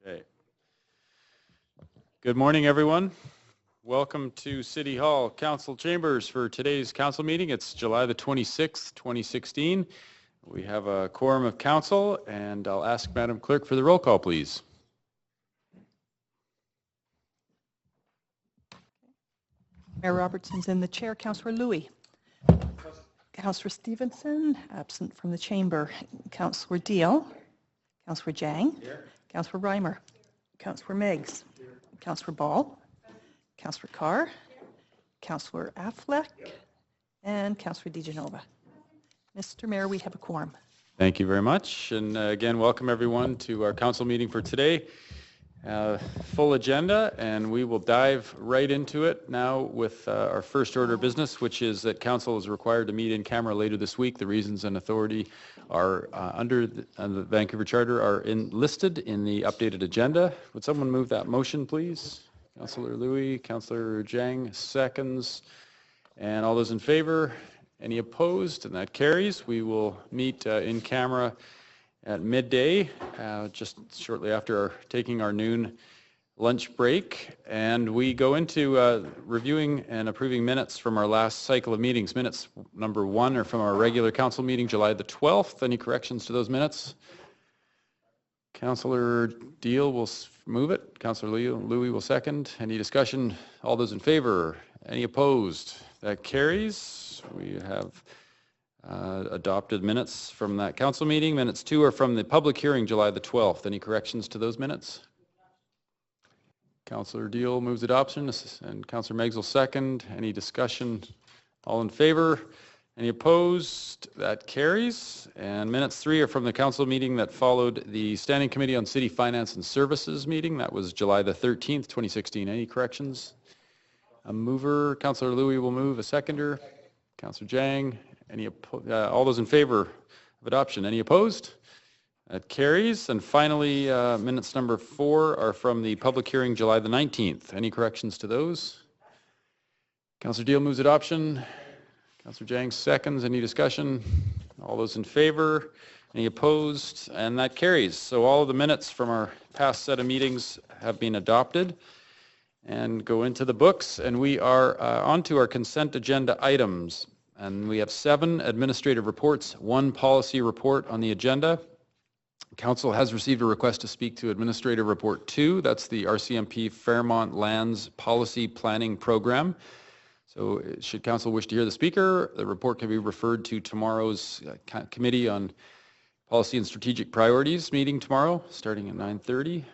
Okay. Good morning, everyone. Welcome to City Hall Council Chambers for today's council meeting. It's July the 26th, 2016. We have a quorum of council, and I'll ask Madam Clerk for the roll call, please. Mayor Robertson's in the chair. Councillor Louis. Councillor Stevenson, absent from the chamber. Councillor Deal. Councillor Jang. Here. Councillor Reimer. Councillor Meggs. Here. Councillor Ball. Councillor Carr. Councillor Affleck. And Councillor DeGenova. Mr. Mayor, we have a quorum. Thank you very much. And again, welcome everyone to our council meeting for today. Full agenda, and we will dive right into it now with our first order of business, which is that council is required to meet in camera later this week. The reasons and authority are under the Vancouver Charter are listed in the updated agenda. Would someone move that motion, please? Councillor Louis, Councillor Jang, seconds. And all those in favor? Any opposed? And that carries. We will meet in camera at midday, just shortly after taking our noon lunch break. And we go into reviewing and approving minutes from our last cycle of meetings. Minutes number 1 are from our regular council meeting, July the 12th. Any corrections to those minutes? Councillor Deal will move it. Councillor Louis will second. Any discussion? All those in favor? Any opposed? That carries. We have adopted minutes from that council meeting. Minutes 2 are from the public hearing, July the 12th. Any corrections to those minutes? Councillor Deal moves adoption, and Councillor Meggs will second. Any discussion? All in favor? Any opposed? That carries. And minutes 3 are from the council meeting that followed the Standing Committee on City Finance and Services meeting. That was July the 13th, 2016. Any corrections? A mover, Councillor Louis will move. A seconder, Councillor Jang. All those in favor of adoption? Any opposed? That carries. And finally, minutes number 4 are from the public hearing July the 19th. Any corrections to those? Councillor Deal moves adoption. Councillor Jang seconds. Any discussion? All those in favor? Any opposed? And that carries. So all of the minutes from our past set of meetings have been adopted and go into the books. And we are on to our consent agenda items. And we have 7 administrative reports, 1 policy report on the agenda. Council has received a request to speak to Administrative Report 2. That's the RCMP Fairmont Lands Policy Planning Program. So should Council wish to hear the speaker, the report can be referred to tomorrow's Committee on Policy and Strategic Priorities meeting tomorrow, starting at 9:30.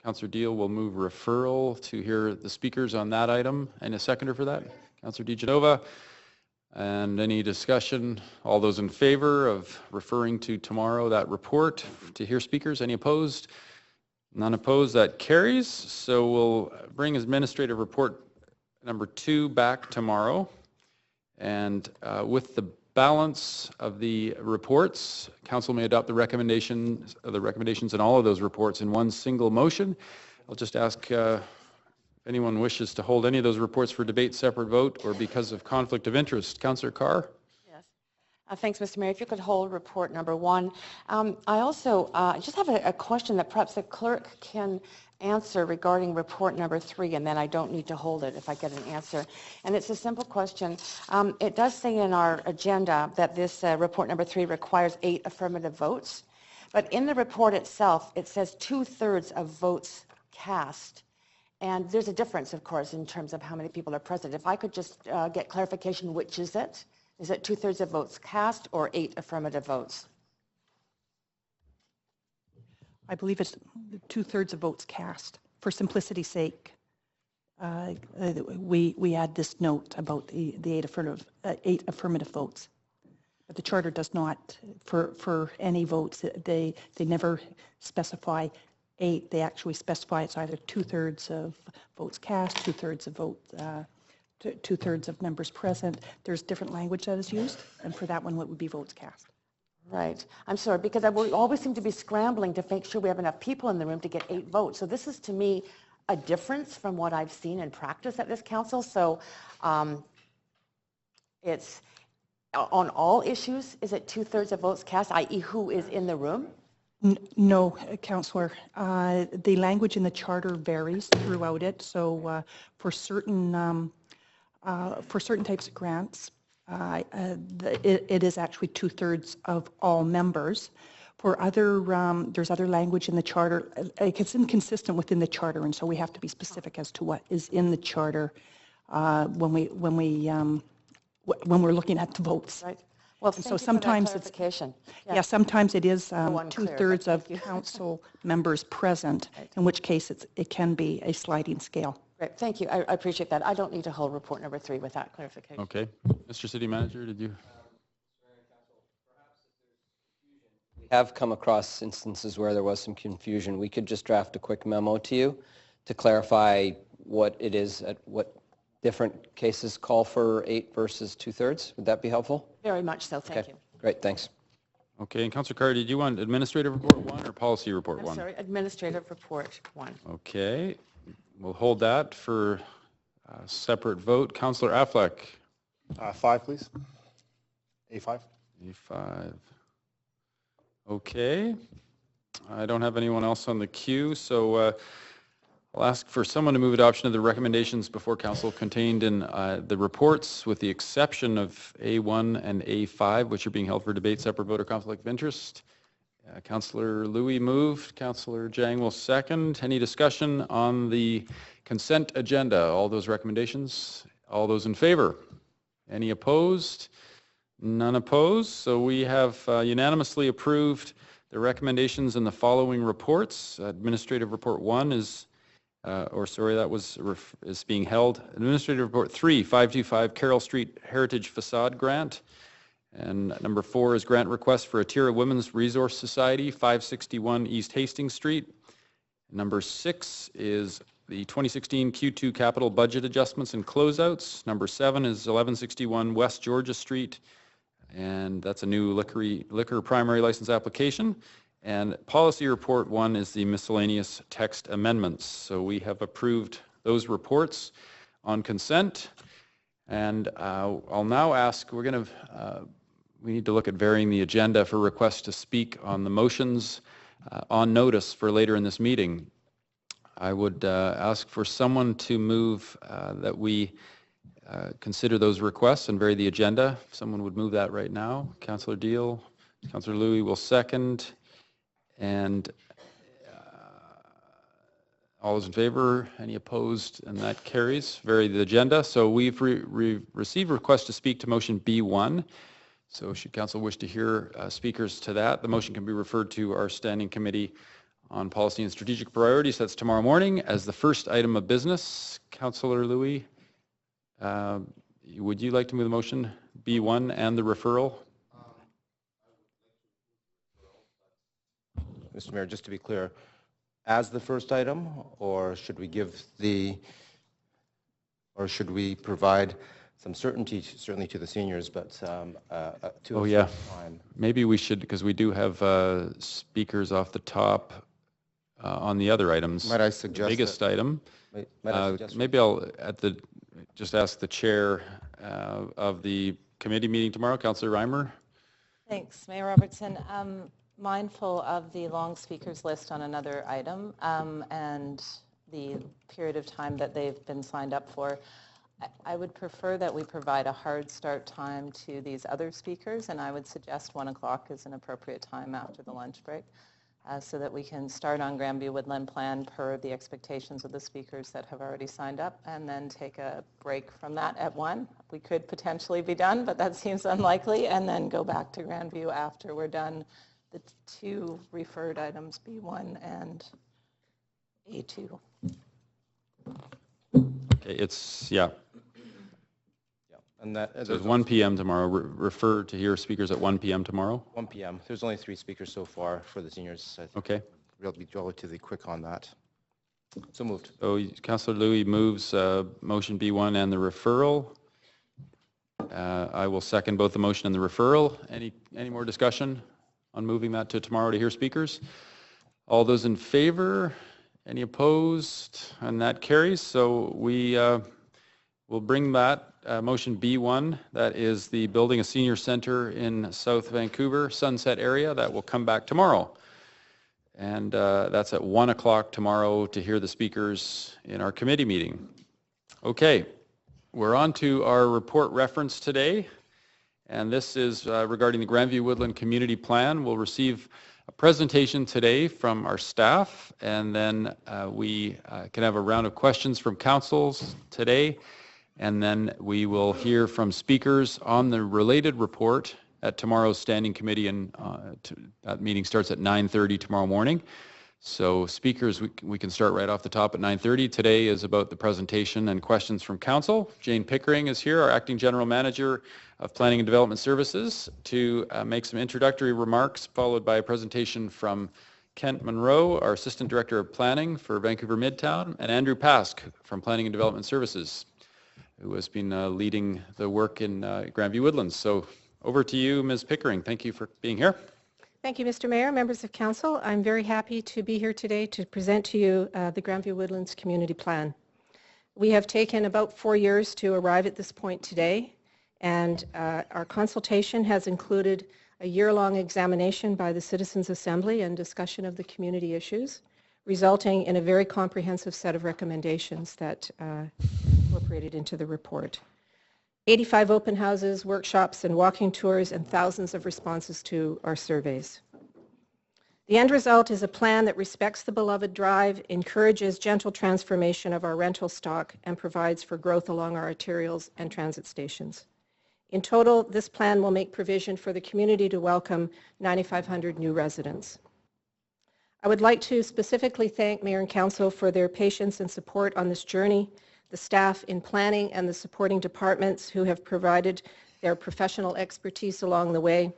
Councillor Deal will move referral to hear the speakers on that item. And a seconder for that? Councillor DeGenova. And any discussion? All those in favor of referring to tomorrow that report to hear speakers? Any opposed? None opposed. That carries. So we'll bring Administrative Report number 2 back tomorrow. And with the balance of the reports, Council may adopt the recommendations in all of those reports in one single motion. I'll just ask anyone wishes to hold any of those reports for debate, separate vote, or because of conflict of interest. Councillor Carr? Yes. Thanks, Mr. Mayor. If you could hold report number 1. I also just have a question that perhaps the clerk can answer regarding report number 3, and then I don't need to hold it if I get an answer. And it's a simple question. It does say in our agenda that this report number 3 requires 8 affirmative votes, but in the report itself, it says 2/3 of votes cast. And there's a difference, of course, in terms of how many people are present. If I could just get clarification, which is it? Is it 2/3 of votes cast or 8 affirmative votes? I believe it's 2/3 of votes cast. For simplicity's sake, we add this note about the 8 affirmative votes. But the charter does not, for any votes, they never specify 8. They actually specify it's either 2/3 of votes cast, 2/3 of votes, 2/3 of members present. There's different language that is used, and for that one, what would be votes cast? Right. I'm sorry, because we always seem to be scrambling to make sure we have enough people in the room to get 8 votes. So this is, to me, a difference from what I've seen in practice at this council. So it's on all issues, is it 2/3 of votes cast, i.e. who is in the room? No, Councillor. The language in the charter varies throughout it. So for certain types of grants, it is actually 2/3 of all members. For other, there's other language in the charter. It's inconsistent within the charter, and so we have to be specific as to what is in the charter when we're looking at the votes. Right. Well, And thank so you for that sometimes it's clarification. yeah, sometimes it is one clear, 2/3 but of thank you. council members present, in which case it can be a sliding scale. Great, thank you. I appreciate that. I don't need to hold report number 3 with that clarification. Okay. Mr. City Manager, did you? We have come across instances where there was some confusion. We could just draft a quick memo to you to clarify what it is, at what different cases call for 8 versus 2/3. Would that be helpful? Very much so, thank Okay, you. great, thanks. Okay, and Councillor Carr, did you want administrative report 1 or policy report 1? I'm sorry, administrative report 1. Okay, we'll hold that for a separate vote. Councillor Affleck. 5, please. A5. A5. Okay. I don't have anyone else on the queue, so I'll ask for someone to move adoption of the recommendations before council contained in the reports, with the exception of A1 and A5, which are being held for debate, separate vote, or conflict of interest. Councillor Louis moved. Councillor Jang will second. Any discussion on the consent agenda? All those recommendations? All those in favor? Any opposed? None opposed. So we have unanimously approved the recommendations in the following reports. Administrative Report 1 is being held. Administrative Report 3, 525 Carroll Street Heritage Facade Grant. And number 4 is grant request for Atira Women's Resource Society, 561 East Hastings Street. Number 6 is the 2016 Q2 capital budget adjustments and closeouts. Number 7 is 1161 West Georgia Street, and that's a new liquor primary license application. And policy report 1 is the miscellaneous text amendments. So we have approved those reports on consent. And I'll now ask, we need to look at varying the agenda for requests to speak on the motions on notice for later in this meeting. I would ask for someone to move that we consider those requests and vary the agenda. If someone would move that right now. Councillor Deal, Councillor Louis will second. And all those in favor? Any opposed? And that carries. Vary the agenda. So we've received requests to speak to motion B1. So should council wish to hear speakers to that, the motion can be referred to our standing committee on policy and strategic priorities. That's tomorrow morning as the first item of business. Councillor Louis, would you like to move the motion B1 and the referral? Mr. Mayor, just to be clear, as the first item, or should we provide some certainty, certainly to the seniors, but to oh yeah, time? Maybe we should, because we do have speakers off the top on the other items. Might I suggest the biggest item? Maybe I'll just ask the chair of the committee meeting tomorrow, Councillor Reimer. Thanks, Mayor Robertson. Mindful of the long speakers list on another item and the period of time that they've been signed up for, I would prefer that we provide a hard start time to these other speakers, and I would suggest 1 o'clock is an appropriate time after the lunch break so that we can start on Grandview-Woodland plan per the expectations of the speakers that have already signed up, and then take a break from that at 1. We could potentially be done, but that seems unlikely, and then go back to Grandview after we're done the 2 referred items, B1 and A2. Okay, it's, yeah. And that, so it's 1 p.m. tomorrow. Refer to hear speakers at 1 p.m. tomorrow? 1 p.m. There's only 3 speakers so far for the seniors. I think okay. We'll be relatively quick on that. So moved. So Councillor Louis moves motion B1 and the referral. I will second both the motion and the referral. Any more discussion on moving that to tomorrow to hear speakers? All those in favor? Any opposed? And that carries. So we will bring that motion B1, that is the building a senior center in South Vancouver, Sunset area, that will come back tomorrow. And that's at 1 o'clock tomorrow to hear the speakers in our committee meeting. Okay, we're on to our report reference today. And this is regarding the Grandview-Woodland Community Plan. We'll receive a presentation today from our staff, and then we can have a round of questions from councils today, and then we will hear from speakers on the related report at tomorrow's standing committee, and that meeting starts at 9:30 tomorrow morning. So speakers, we can start right off the top at 9:30. Today is about the presentation and questions from council. Jane Pickering is here, our Acting General Manager of Planning and Development Services, to make some introductory remarks, followed by a presentation from Kent Monroe, our Assistant Director of Planning for Vancouver Midtown, and Andrew Pask from Planning and Development Services, who has been leading the work in Grandview-Woodlands. So over to you, Ms. Pickering. Thank you for being here. Thank you, Mr. Mayor, members of council. I'm very happy to be here today to present to you the Grandview-Woodlands Community Plan. We have taken about 4 years to arrive at this point today, and our consultation has included a year-long examination by the Citizens Assembly and discussion of the community issues, resulting in a very comprehensive set of recommendations that incorporated into the report. 85 open houses, workshops, and walking tours, and thousands of responses to our surveys. The end result is a plan that respects the beloved drive, encourages gentle transformation of our rental stock, and provides for growth along our arterials and transit stations. In total, this plan will make provision for the community to welcome 9,500 new residents. I would like to specifically thank Mayor and Council for their patience and support on this journey, the staff in planning and the supporting departments who have provided their professional expertise along the way,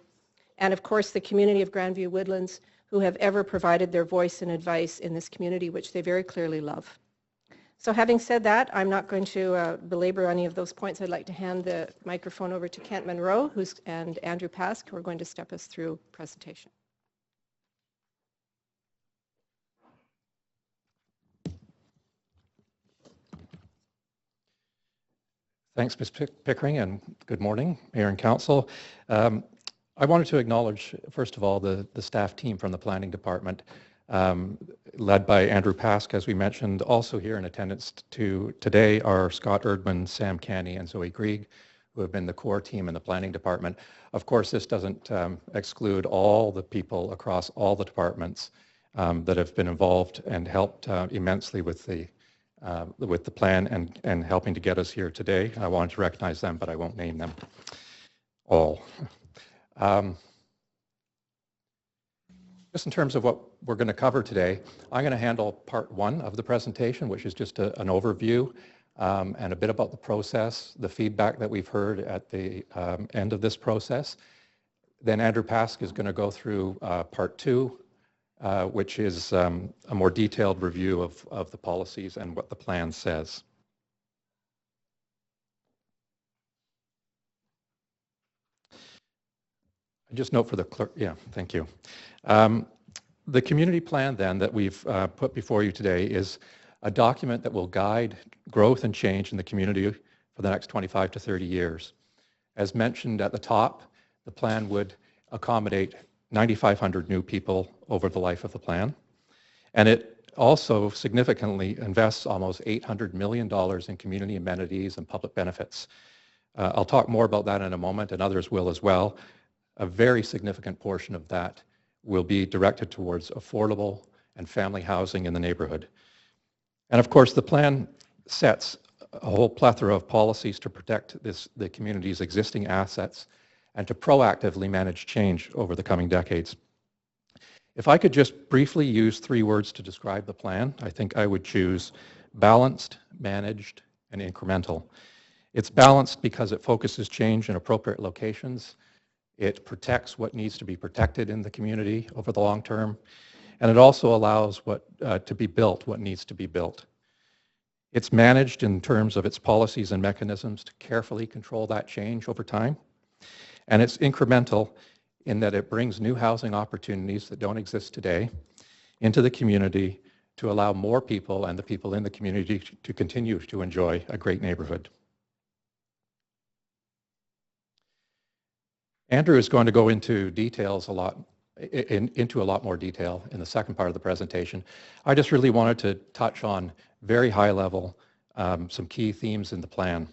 and of course the community of Grandview-Woodlands who have ever provided their voice and advice in this community, which they very clearly love. So having said that, I'm not going to belabor any of those points. I'd like to hand the microphone over to Kent Monroe and Andrew Pask, who are going to step us through presentation. Thanks, Ms. Pickering, and good morning, Mayor and Council. I wanted to acknowledge, first of all, the staff team from the Planning Department, led by Andrew Pask, as we mentioned. Also here in attendance today are Scott Erdman, Sam Canny, and Zoe Grieg, who have been the core team in the Planning Department. Of course, this doesn't exclude all the people across all the departments that have been involved and helped immensely with the plan and helping to get us here today. I wanted to recognize them, but I won't name them all. Just in terms of what we're going to cover today, I'm going to handle part one of the presentation, which is just an overview and a bit about the process, the feedback that we've heard at the end of this process. Then Andrew Pask is going to go through part two, which is a more detailed review of the policies and what the plan says. Just note for the clerk, yeah, thank you. The community plan then that we've put before you today is a document that will guide growth and change in the community for the next 25 to 30 years. As mentioned at the top, the plan would accommodate 9,500 new people over the life of the plan. And it also significantly invests almost $800 million in community amenities and public benefits. I'll talk more about that in a moment, and others will as well. A very significant portion of that will be directed towards affordable and family housing in the neighborhood. And of course, the plan sets a whole plethora of policies to protect the community's existing assets and to proactively manage change over the coming decades. If I could just briefly use 3 words to describe the plan, I think I would choose balanced, managed, and incremental. It's balanced because it focuses change in appropriate locations. It protects what needs to be protected in the community over the long term, and it also allows to be built what needs to be built. It's managed in terms of its policies and mechanisms to carefully control that change over time, and it's incremental in that it brings new housing opportunities that don't exist today into the community to allow more people and the people in the community to continue to enjoy a great neighborhood. Andrew is going to go into details a lot into a lot more detail in the second part of the presentation. I just really wanted to touch on very high level some key themes in the plan.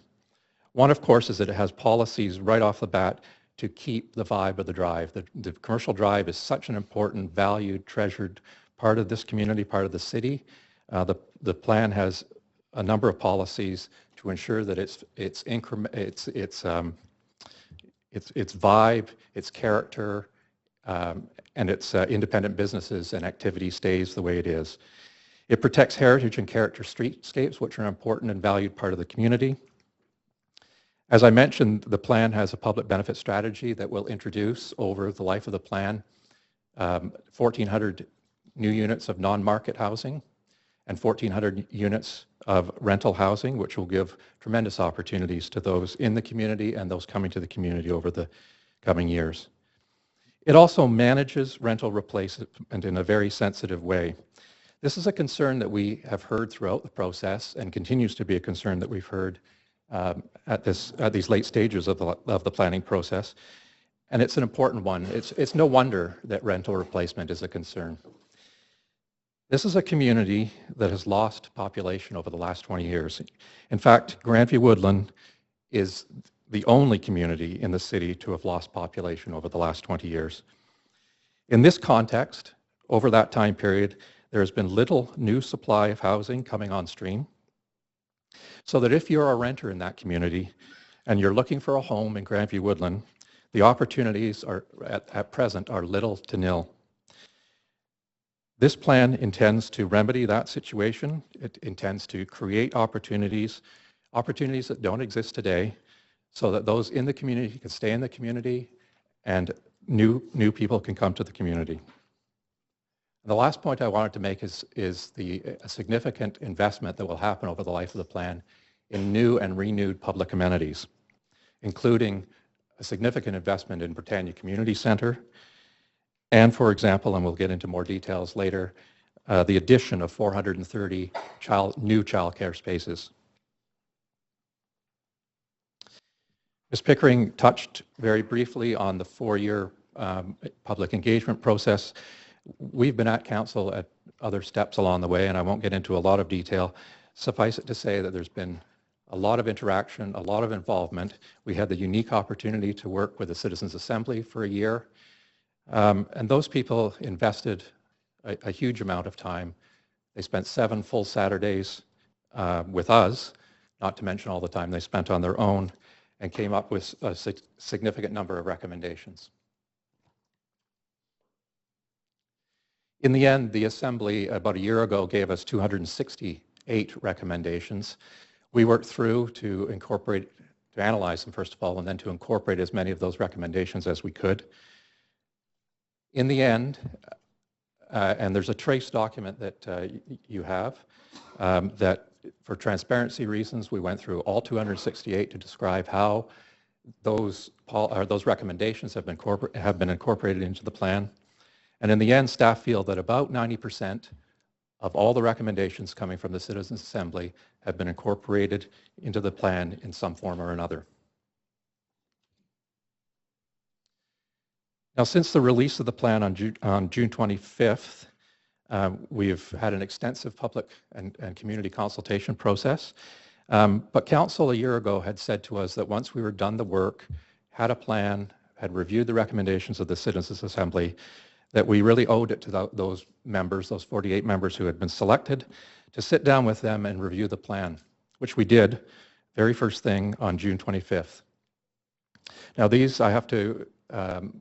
One, of course, is that it has policies right off the bat to keep the vibe of the drive. The commercial drive is such an important, valued, treasured part of this community, part of the city. The plan has a number of policies to ensure that its vibe, its character, and its independent businesses and activity stays the way it is. It protects heritage and character streetscapes, which are an important and valued part of the community. As I mentioned, the plan has a public benefit strategy that will introduce over the life of the plan 1,400 new units of non-market housing and 1,400 units of rental housing, which will give tremendous opportunities to those in the community and those coming to the community over the coming years. It also manages rental replacement in a very sensitive way. This is a concern that we have heard throughout the process and continues to be a concern that we've heard at these late stages of the planning process. And it's an important one. It's no wonder that rental replacement is a concern. This is a community that has lost population over the last 20 years. In fact, Grandview-Woodland is the only community in the city to have lost population over the last 20 years. In this context, over that time period, there has been little new supply of housing coming on stream, so that if you're a renter in that community and you're looking for a home in Grandview-Woodland, the opportunities at present are little to nil. This plan intends to remedy that situation. It intends to create opportunities that don't exist today, so that those in the community can stay in the community and new people can come to the community. And the last point I wanted to make is a significant investment that will happen over the life of the plan in new and renewed public amenities, including a significant investment in Britannia Community Centre, and for example, and we'll get into more details later, the addition of 430 new childcare spaces. Ms. Pickering touched very briefly on the 4-year public engagement process. We've been at council at other steps along the way, and I won't get into a lot of detail. Suffice it to say that there's been a lot of interaction, a lot of involvement. We had the unique opportunity to work with the Citizens Assembly for a year, and those people invested a huge amount of time. They spent 7 full Saturdays with us, not to mention all the time they spent on their own, and came up with a significant number of recommendations. In the end, the Assembly about a year ago gave us 268 recommendations. We worked through to analyze them first of all, and then to incorporate as many of those recommendations as we could. In the end, and there's a trace document that you have, that for transparency reasons, we went through all 268 to describe how those recommendations have been incorporated into the plan. And in the end, staff feel that about 90% of all the recommendations coming from the Citizens Assembly have been incorporated into the plan in some form or another. Now, since the release of the plan on June 25th, we've had an extensive public and community consultation process. But council a year ago had said to us that once we were done the work, had a plan, had reviewed the recommendations of the Citizens Assembly, that we really owed it to those members, those 48 members who had been selected, to sit down with them and review the plan, which we did very first thing on June 25th. Now these, I have to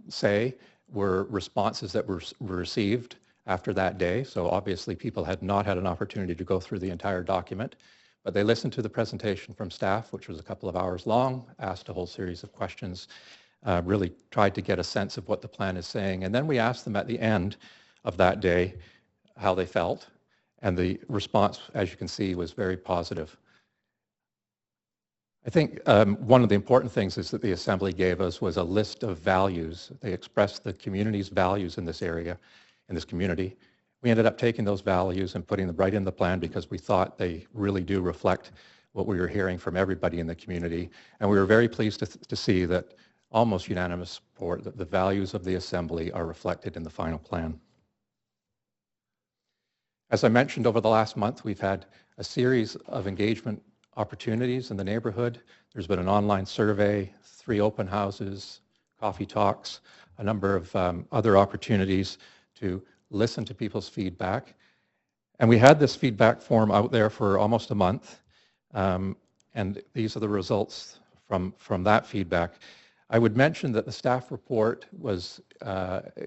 say, were responses that were received after that day. So obviously people had not had an opportunity to go through the entire document, but they listened to the presentation from staff, which was a couple of hours long, asked a whole series of questions, really tried to get a sense of what the plan is saying. And then we asked them at the end of that day how they felt. And the response, as you can see, was very positive. I think one of the important things is that the Assembly gave us was a list of values. They expressed the community's values in this area, in this community. We ended up taking those values and putting them right in the plan because we thought they really do reflect what we were hearing from everybody in the community. And we were very pleased to see that almost unanimous support that the values of the Assembly are reflected in the final plan. As I mentioned, over the last month, we've had a series of engagement opportunities in the neighborhood. There's been an online survey, 3 open houses, coffee talks, a number of other opportunities to listen to people's feedback. And we had this feedback form out there for almost a month, and these are the results from that feedback. I would mention that the staff report was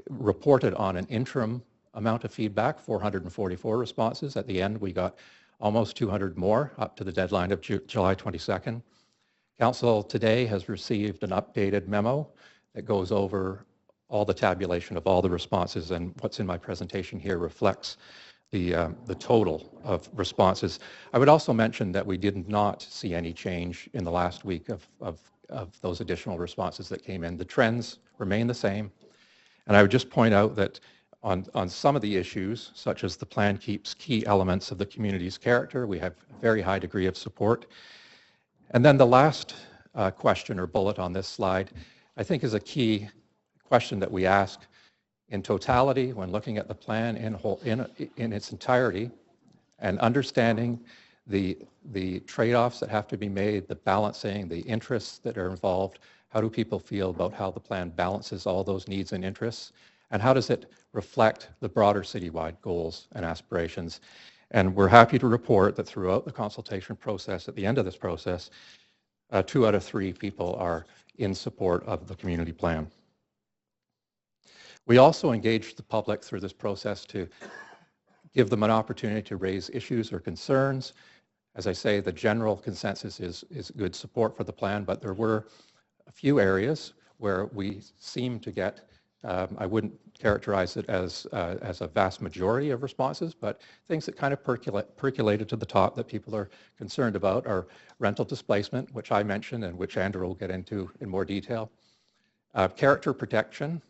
reported on an interim amount of feedback, 444 responses. At the end, we got almost 200 more, up to the deadline of July 22nd. Council today has received an updated memo that goes over all the tabulation of all the responses, and what's in my presentation here reflects the total of responses. I would also mention that we did not see any change in the last week of those additional responses that came in. The trends remain the same, and I would just point out that on some of the issues, such as the plan keeps key elements of the community's character, we have a very high degree of support. And then the last question or bullet on this slide, I think, is a key question that we ask in totality when looking at the plan in its entirety, and understanding the trade-offs that have to be made, the balancing, the interests that are involved. How do people feel about how the plan balances all those needs and interests? And how does it reflect the broader citywide goals and aspirations? And we're happy to report that throughout the consultation process, at the end of this process, 2 out of 3 people are in support of the community plan. We also engaged the public through this process to give them an opportunity to raise issues or concerns. As I say, the general consensus is good support for the plan, but there were a few areas where we seem to get, I wouldn't characterize it as a vast majority of responses, but things that kind of percolated to the top that people are concerned about are rental displacement, which I mentioned and which Andrew will get into in more detail. Character protection,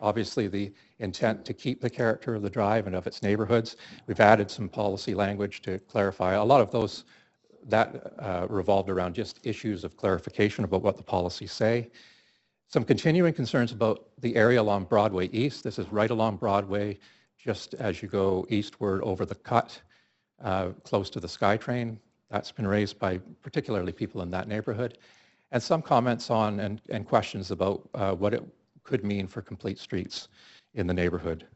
obviously the intent to keep the character of the drive and of its neighborhoods. We've added some policy language to clarify. A lot of those that revolved around just issues of clarification about what the policies say. Some continuing concerns about the area along Broadway East. This is right along Broadway, just as you go eastward over the cut, close to the SkyTrain. That's been raised by particularly people in that neighborhood. And some comments on and questions about what it could mean for complete streets in the neighborhood.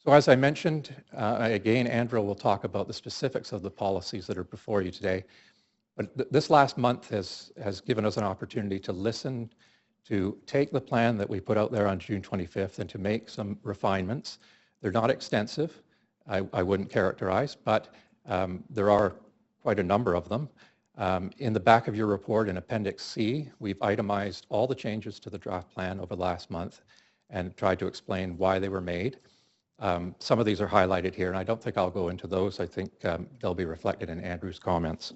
So as I mentioned, again, Andrew will talk about the specifics of the policies that are before you today. But this last month has given us an opportunity to listen, to take the plan that we put out there on June 25th and to make some refinements. They're not extensive, I wouldn't characterize, but there are quite a number of them. In the back of your report in Appendix C, we've itemized all the changes to the draft plan over the last month and tried to explain why they were made. Some of these are highlighted here, and I don't think I'll go into those. I think they'll be reflected in Andrew's comments.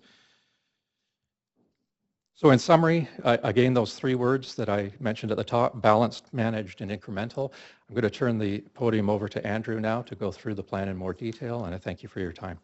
So in summary, again, those 3 words that I mentioned at the top, balanced, managed, and incremental. I'm going to turn the podium over to Andrew now to go through the plan in more detail, and I thank you for your time.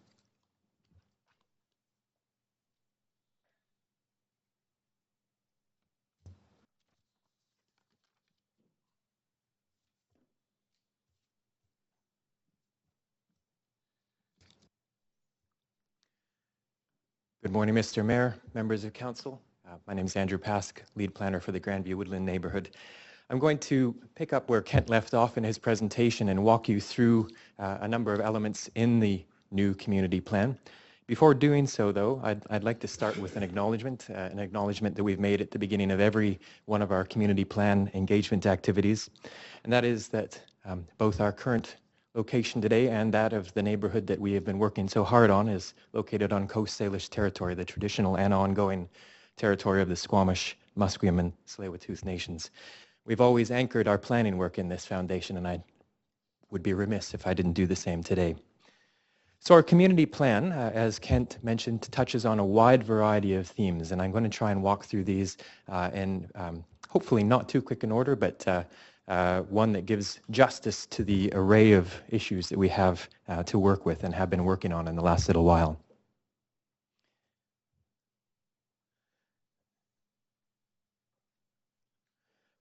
Good morning, Mr. Mayor, members of council. My name is Andrew Pask, lead planner for the Grandview-Woodland neighborhood. I'm going to pick up where Kent left off in his presentation and walk you through a number of elements in the new community plan. Before doing so, though, I'd like to start with an acknowledgement that we've made at the beginning of every one of our community plan engagement activities, and that is that both our current location today and that of the neighborhood that we have been working so hard on is located on Coast Salish territory, the traditional and ongoing territory of the Squamish, Musqueam, and Tsleil-Waututh nations. We've always anchored our planning work in this foundation, and I would be remiss if I didn't do the same today. So our community plan, as Kent mentioned, touches on a wide variety of themes, and I'm going to try and walk through these in hopefully not too quick an order, but one that gives justice to the array of issues that we have to work with and have been working on in the last little while.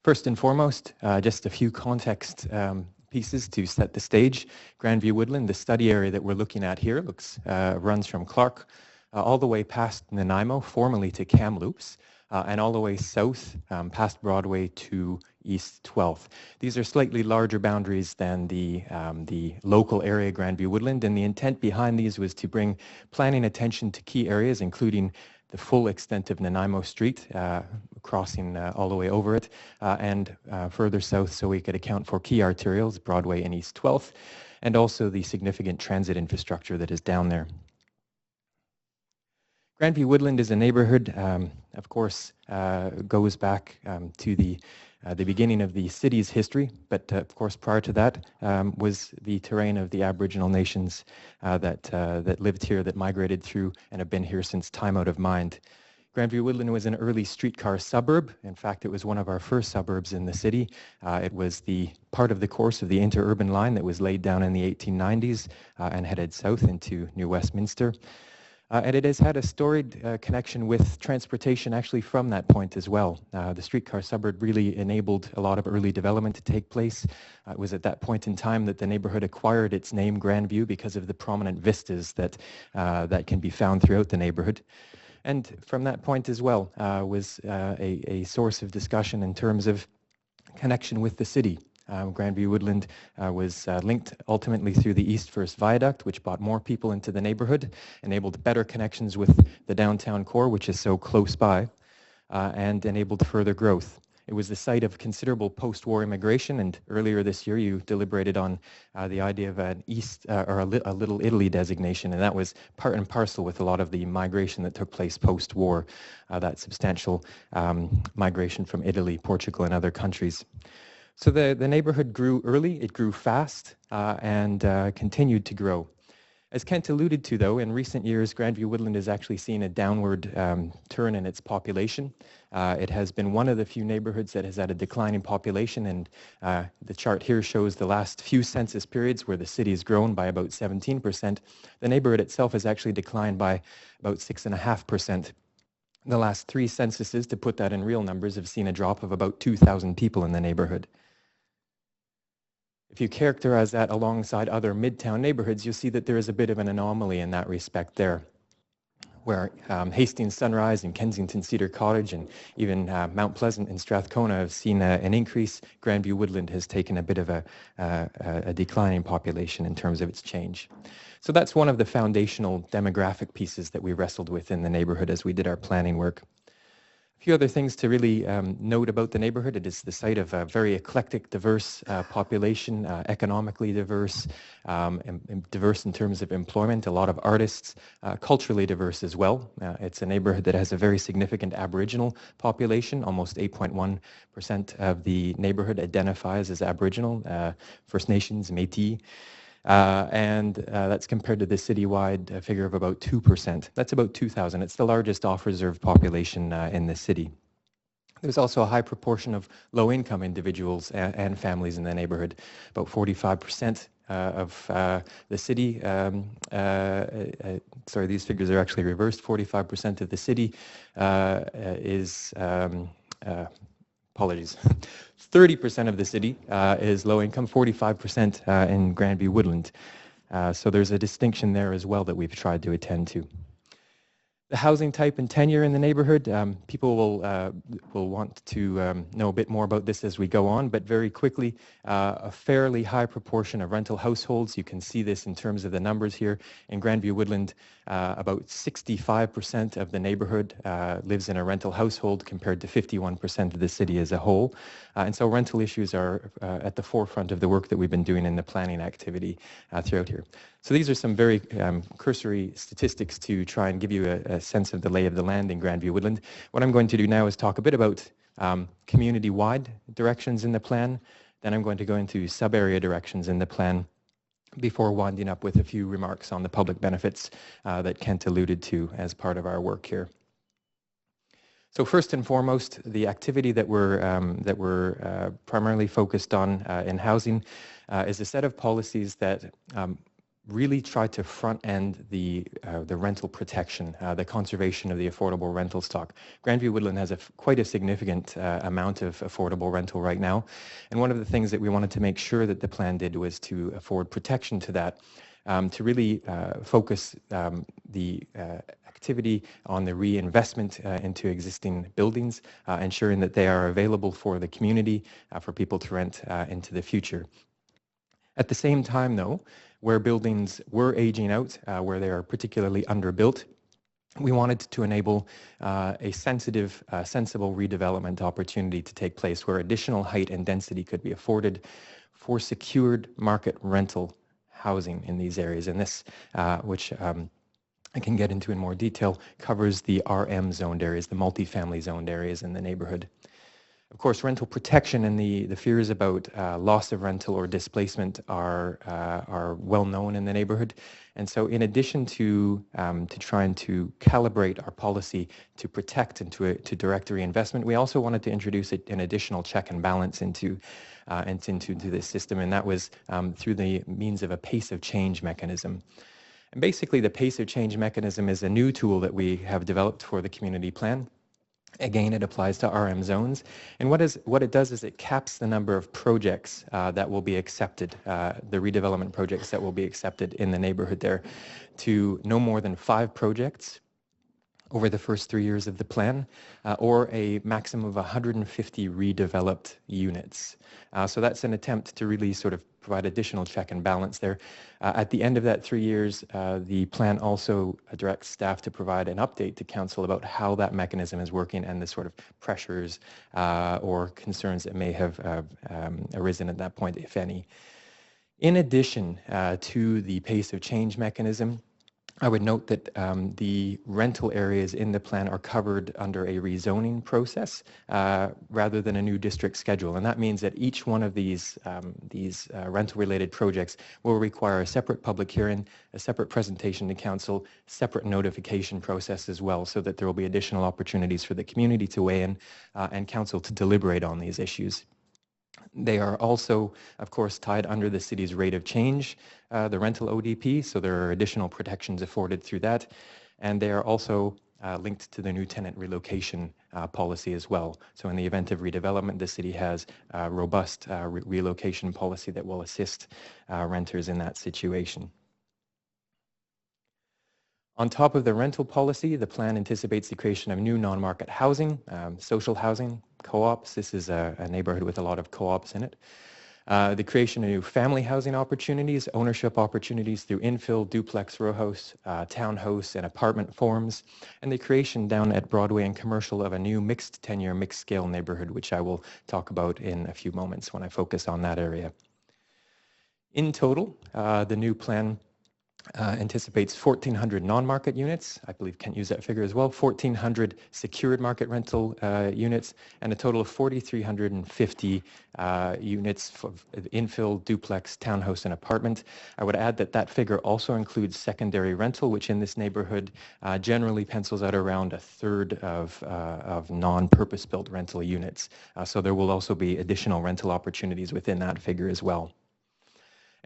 First and foremost, just a few context pieces to set the stage. Grandview-Woodland, the study area that we're looking at here, runs from Clark all the way past Nanaimo, formerly to Kamloops, and all the way south past Broadway to East 12th. These are slightly larger boundaries than the local area Grandview-Woodland, and the intent behind these was to bring planning attention to key areas, including the full extent of Nanaimo Street, crossing all the way over it, and further south so we could account for key arterials, Broadway and East 12th, and also the significant transit infrastructure that is down there. Grandview-Woodland is a neighborhood, of course, goes back to the beginning of the city's history, but of course prior to that was the terrain of the Aboriginal nations that lived here, that migrated through and have been here since time out of mind. Grandview-Woodland was an early streetcar suburb. In fact, it was one of our first suburbs in the city. It was the part of the course of the interurban line that was laid down in the 1890s and headed south into New Westminster. And it has had a storied connection with transportation actually from that point as well. The streetcar suburb really enabled a lot of early development to take place. It was at that point in time that the neighborhood acquired its name Grandview because of the prominent vistas that can be found throughout the neighborhood. And from that point as well was a source of discussion in terms of connection with the city. Grandview-Woodland was linked ultimately through the East First Viaduct, which brought more people into the neighborhood, enabled better connections with the downtown core, which is so close by, and enabled further growth. It was the site of considerable post-war immigration, and earlier this year you deliberated on the idea of an East or a Little Italy designation, and that was part and parcel with a lot of the migration that took place post-war, that substantial migration from Italy, Portugal, and other countries. So the neighborhood grew early, it grew fast, and continued to grow. As Kent alluded to, though, in recent years, Grandview-Woodland has actually seen a downward turn in its population. It has been one of the few neighborhoods that has had a declining population, and the chart here shows the last few census periods where the city has grown by about 17%. The neighborhood itself has actually declined by about 6.5%. The last 3 censuses, to put that in real numbers, have seen a drop of about 2,000 people in the neighborhood. If you characterize that alongside other midtown neighborhoods, you'll see that there is a bit of an anomaly in that respect there, where Hastings Sunrise and Kensington Cedar Cottage and even Mount Pleasant and Strathcona have seen an increase. Grandview-Woodland has taken a bit of a declining population in terms of its change. So that's one of the foundational demographic pieces that we wrestled with in the neighborhood as we did our planning work. A few other things to really note about the neighborhood. It is the site of a very eclectic, diverse population, economically diverse, and diverse in terms of employment, a lot of artists, culturally diverse as well. It's a neighborhood that has a very significant Aboriginal population. Almost 8.1% of the neighborhood identifies as Aboriginal, First Nations, Métis. And that's compared to the citywide figure of about 2%. That's about 2,000. It's the largest off-reserve population in the city. There's also a high proportion of low-income individuals and families in the neighborhood. About 45% of the city, sorry, these figures are actually reversed. 45% of the city is apologies. 30% of the city is low income, 45% in Grandview-Woodland. So there's a distinction there as well that we've tried to attend to. The housing type and tenure in the neighborhood, people will want to know a bit more about this as we go on, but very quickly, a fairly high proportion of rental households. You can see this in terms of the numbers here. In Grandview-Woodland, about 65% of the neighborhood lives in a rental household compared to 51% of the city as a whole. And so rental issues are at the forefront of the work that we've been doing in the planning activity throughout here. So these are some very cursory statistics to try and give you a sense of the lay of the land in Grandview-Woodland. What I'm going to do now is talk a bit about community-wide directions in the plan. Then I'm going to go into sub-area directions in the plan before winding up with a few remarks on the public benefits that Kent alluded to as part of our work here. So first and foremost, the activity that we're primarily focused on in housing is a set of policies that really try to front-end the rental protection, the conservation of the affordable rental stock. Grandview-Woodland has quite a significant amount of affordable rental right now, and one of the things that we wanted to make sure that the plan did was to afford protection to that, to really focus the activity on the reinvestment into existing buildings, ensuring that they are available for the community, for people to rent into the future. At the same time, though, where buildings were aging out, where they are particularly underbuilt, we wanted to enable a sensible redevelopment opportunity to take place where additional height and density could be afforded for secured market rental housing in these areas. And this, which I can get into in more detail, covers the RM zoned areas, the multifamily zoned areas in the neighborhood. Of course, rental protection and the fears about loss of rental or displacement are well known in the neighborhood. And so in addition to trying to calibrate our policy to protect and to direct reinvestment, we also wanted to introduce an additional check and balance into this system, and that was through the means of a pace of change mechanism. And basically, the pace of change mechanism is a new tool that we have developed for the community plan. Again, it applies to RM zones. And what it does is it caps the number of projects that will be accepted, the redevelopment projects that will be accepted in the neighborhood there, to no more than 5 projects over the first 3 years of the plan, or a maximum of 150 redeveloped units. So that's an attempt to really sort of provide additional check and balance there. At the end of that 3 years, the plan also directs staff to provide an update to council about how that mechanism is working and the sort of pressures or concerns that may have arisen at that point, if any. In addition to the pace of change mechanism, I would note that the rental areas in the plan are covered under a rezoning process rather than a new district schedule. And that means that each one of these rental-related projects will require a separate public hearing, a separate presentation to council, separate notification process as well, so that there will be additional opportunities for the community to weigh in and council to deliberate on these issues. They are also, of course, tied under the city's rate of change, the rental ODP, so there are additional protections afforded through that. And they are also linked to the new tenant relocation policy as well. So in the event of redevelopment, the city has a robust relocation policy that will assist renters in that situation. On top of the rental policy, the plan anticipates the creation of new non-market housing, social housing, co-ops. This is a neighborhood with a lot of co-ops in it. The creation of new family housing opportunities, ownership opportunities through infill, duplex, row house, townhouse, and apartment forms, and the creation down at Broadway and Commercial of a new mixed tenure, mixed scale neighborhood, which I will talk about in a few moments when I focus on that area. In total, the new plan anticipates 1,400 non-market units. I believe Kent used that figure as well. 1,400 secured market rental units, and a total of 4,350 units for infill, duplex, townhouse, and apartment. I would add that that figure also includes secondary rental, which in this neighborhood generally pencils out around a third of non-purpose-built rental units. So there will also be additional rental opportunities within that figure as well.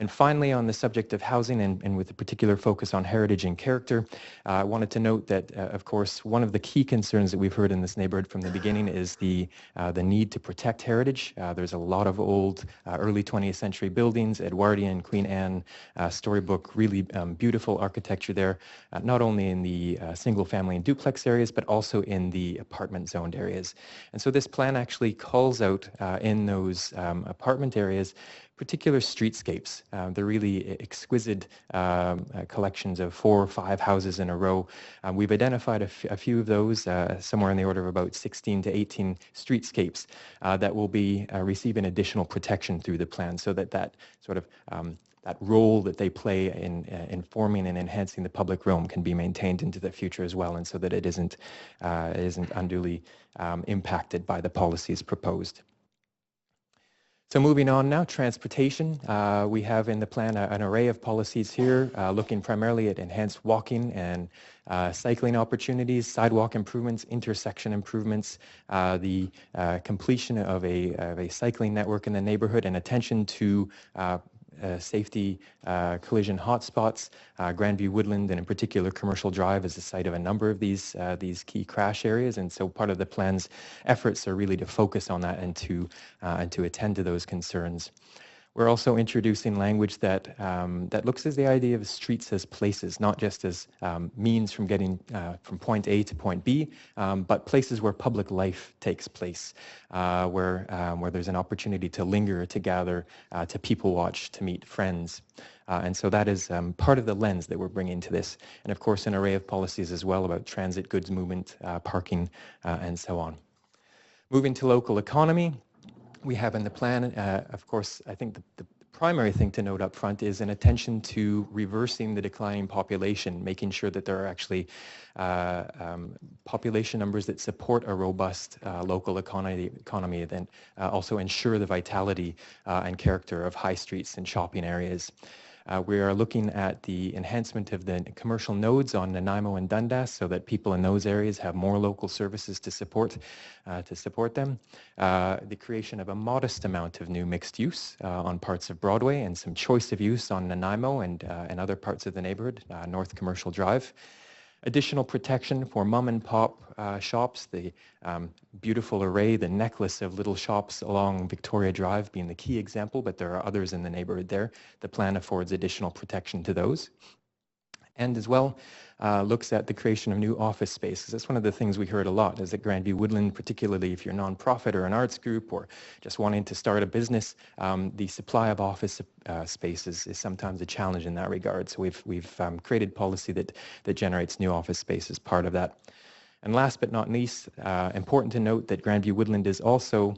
And finally, on the subject of housing and with a particular focus on heritage and character, I wanted to note that, of course, one of the key concerns that we've heard in this neighborhood from the beginning is the need to protect heritage. There's a lot of old early 20th century buildings, Edwardian, Queen Anne, storybook, really beautiful architecture there, not only in the single family and duplex areas, but also in the apartment zoned areas. And so this plan actually calls out in those apartment areas particular streetscapes. They're really exquisite collections of 4 or 5 houses in a row. We've identified a few of those, somewhere in the order of about 16 to 18 streetscapes that will be receiving additional protection through the plan, so that sort of that role that they play in informing and enhancing the public realm can be maintained into the future as well, and so that it isn't unduly impacted by the policies proposed. So moving on now, transportation. We have in the plan an array of policies here, looking primarily at enhanced walking and cycling opportunities, sidewalk improvements, intersection improvements, the completion of a cycling network in the neighborhood, and attention to safety collision hotspots. Grandview-Woodland, and in particular Commercial Drive, is the site of a number of these key crash areas, and so part of the plan's efforts are really to focus on that and to attend to those concerns. We're also introducing language that looks at the idea of streets as places, not just as means from getting from point A to point B, but places where public life takes place, where there's an opportunity to linger, to gather, to people watch, to meet friends. And so that is part of the lens that we're bringing to this. And of course, an array of policies as well about transit, goods movement, parking, and so on. Moving to local economy. We have in the plan, of course, I think the primary thing to note up front is an attention to reversing the declining population, making sure that there are actually population numbers that support a robust local economy, then also ensure the vitality and character of high streets and shopping areas. We are looking at the enhancement of the commercial nodes on Nanaimo and Dundas so that people in those areas have more local services to support them. The creation of a modest amount of new mixed use on parts of Broadway and some choice of use on Nanaimo and other parts of the neighborhood, North Commercial Drive. Additional protection for mom and pop shops, the beautiful array, the necklace of little shops along Victoria Drive being the key example, but there are others in the neighborhood there. The plan affords additional protection to those. And as well, looks at the creation of new office spaces. That's one of the things we heard a lot, is that Grandview-Woodland, particularly if you're a nonprofit or an arts group or just wanting to start a business, the supply of office spaces is sometimes a challenge in that regard. So we've created policy that generates new office space as part of that. And last but not least, important to note that Grandview-Woodland is also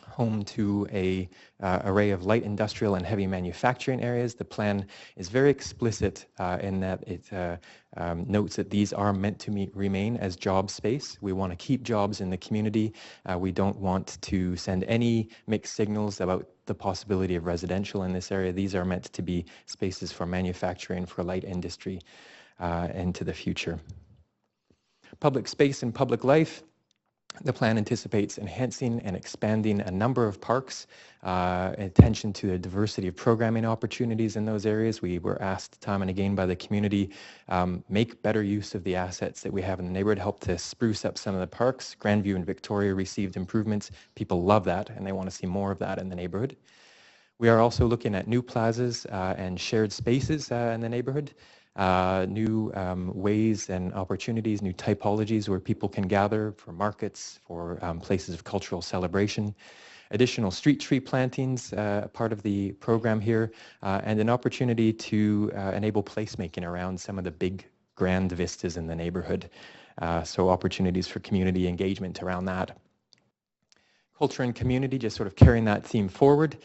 home to a array of light industrial and heavy manufacturing areas. The plan is very explicit in that it notes that these are meant to remain as job space. We want to keep jobs in the community. We don't want to send any mixed signals about the possibility of residential in this area. These are meant to be spaces for manufacturing, for light industry into the future. Public space and public life. The plan anticipates enhancing and expanding a number of parks, attention to the diversity of programming opportunities in those areas. We were asked time and again by the community, make better use of the assets that we have in the neighborhood, help to spruce up some of the parks. Grandview and Victoria received improvements. People love that, and they want to see more of that in the neighborhood. We are also looking at new plazas and shared spaces in the neighborhood. New ways and opportunities, new typologies where people can gather for markets, for places of cultural celebration. Additional street tree plantings, part of the program here, and an opportunity to enable placemaking around some of the big grand vistas in the neighborhood. So opportunities for community engagement around that. Culture and community, just sort of carrying that theme forward.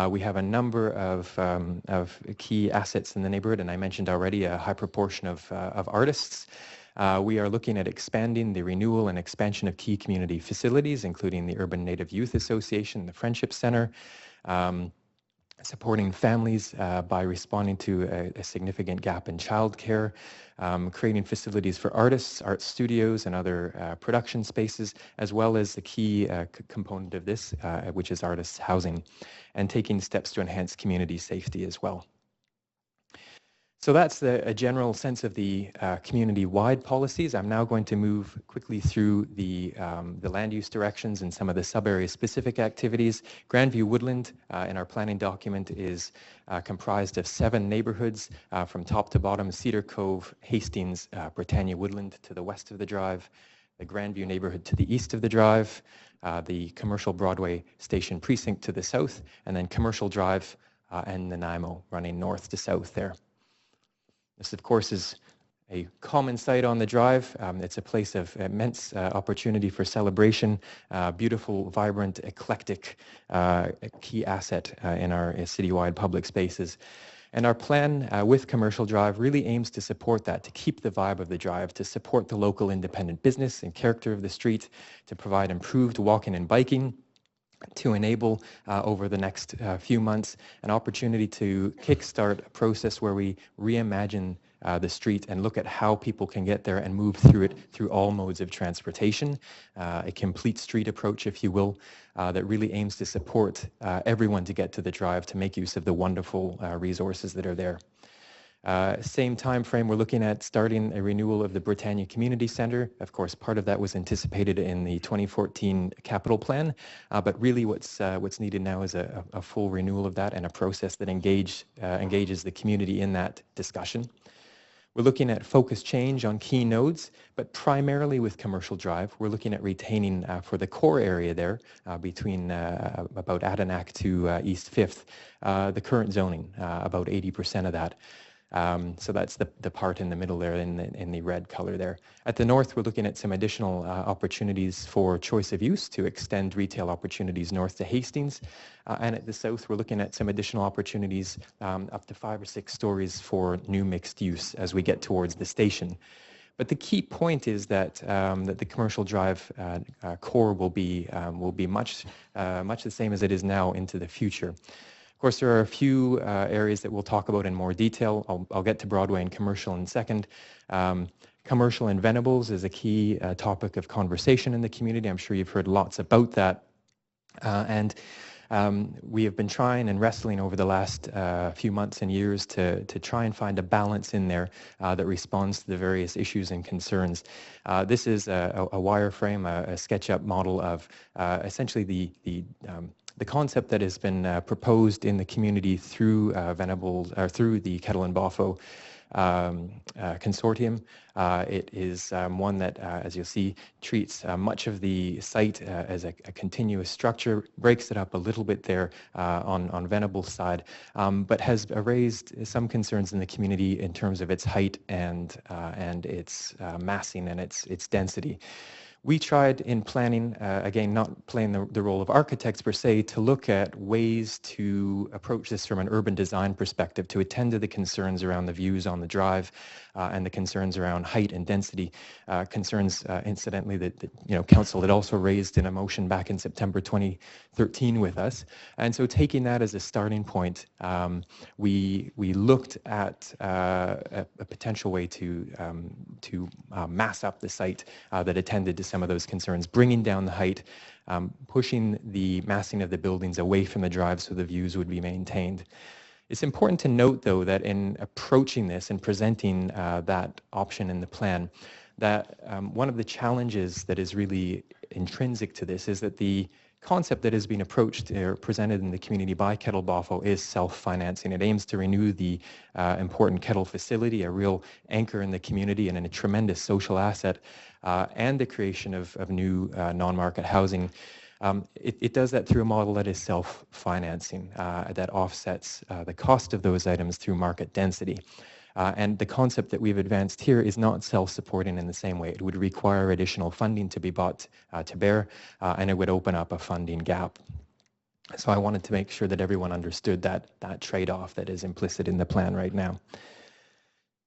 We have a number of key assets in the neighborhood, and I mentioned already a high proportion of artists. We are looking at expanding the renewal and expansion of key community facilities, including the Urban Native Youth Association, the Friendship Center, supporting families by responding to a significant gap in childcare, creating facilities for artists, art studios, and other production spaces, as well as the key component of this, which is artists' housing, and taking steps to enhance community safety as well. So that's a general sense of the community-wide policies. I'm now going to move quickly through the land use directions and some of the sub-area specific activities. Grandview-Woodland in our planning document is comprised of 7 neighborhoods from top to bottom: Cedar Cove, Hastings, Britannia-Woodland to the west of the drive, the Grandview neighborhood to the east of the drive, the Commercial Broadway Station Precinct to the south, and then Commercial Drive and Nanaimo running north to south there. This, of course, is a common site on the drive. It's a place of immense opportunity for celebration, beautiful, vibrant, eclectic key asset in our citywide public spaces. And our plan with Commercial Drive really aims to support that, to keep the vibe of the drive, to support the local independent business and character of the street, to provide improved walking and biking, to enable over the next few months an opportunity to kickstart a process where we reimagine the street and look at how people can get there and move through it through all modes of transportation, a complete street approach, if you will, that really aims to support everyone to get to the drive to make use of the wonderful resources that are there. Same time frame, we're looking at starting a renewal of the Britannia Community Centre. Of course, part of that was anticipated in the 2014 capital plan, but really what's needed now is a full renewal of that and a process that engages the community in that discussion. We're looking at focus change on key nodes, but primarily with Commercial Drive. We're looking at retaining for the core area there between about Adanac to East 5th, the current zoning, about 80% of that. So that's the part in the middle there in the red color there. At the north, we're looking at some additional opportunities for choice of use to extend retail opportunities north to Hastings. And at the south, we're looking at some additional opportunities up to 5 or 6 stories for new mixed use as we get towards the station. But the key point is that that the Commercial Drive core will be much the same as it is now into the future. Of course, there are a few areas that we'll talk about in more detail. I'll get to Broadway and commercial in a second. Commercial and Venables is a key topic of conversation in the community. I'm sure you've heard lots about that. We have been trying and wrestling over the last few months and years to try and find a balance in there that responds to the various issues and concerns. This is a wireframe, a SketchUp model of essentially the concept that has been proposed in the community through Venables, or through the Kettle and Boffo consortium. It is one that, as you'll see, treats much of the site as a continuous structure, breaks it up a little bit there on Venables' side, but has raised some concerns in the community in terms of its height and its massing and its density. We tried in planning, again, not playing the role of architects per se, to look at ways to approach this from an urban design perspective, to attend to the concerns around the views on the drive and the concerns around height and density, concerns, incidentally, that Council had also raised in a motion back in September 2013 with us. And so taking that as a starting point, we looked at a potential way to mass up the site that attended to some of those concerns, bringing down the height, pushing the massing of the buildings away from the drive so the views would be maintained. It's important to note, though, that in approaching this and presenting that option in the plan, that one of the challenges that is really intrinsic to this is that the concept that has been approached or presented in the community by Kettle Boffo is self-financing. It aims to renew the important Kettle facility, a real anchor in the community and a tremendous social asset, and the creation of new non-market housing. It does that through a model that is self-financing, that offsets the cost of those items through market density. And the concept that we've advanced here is not self-supporting in the same way. It would require additional funding to be brought to bear, and it would open up a funding gap. So I wanted to make sure that everyone understood that trade-off that is implicit in the plan right now.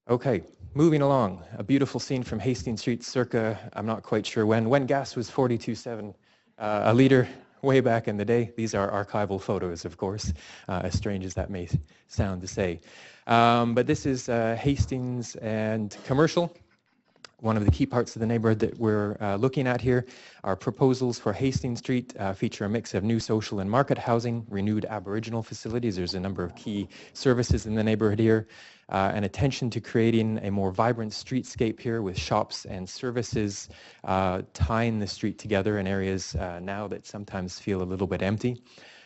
Okay, moving along. A beautiful scene from Hastings Street circa, I'm not quite sure when gas was 42.7 a litre way back in the day. These are archival photos, of course, as strange as that may sound to say. But this is Hastings and commercial. One of the key parts of the neighborhood that we're looking at here are proposals for Hastings Street feature a mix of new social and market housing, renewed Aboriginal facilities. There's a number of key services in the neighborhood here, and attention to creating a more vibrant streetscape here with shops and services tying the street together in areas now that sometimes feel a little bit empty,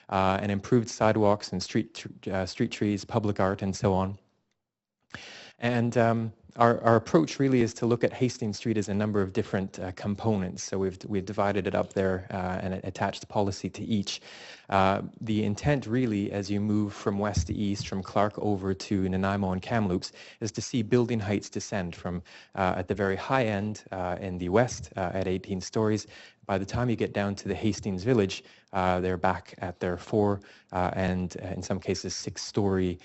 and improved sidewalks and street trees, public art, and so on. And our approach really is to look at Hastings Street as a number of different components. So we've divided it up there and attached policy to each. The intent really, as you move from west to east, from Clark over to Nanaimo and Kamloops, is to see building heights descend from at the very high end in the west at 18 stories. By the time you get down to the Hastings Village, they're back at their 4 and in some cases 6-story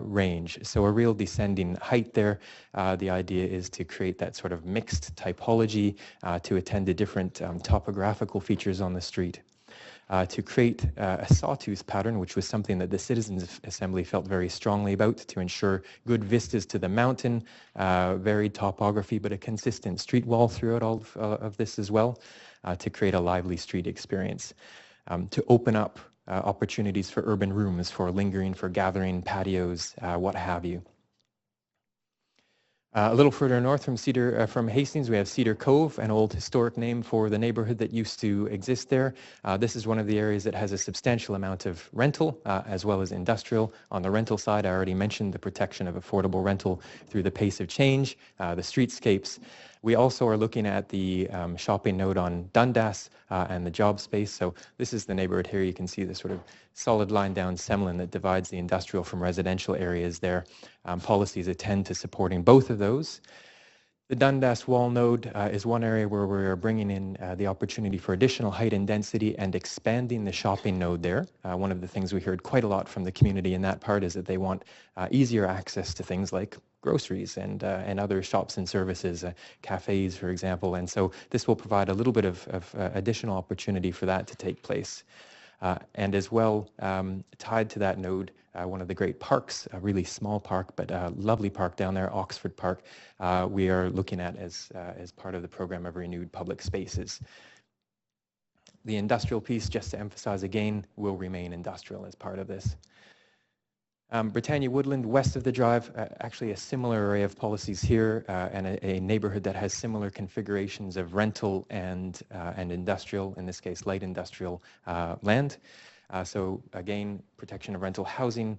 range. So a real descending height there. The idea is to create that sort of mixed typology to attend to different topographical features on the street. to create a sawtooth pattern, which was something that the Citizens Assembly felt very strongly about, to ensure good vistas to the mountain, varied topography, but a consistent street wall throughout all of this as well, to create a lively street experience, to open up opportunities for urban rooms, for lingering, for gathering, patios, what have you. A little further north from Hastings, we have Cedar Cove, an old historic name for the neighborhood that used to exist there. This is one of the areas that has a substantial amount of rental as well as industrial. On the rental side, I already mentioned the protection of affordable rental through the pace of change, the streetscapes. We also are looking at the shopping node on Dundas and the job space. So this is the neighborhood here. You can see the sort of solid line down Semlin that divides the industrial from residential areas there. Policies attend to supporting both of those. The Dundas Wall node is one area where we are bringing in the opportunity for additional height and density and expanding the shopping node there. One of the things we heard quite a lot from the community in that part is that they want easier access to things like groceries and other shops and services, cafes, for example. And so this will provide a little bit of additional opportunity for that to take place. And as well, tied to that node, one of the great parks, a really small park, but a lovely park down there, Oxford Park, we are looking at as part of the program of renewed public spaces. The industrial piece, just to emphasize again, will remain industrial as part of this. Britannia-Woodland, west of the drive, actually a similar array of policies here, and a neighborhood that has similar configurations of rental and industrial, in this case light industrial land. So again, protection of rental housing,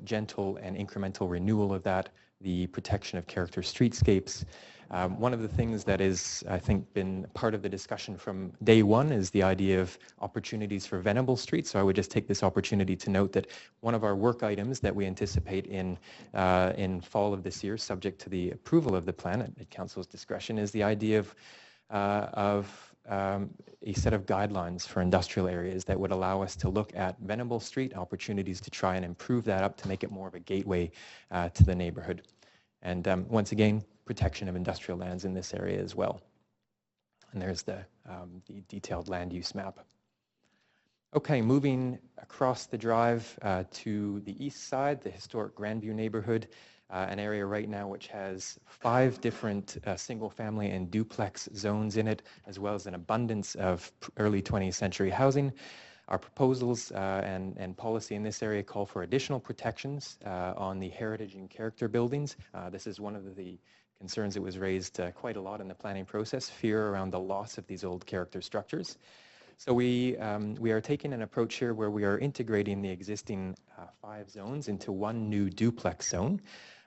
gentle and incremental renewal of that, the protection of character streetscapes. One of the things that is, I think, been part of the discussion from day one is the idea of opportunities for venable streets. So I would just take this opportunity to note that one of our work items that we anticipate in fall of this year, subject to the approval of the plan at Council's discretion, is the idea of a set of guidelines for industrial areas that would allow us to look at venable street opportunities to try and improve that up to make it more of a gateway to the neighborhood. And once again, protection of industrial lands in this area as well. And there's the detailed land use map. Okay, moving across the drive to the east side, the historic Grandview neighborhood, an area right now which has 5 different single-family and duplex zones in it, as well as an abundance of early 20th century housing. Our proposals and policy in this area call for additional protections on the heritage and character buildings. This is one of the concerns that was raised quite a lot in the planning process, fear around the loss of these old character structures. So we are taking an approach here where we are integrating the existing 5 zones into one new duplex zone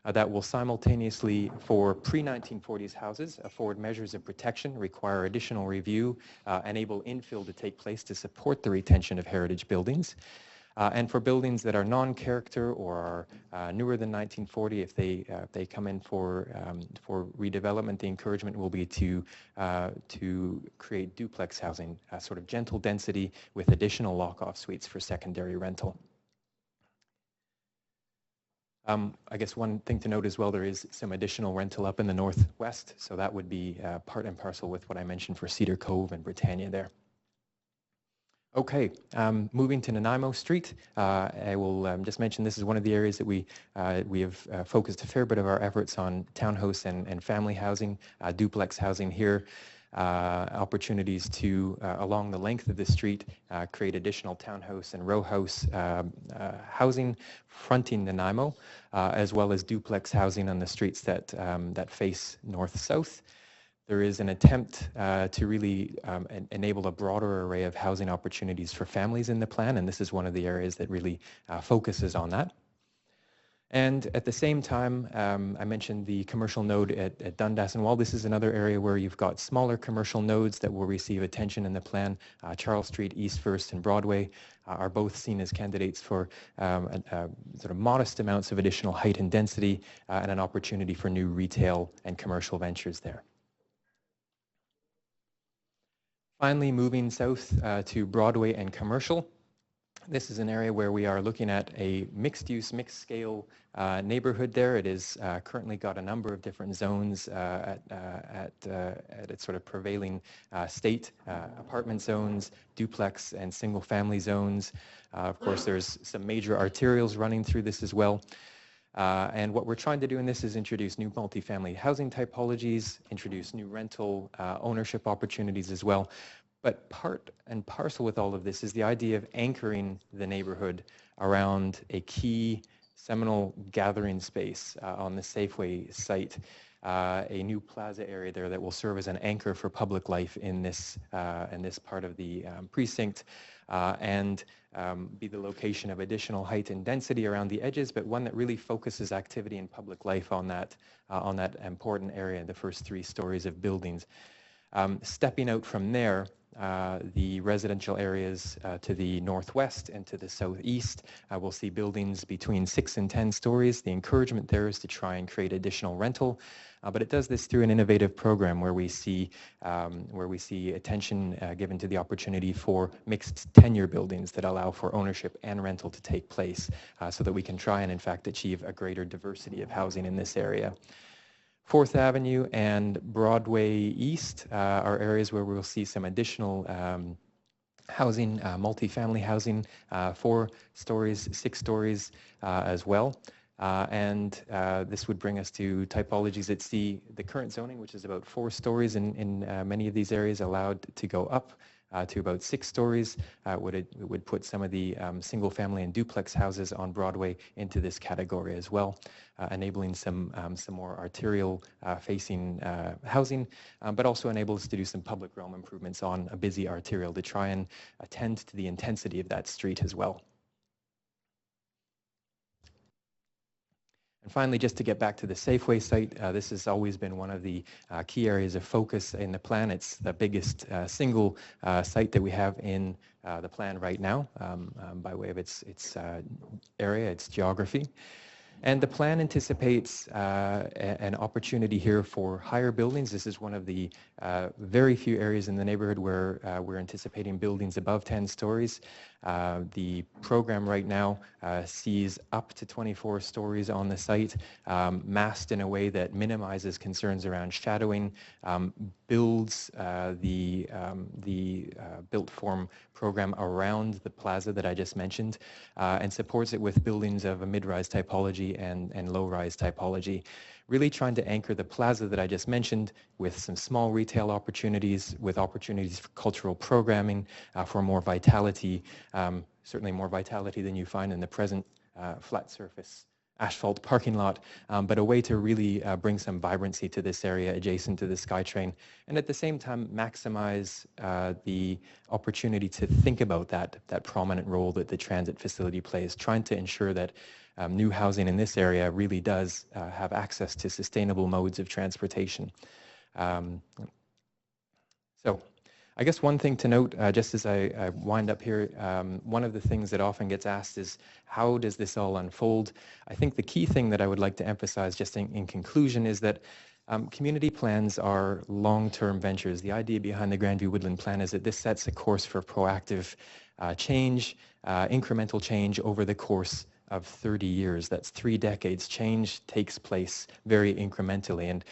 that will simultaneously, for pre-1940s houses, afford measures of protection, require additional review, enable infill to take place to support the retention of heritage buildings. And for buildings that are non-character or are newer than 1940, if they come in for redevelopment, the encouragement will be to create duplex housing, sort of gentle density with additional lock-off suites for secondary rental. I guess one thing to note as well, there is some additional rental up in the northwest, so that would be part and parcel with what I mentioned for Cedar Cove and Britannia there. Okay, moving to Nanaimo Street, I will just mention this is one of the areas that we have focused a fair bit of our efforts on townhouse and family housing, duplex housing here, opportunities to, along the length of the street, create additional townhouse and row house housing fronting Nanaimo, as well as duplex housing on the streets that face north-south. There is an attempt to really enable a broader array of housing opportunities for families in the plan, and this is one of the areas that really focuses on that. And at the same time, I mentioned the commercial node at Dundas and Wall. This is another area where you've got smaller commercial nodes that will receive attention in the plan. Charles Street, East First, and Broadway are both seen as candidates for sort of modest amounts of additional height and density and an opportunity for new retail and commercial ventures there. Finally, moving south to Broadway and Commercial. This is an area where we are looking at a mixed-use, mixed-scale neighborhood there. It is currently got a number of different zones at its sort of prevailing state, apartment zones, duplex and single-family zones. Of course, there's some major arterials running through this as well. And what we're trying to do in this is introduce new multifamily housing typologies, introduce new rental ownership opportunities as well. But part and parcel with all of this is the idea of anchoring the neighborhood around a key seminal gathering space on the Safeway site, a new plaza area there that will serve as an anchor for public life in this part of the precinct, and be the location of additional height and density around the edges, but one that really focuses activity and public life on that important area, the first 3 stories of buildings. Stepping out from there, the residential areas to the northwest and to the southeast will see buildings between 6 and 10 stories. The encouragement there is to try and create additional rental, but it does this through an innovative program where we see attention given to the opportunity for mixed tenure buildings that allow for ownership and rental to take place, so that we can try and in fact achieve a greater diversity of housing in this area. 4th Avenue and Broadway East are areas where we'll see some additional housing, multifamily housing, 4 stories, 6 stories as well. And this would bring us to typologies that see the current zoning, which is about 4 stories in many of these areas, allowed to go up to about 6 stories. It would put some of the single family and duplex houses on Broadway into this category as well, enabling some more arterial facing housing, but also enables us to do some public realm improvements on a busy arterial to try and attend to the intensity of that street as well. And finally, just to get back to the Safeway site, this has always been one of the key areas of focus in the plan. It's the biggest single site that we have in the plan right now, by way of its area, its geography. And the plan anticipates an opportunity here for higher buildings. This is one of the very few areas in the neighborhood where we're anticipating buildings above 10 stories. The program right now sees up to 24 stories on the site, massed in a way that minimizes concerns around shadowing, builds the built form program around the plaza that I just mentioned, and supports it with buildings of a mid-rise typology and low-rise typology. Really trying to anchor the plaza that I just mentioned with some small retail opportunities, with opportunities for cultural programming, for more vitality, certainly more vitality than you find in the present flat surface asphalt parking lot, but a way to really bring some vibrancy to this area adjacent to the SkyTrain, and at the same time maximize the opportunity to think about that prominent role that the transit facility plays, trying to ensure that new housing in this area really does have access to sustainable modes of transportation. So I guess one thing to note, just as I wind up here, one of the things that often gets asked is, how does this all unfold? I think the key thing that I would like to emphasize just in conclusion is that community plans are long-term ventures. The idea behind the Grandview-Woodland plan is that this sets a course for proactive change, incremental change over the course of 30 years. That's 3 decades. Change takes place very incrementally. And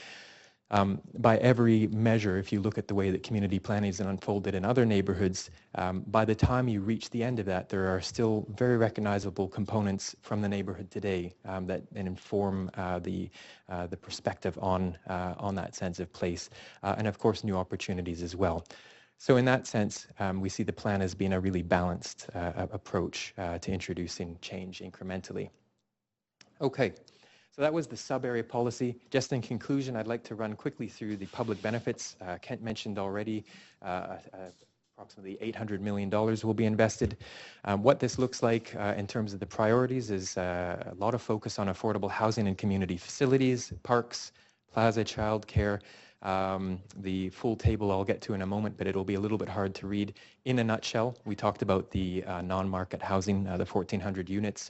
by every measure, if you look at the way that community planning is unfolded in other neighborhoods, by the time you reach the end of that, there are still very recognizable components from the neighborhood today that inform the perspective on that sense of place, and of course new opportunities as well. So in that sense, we see the plan as being a really balanced approach to introducing change incrementally. Okay. So that was the sub-area policy. Just in conclusion, I'd like to run quickly through the public benefits. Kent mentioned already approximately $800 million will be invested. What this looks like in terms of the priorities is a lot of focus on affordable housing and community facilities, parks, plaza, childcare. The full table I'll get to in a moment, but it'll be a little bit hard to read. In a nutshell, we talked about the non-market housing, the 1,400 units.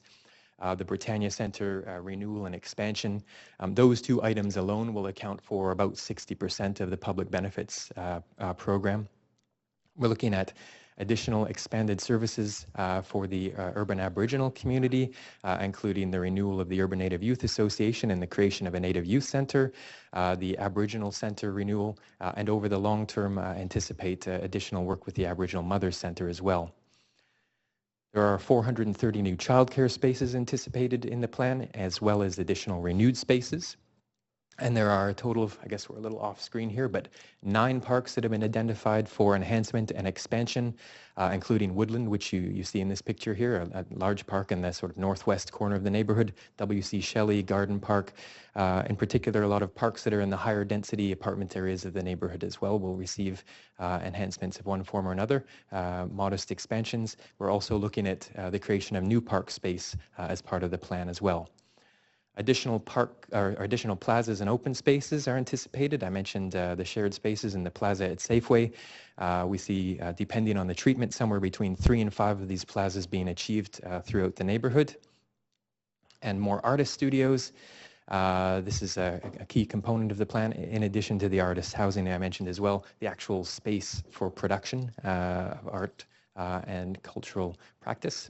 The Britannia Centre renewal and expansion. Those 2 items alone will account for about 60% of the public benefits program. We're looking at additional expanded services for the urban Aboriginal community, including the renewal of the Urban Native Youth Association and the creation of a Native Youth Centre, the Aboriginal Centre renewal, and over the long term anticipate additional work with the Aboriginal Mothers Centre as well. There are 430 new childcare spaces anticipated in the plan, as well as additional renewed spaces. And there are a total of, I guess we're a little off screen here, but 9 parks that have been identified for enhancement and expansion, including Woodland, which you see in this picture here, a large park in the sort of northwest corner of the neighborhood, W.C. Shelley Garden Park. In particular, a lot of parks that are in the higher density apartment areas of the neighborhood as well will receive enhancements of one form or another, modest expansions. We're also looking at the creation of new park space as part of the plan as well. Additional plazas and open spaces are anticipated. I mentioned the shared spaces in the plaza at Safeway. We see, depending on the treatment, somewhere between 3 and 5 of these plazas being achieved throughout the neighborhood. And more artist studios. This is a key component of the plan, in addition to the artist housing I mentioned as well, the actual space for production of art and cultural practice.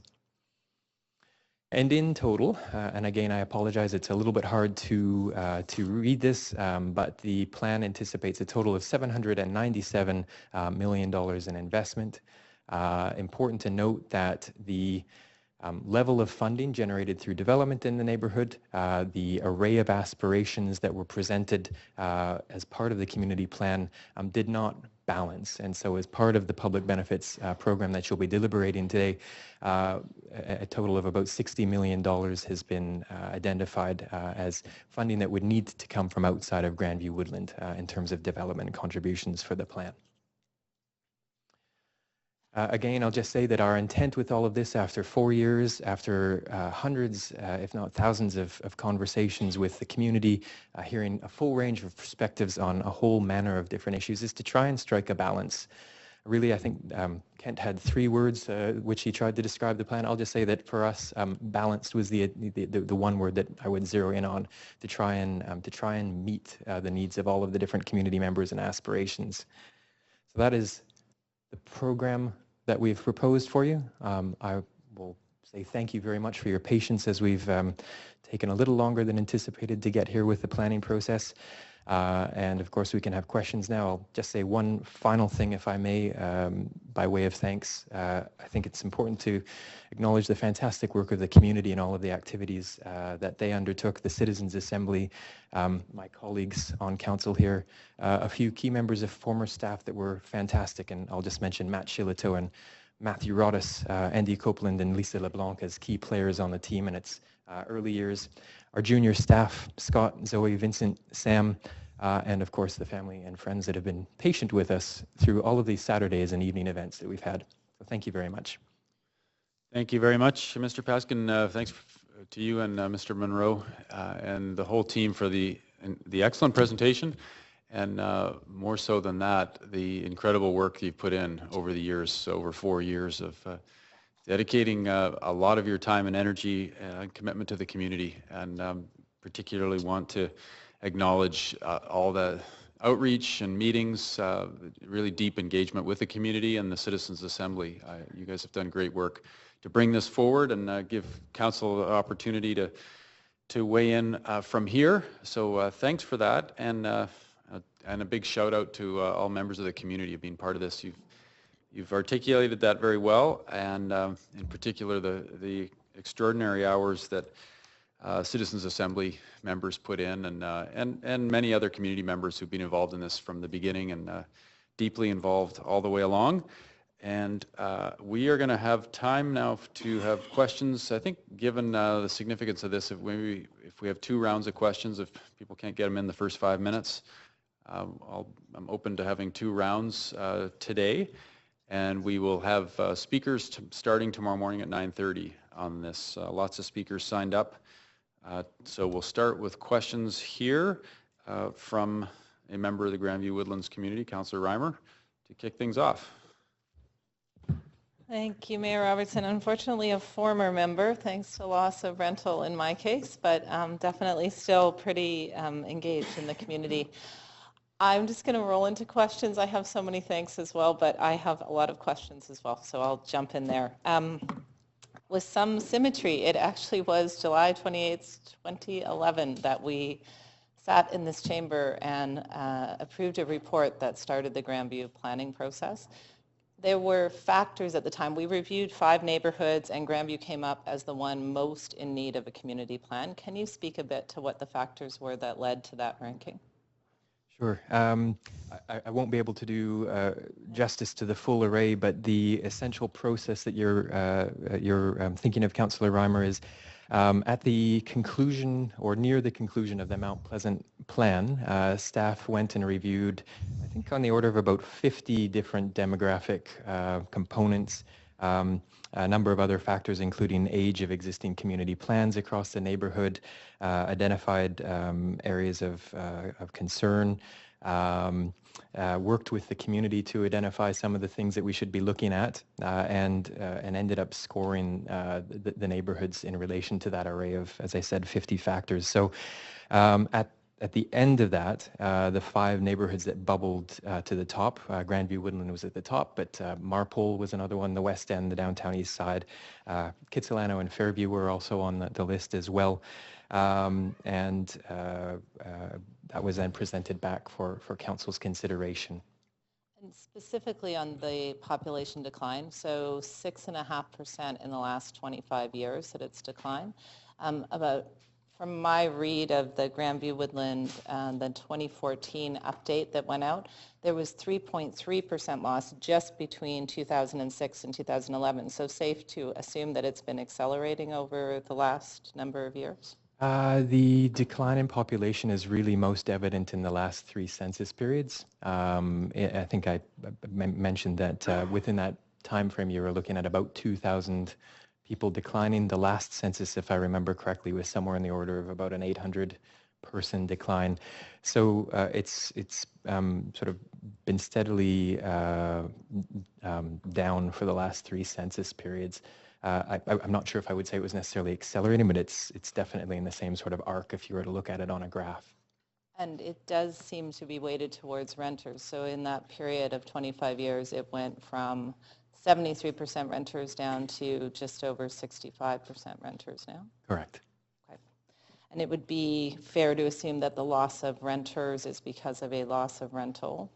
And in total, and again, I apologize, it's a little bit hard to read this, but the plan anticipates a total of $797 million in investment. Important to note that the level of funding generated through development in the neighborhood, the array of aspirations that were presented as part of the community plan did not balance. And so as part of the public benefits program that you'll be deliberating today, a total of about $60 million has been identified as funding that would need to come from outside of Grandview-Woodland in terms of development contributions for the plan. Again, I'll just say that our intent with all of this, after 4 years, after hundreds, if not thousands of conversations with the community, hearing a full range of perspectives on a whole manner of different issues, is to try and strike a balance. Really, I think Kent had 3 words which he tried to describe the plan. I'll just say that for us, balanced was the one word that I would zero in on, to try and meet the needs of all of the different community members and aspirations. So that is the program that we've proposed for you. I will say thank you very much for your patience as we've taken a little longer than anticipated to get here with the planning process. And of course, we can have questions now. I'll just say one final thing, if I may, by way of thanks. I think it's important to acknowledge the fantastic work of the community and all of the activities that they undertook, the Citizens Assembly, my colleagues on council here, a few key members of former staff that were fantastic, and I'll just mention Matt Shilato and Matthew Rodas, Andy Copeland and Lisa LeBlanc as key players on the team in its early years. Our junior staff, Scott, Zoe, Vincent, Sam, and of course the family and friends that have been patient with us through all of these Saturdays and evening events that we've had. So thank you very much. Thank you very much, Mr. Paskin. Thanks to you and Mr. Monroe and the whole team for the excellent presentation, and more so than that, the incredible work you've put in over the years, over 4 years of dedicating a lot of your time and energy and commitment to the community, and particularly want to acknowledge all the outreach and meetings, really deep engagement with the community and the Citizens Assembly. You guys have done great work to bring this forward and give council the opportunity to weigh in from here. So thanks for that, and a big shout out to all members of the community of being part of this. You've articulated that very well, and in particular the extraordinary hours that Citizens Assembly members put in, and many other community members who've been involved in this from the beginning and deeply involved all the way along. And we are going to have time now to have questions. I think given the significance of this, if we have 2 rounds of questions, if people can't get them in the first 5 minutes, I'm open to having 2 rounds today. And we will have speakers starting tomorrow morning at 9:30 on this. Lots of speakers signed up. So we'll start with questions here from a member of the Grandview-Woodlands community, Councillor Reimer, to kick things off. Thank you, Mayor Robertson. Unfortunately, a former member, thanks to loss of rental in my case, but definitely still pretty engaged in the community. I'm just going to roll into questions. I have so many thanks as well, but I have a lot of questions as well, so I'll jump in there. With some symmetry, it actually was July 28th, 2011 that we sat in this chamber and approved a report that started the Grandview planning process. There were factors at the time. We reviewed 5 neighborhoods, and Grandview came up as the one most in need of a community plan. Can you speak a bit to what the factors were that led to that ranking? Sure. I won't be able to do justice to the full array, but the essential process that you're thinking of, Councillor Reimer, is at the conclusion or near the conclusion of the Mount Pleasant plan, staff went and reviewed, I think, on the order of about 50 different demographic components, a number of other factors, including age of existing community plans across the neighborhood, identified areas of concern, worked with the community to identify some of the things that we should be looking at, and ended up scoring the neighborhoods in relation to that array of, as I said, 50 factors. So at the end of that, the 5 neighborhoods that bubbled to the top, Grandview-Woodland was at the top, but Marpole was another one, the West End, the downtown east side. Kitsilano and Fairview were also on the list as well. And that was then presented back for council's consideration. And specifically on the population decline, so 6.5% in the last 25 years that it's declined. From my read of the Grandview-Woodland, the 2014 update that went out, there was 3.3% loss just between 2006 and 2011. So safe to assume that it's been accelerating over the last number of years? The decline in population is really most evident in the last 3 census periods. I think I mentioned that within that time frame, you were looking at about 2,000 people declining. The last census, if I remember correctly, was somewhere in the order of about an 800-person decline. So it's sort of been steadily down for the last 3 census periods. I'm not sure if I would say it was necessarily accelerating, but it's definitely in the same sort of arc if you were to look at it on a graph. And it does seem to be weighted towards renters. So in that period of 25 years, it went from 73% renters down to just over 65% renters now? Correct. Okay. And it would be fair to assume that the loss of renters is because of a loss of rental?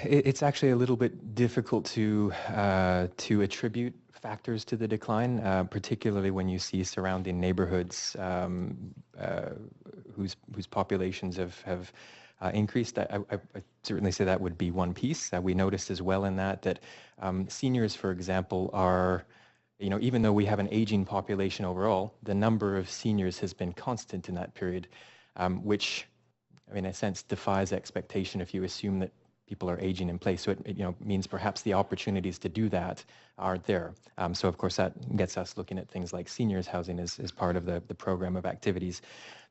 It's actually a little bit difficult to attribute factors to the decline, particularly when you see surrounding neighborhoods whose populations have increased. I certainly say that would be one piece. We noticed as well in that seniors, for example, are, even though we have an aging population overall, the number of seniors has been constant in that period, which, in a sense, defies expectation if you assume that people are aging in place. So it means perhaps the opportunities to do that aren't there. So of course that gets us looking at things like seniors housing as part of the program of activities.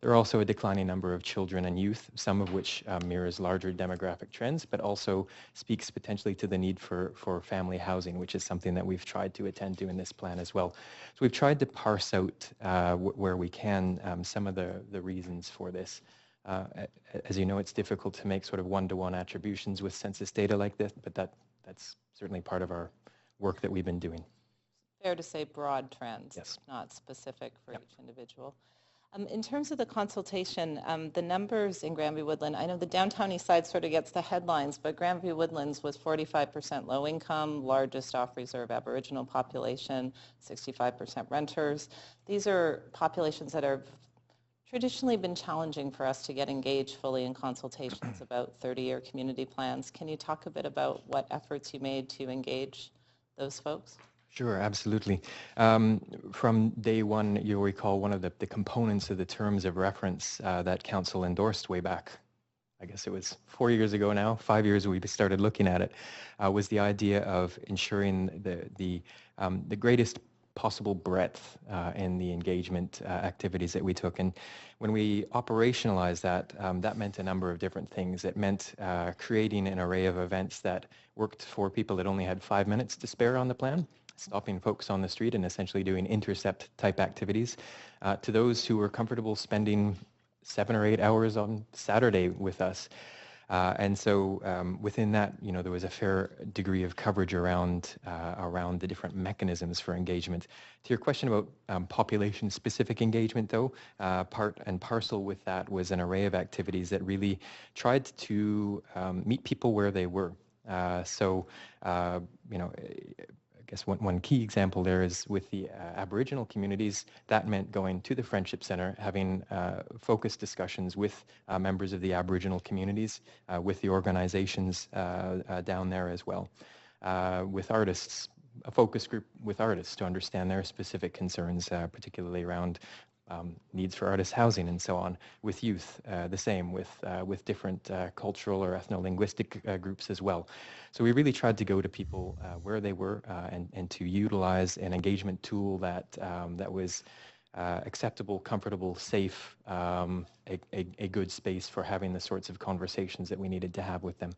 There are also a declining number of children and youth, some of which mirrors larger demographic trends, but also speaks potentially to the need for family housing, which is something that we've tried to attend to in this plan as well. So we've tried to parse out where we can some of the reasons for this. As you know, it's difficult to make sort of one-to-one attributions with census data like this, but that's certainly part of our work that we've been doing. Fair to say broad trends, yes, not specific for each individual. In terms of the consultation, the numbers in Grandview-Woodland, I know the downtown east side sort of gets the headlines, but Grandview-Woodlands was 45% low income, largest off-reserve Aboriginal population, 65% renters. These are populations that are traditionally been challenging for us to get engaged fully in consultations about 30-year community plans. Can you talk a bit about what efforts you made to engage those folks? Sure, absolutely. From day one, you'll recall one of the components of the terms of reference that Council endorsed way back, I guess it was 4 years ago now, 5 years we started looking at it, was the idea of ensuring the greatest possible breadth in the engagement activities that we took. And when we operationalized that, that meant a number of different things. It meant creating an array of events that worked for people that only had 5 minutes to spare on the plan, stopping folks on the street and essentially doing intercept type activities, to those who were comfortable spending 7 or 8 hours on Saturday with us. And so within that, there was a fair degree of coverage around the different mechanisms for engagement. To your question about population-specific engagement, though, part and parcel with that was an array of activities that really tried to meet people where they were. I guess one key example there is with the Aboriginal communities. That meant going to the Friendship Centre, having focused discussions with members of the Aboriginal communities, with the organizations down there as well, with artists, a focus group with artists to understand their specific concerns, particularly around needs for artist housing and so on. With youth, the same, with different cultural or ethno-linguistic groups as well. So we really tried to go to people where they were and to utilize an engagement tool that was acceptable, comfortable, safe, a good space for having the sorts of conversations that we needed to have with them.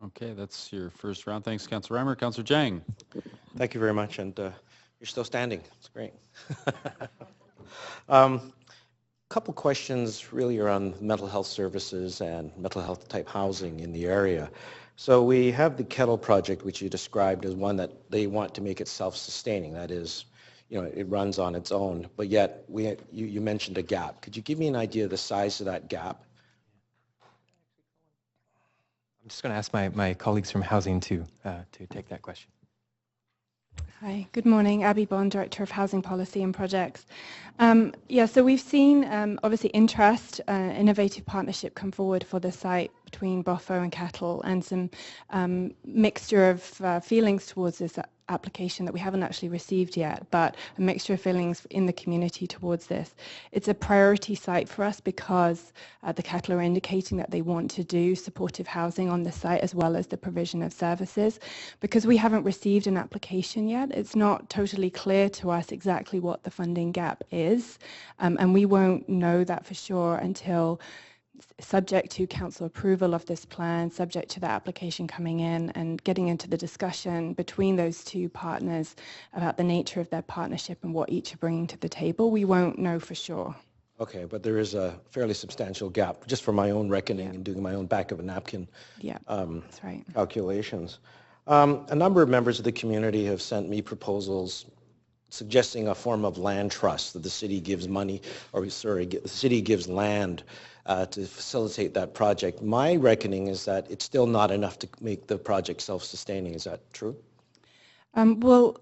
Okay, that's your first round. Thanks, Councillor Reimer. Councillor Jang. Thank you very much, and you're still standing. It's great. Couple questions really around mental health services and mental health type housing in the area. So we have the Kettle project, which you described as one that they want to make it self-sustaining. That is, it runs on its own, but yet you mentioned a gap. Could you give me an idea of the size of that gap? I'm just going to ask my colleagues from Housing to take that question. Hi, good morning. Abby Bond, Director of Housing Policy and Projects. So we've seen obviously interest, innovative partnership come forward for the site between Boffo and Kettle, and some mixture of feelings towards this application that we haven't actually received yet, but a mixture of feelings in the community towards this. It's a priority site for us because the Kettle are indicating that they want to do supportive housing on the site as well as the provision of services. Because we haven't received an application yet, it's not totally clear to us exactly what the funding gap is, and we won't know that for sure until, subject to council approval of this plan, subject to the application coming in and getting into the discussion between those two partners about the nature of their partnership and what each are bringing to the table, we won't know for sure. Okay, but there is a fairly substantial gap, just for my own reckoning and doing my own back of a napkin That's right. calculations. A number of members of the community have sent me proposals suggesting a form of land trust, that the city gives money, or sorry, the city gives land to facilitate that project. My reckoning is that it's still not enough to make the project self-sustaining. Is that true? Well,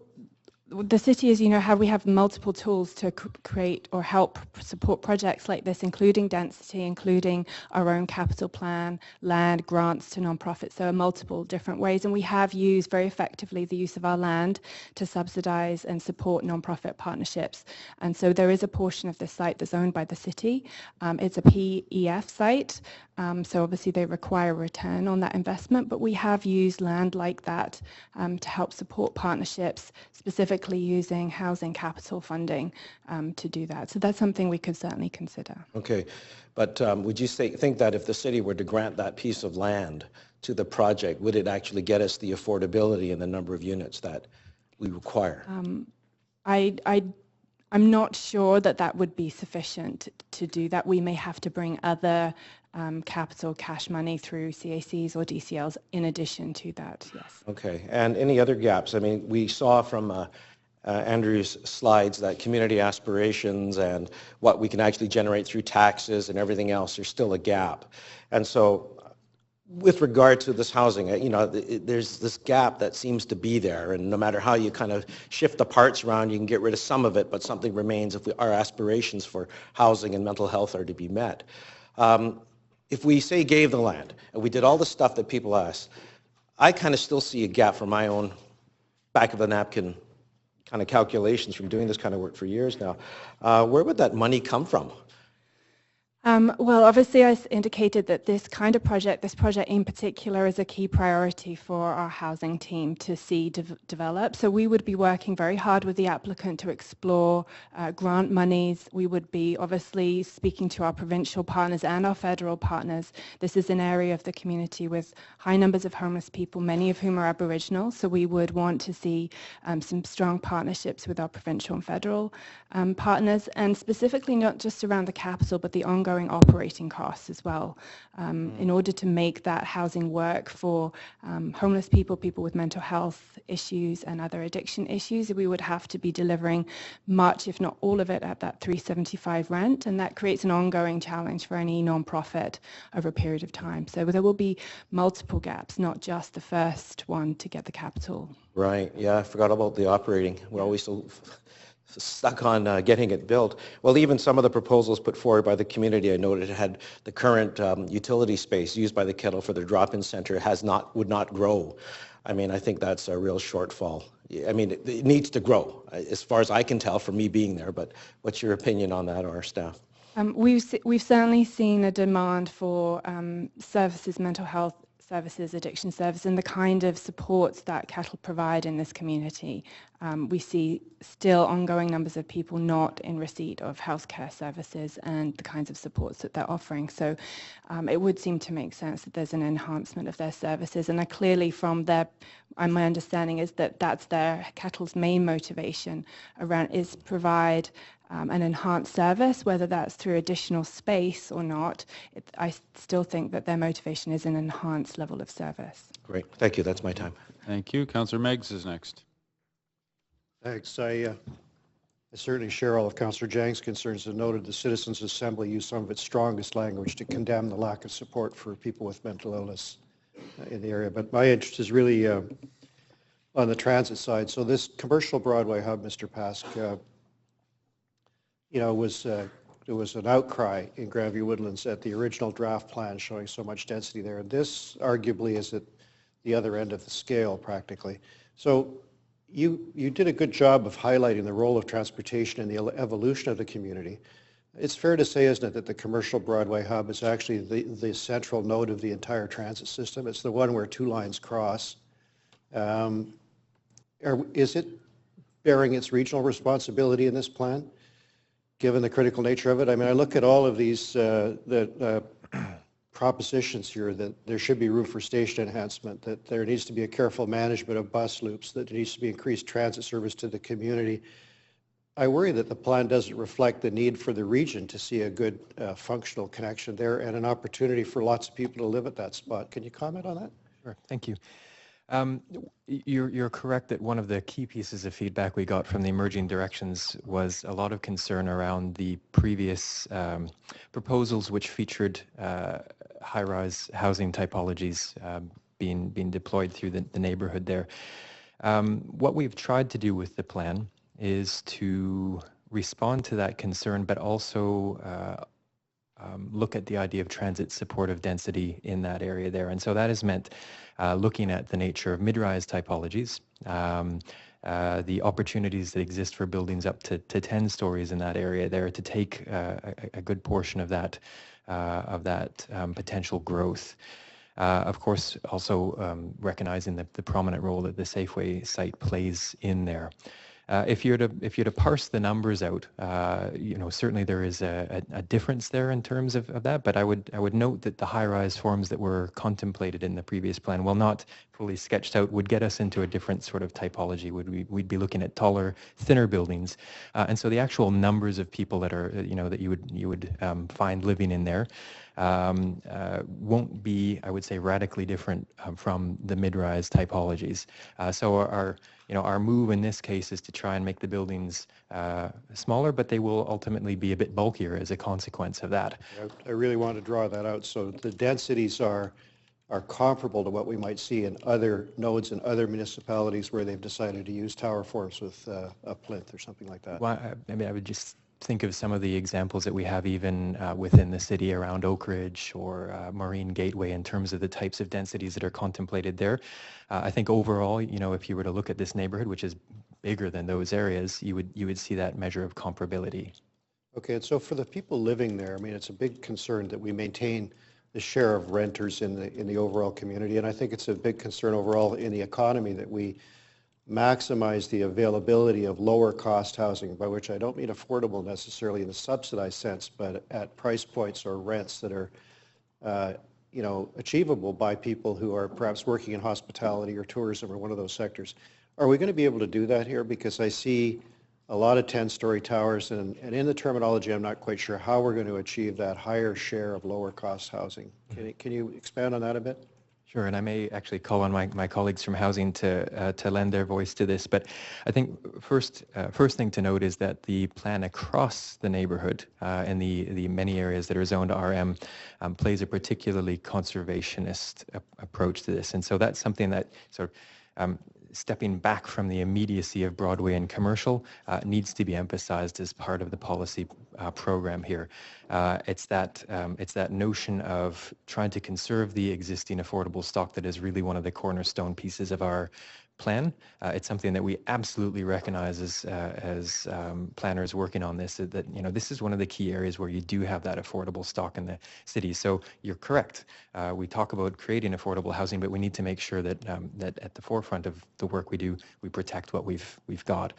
the city, as you know, we have multiple tools to create or help support projects like this, including density, including our own capital plan, land, grants to nonprofits. So multiple different ways, and we have used very effectively the use of our land to subsidise and support nonprofit partnerships. And so there is a portion of this site that's owned by the city. It's a PEF site, so obviously they require a return on that investment, but we have used land like that to help support partnerships, specifically using housing capital funding to do that. So that's something we could certainly consider. Okay, but would you think that if the city were to grant that piece of land to the project, would it actually get us the affordability and the number of units that we require? I'm not sure that would be sufficient to do that. We may have to bring other capital cash money through CACs or DCLs in addition to that, yes. Okay, and any other gaps? I mean, we saw from Andrew's slides that community aspirations and what we can actually generate through taxes and everything else, there's still a gap. And so with regard to this housing, there's this gap that seems to be there, and no matter how you kind of shift the parts around, you can get rid of some of it, but something remains if our aspirations for housing and mental health are to be met. If we say gave the land and we did all the stuff that people ask, I kind of still see a gap from my own back of the napkin kind of calculations from doing this kind of work for years now. Where would that money come from? Well, obviously, I indicated that this kind of project, this project in particular, is a key priority for our housing team to see develop. So we would be working very hard with the applicant to explore grant monies. We would be obviously speaking to our provincial partners and our federal partners. This is an area of the community with high numbers of homeless people, many of whom are Aboriginal. So we would want to see some strong partnerships with our provincial and federal partners, and specifically not just around the capital, but the ongoing operating costs as well, in order to make that housing work for homeless people, people with mental health issues and other addiction issues. We would have to be delivering much, if not all of it, at that $375 rent, and that creates an ongoing challenge for any non-profit over a period of time. So there will be multiple gaps, not just the first one to get the capital. Right, yeah, I forgot about the operating. We're always so stuck on getting it built. Well, even some of the proposals put forward by the community, I noted had the current utility space used by the Kettle for their drop-in center would not grow. I mean, I think that's a real shortfall. I mean, it needs to grow, as far as I can tell from me being there, but what's your opinion on that, or our staff? We've certainly seen a demand for services, mental health services, addiction services, and the kind of supports that Kettle provide in this community. We see still ongoing numbers of people not in receipt of healthcare services and the kinds of supports that they're offering. So it would seem to make sense that there's an enhancement of their services. And clearly from my understanding is that that's Kettle's main motivation around is provide an enhanced service, whether that's through additional space or not. I still think that their motivation is an enhanced level of service. Great, thank you, that's my time. Thank you. Councillor Meggs is next. Thanks. I certainly share all of Councillor Jang's concerns and noted the Citizens Assembly used some of its strongest language to condemn the lack of support for people with mental illness in the area. But my interest is really on the transit side. So this commercial Broadway hub, Mr. Pask, there was an outcry in Grandview-Woodlands at the original draft plan showing so much density there. And this arguably is at the other end of the scale practically. So you did a good job of highlighting the role of transportation in the evolution of the community. It's fair to say, isn't it, that the commercial Broadway hub is actually the central node of the entire transit system. It's the one where two lines cross. Is it bearing its regional responsibility in this plan, given the critical nature of it? I mean, I look at all of these propositions here, that there should be room for station enhancement, that there needs to be a careful management of bus loops, that there needs to be increased transit service to the community. I worry that the plan doesn't reflect the need for the region to see a good functional connection there and an opportunity for lots of people to live at that spot. Can you comment on that? Sure, thank you. You're correct that one of the key pieces of feedback we got from the emerging directions was a lot of concern around the previous proposals which featured high-rise housing typologies being deployed through the neighborhood there. What we've tried to do with the plan is to respond to that concern, but also look at the idea of transit supportive density in that area there. And so that has meant looking at the nature of mid-rise typologies, the opportunities that exist for buildings up to 10 stories in that area there to take a good portion of that potential growth. Of course, also recognizing the prominent role that the Safeway site plays in there. If you're to parse the numbers out, certainly there is a difference there in terms of that. But I would note that the high-rise forms that were contemplated in the previous plan, while not fully sketched out, would get us into a different sort of typology. We'd be looking at taller, thinner buildings, and so the actual numbers of people that are that you would find living in there won't be, I would say, radically different from the mid-rise typologies. So our move in this case is to try and make the buildings smaller, but they will ultimately be a bit bulkier as a consequence of that. I really want to draw that out. So the densities are comparable to what we might see in other nodes in other municipalities where they've decided to use tower forms with a plinth or something like that. Well, I would just think of some of the examples that we have even within the city around Oak Ridge or Marine Gateway in terms of the types of densities that are contemplated there. I think overall, if you were to look at this neighborhood, which is bigger than those areas, you would see that measure of comparability. Okay, and so for the people living there, I mean, it's a big concern that we maintain the share of renters in the overall community, and I think it's a big concern overall in the economy that we maximize the availability of lower cost housing, by which I don't mean affordable necessarily in the subsidized sense, but at price points or rents that are achievable by people who are perhaps working in hospitality or tourism or one of those sectors. Are we going to be able to do that here? Because I see a lot of 10-story towers, and in the terminology, I'm not quite sure how we're going to achieve that higher share of lower cost housing. Can you expand on that a bit? Sure, and I may actually call on my colleagues from housing to lend their voice to this. But I think first thing to note is that the plan across the neighborhood in the many areas that are zoned RM plays a particularly conservationist approach to this. And so that's something that sort of stepping back from the immediacy of Broadway and commercial needs to be emphasized as part of the policy program here. It's that notion of trying to conserve the existing affordable stock that is really one of the cornerstone pieces of our plan. It's something that we absolutely recognize as planners working on this, that this is one of the key areas where you do have that affordable stock in the city. So you're correct. We talk about creating affordable housing, but we need to make sure that that at the forefront of the work we do, we protect what we've got.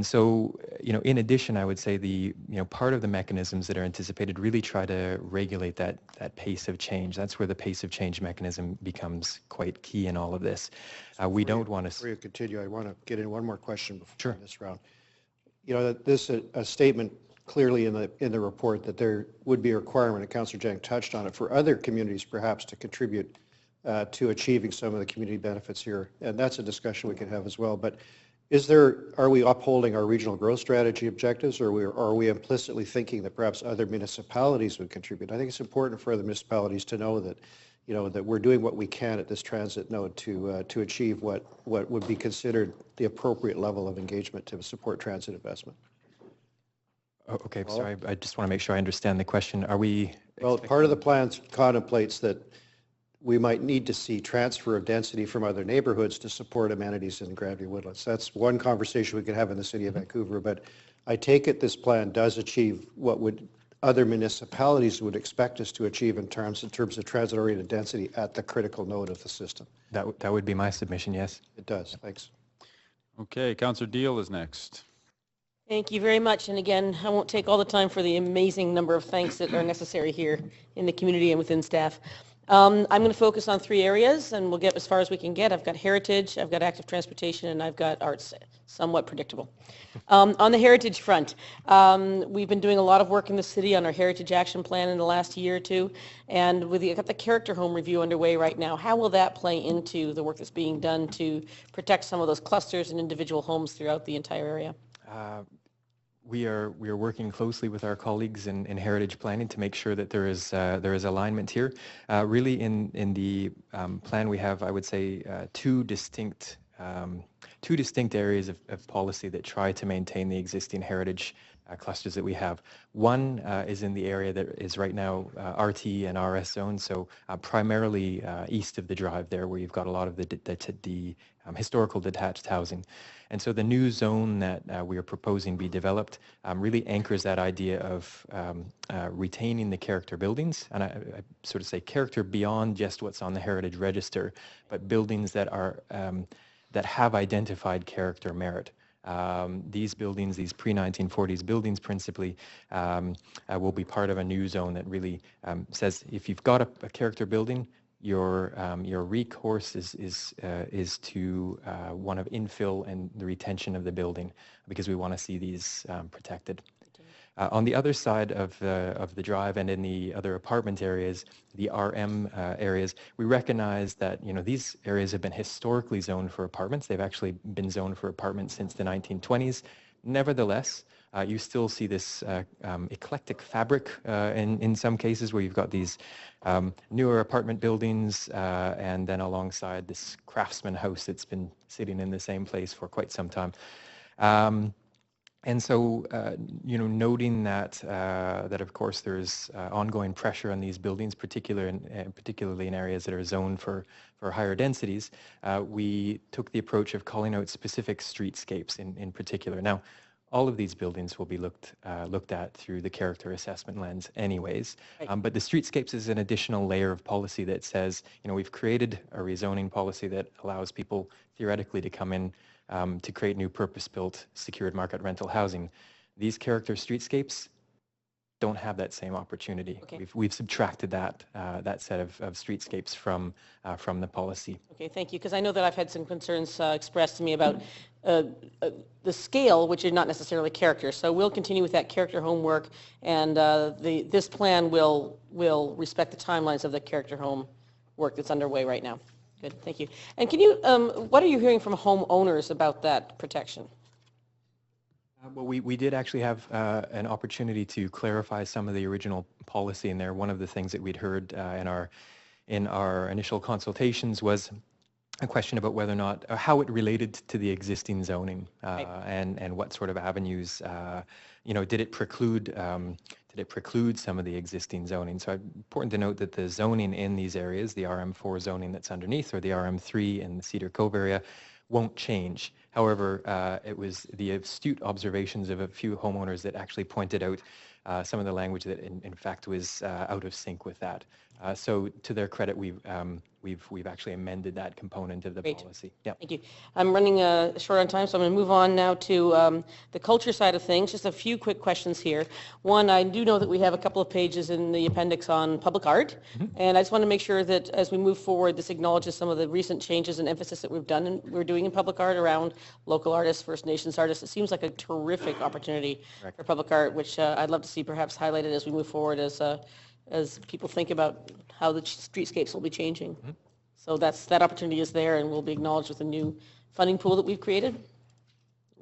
So, in addition, I would say part of the mechanisms that are anticipated really try to regulate that pace of change. That's where the pace of change mechanism becomes quite key in all of this. We don't want to... Before you continue, I want to get in one more question before Sure. this round. This a statement clearly in the report that there would be a requirement, and Councillor Jang touched on it, for other communities perhaps to contribute to achieving some of the community benefits here. And that's a discussion we can have as well. But are we upholding our regional growth strategy objectives, or are we implicitly thinking that perhaps other municipalities would contribute? I think it's important for other municipalities to know that, that we're doing what we can at this transit node to achieve what would be considered the appropriate level of engagement to support transit investment. Oh, okay, sorry, I just want to make sure I understand the question. Are we... Well, part of the plan contemplates that we might need to see transfer of density from other neighborhoods to support amenities in Grandview-Woodlands. That's one conversation we could have in the city of Vancouver, but I take it this plan does achieve what other municipalities would expect us to achieve in terms of transit-oriented density at the critical node of the system. That would be my submission, yes. It does, thanks. Okay, Councillor Deal is next. Thank you very much. And again, I won't take all the time for the amazing number of thanks that are necessary here in the community and within staff. I'm going to focus on 3 areas, and we'll get as far as we can get. I've got heritage, I've got active transportation, and I've got arts, somewhat predictable. On the heritage front, we've been doing a lot of work in the city on our heritage action plan in the last year or two, and we've got the character home review underway right now. How will that play into the work that's being done to protect some of those clusters and individual homes throughout the entire area? We are working closely with our colleagues in heritage planning to make sure that there is alignment here. Really, in the plan we have, I would say, two distinct areas of policy that try to maintain the existing heritage clusters that we have. One is in the area that is right now RT and RS zones, so primarily east of the drive there, where you've got a lot of the historical detached housing. And so the new zone that we are proposing be developed really anchors that idea of retaining the character buildings, and I sort of say character beyond just what's on the heritage register, but buildings that are that have identified character merit. These buildings, these pre-1940s buildings principally, will be part of a new zone that really says if you've got a character building, your recourse is to one of infill and the retention of the building, because we want to see these protected. On the other side of the drive and in the other apartment areas, the RM areas, we recognize that these areas have been historically zoned for apartments. They've actually been zoned for apartments since the 1920s. Nevertheless, you still see this eclectic fabric in some cases, where you've got these newer apartment buildings and then alongside this craftsman house that's been sitting in the same place for quite some time. And so, noting that of course there's ongoing pressure on these buildings, particularly in areas that are zoned for higher densities, we took the approach of calling out specific streetscapes in particular. Now, all of these buildings will be looked at through the character assessment lens anyways. Right. But the streetscapes is an additional layer of policy that says, we've created a rezoning policy that allows people theoretically to come in to create new purpose-built secured market rental housing. These character streetscapes don't have that same opportunity. Okay. We've subtracted that set of streetscapes from the policy. Okay, thank you, because I know that I've had some concerns expressed to me about the scale, which is not necessarily character. So we'll continue with that character homework, and this plan will respect the timelines of the character home work that's underway right now. Good, thank you. And can you, what are you hearing from homeowners about that protection? Well, we did actually have an opportunity to clarify some of the original policy in there. One of the things that we'd heard in our initial consultations was a question about whether or not, how it related to the existing zoning, and what sort of avenues, did it preclude some of the existing zoning? So it's important to note that the zoning in these areas, the RM4 zoning that's underneath, or the RM3 in the Cedar Cove area, won't change. However, it was the astute observations of a few homeowners that actually pointed out some of the language that in fact was out of sync with that. So to their credit, we've actually amended that component of the policy. Yeah. Thank you. I'm running short on time, so I'm going to move on now to the culture side of things. Just a few quick questions here. One, I do know that we have a couple of pages in the appendix on public art, and I just want to make sure that as we move forward, this acknowledges some of the recent changes and emphasis that we're doing in public art around local artists, First Nations artists. It seems like a terrific opportunity for public art, which I'd love to see perhaps highlighted as we move forward as people think about how the streetscapes will be changing. So that opportunity is there and will be acknowledged with a new funding pool that we've created.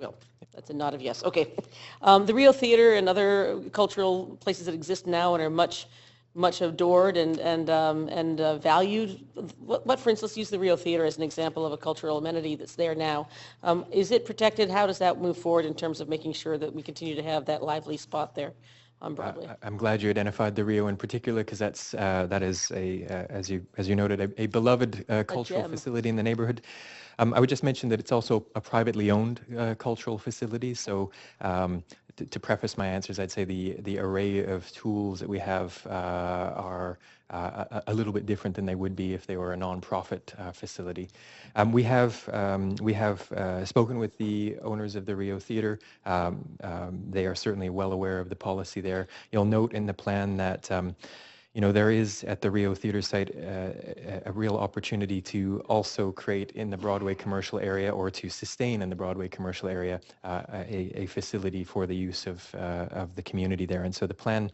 Well, that's a nod of yes. Okay. The Rio Theater and other cultural places that exist now and are much adored and valued. What, for instance, let's use the Rio Theater as an example of a cultural amenity that's there now. Is it protected? How does that move forward in terms of making sure that we continue to have that lively spot there on Broadway? I'm glad you identified the Rio in particular, because that is as you noted, a beloved cultural facility in the neighborhood. I would just mention that it's also a privately owned cultural facility. So to preface my answers, I'd say the array of tools that we have are a little bit different than they would be if they were a nonprofit facility. We have spoken with the owners of the Rio Theater. They are certainly well aware of the policy there. You'll note in the plan that there is at the Rio Theater site a real opportunity to also create in the Broadway commercial area, or to sustain in the Broadway commercial area, a facility for the use of the community there. And so the plan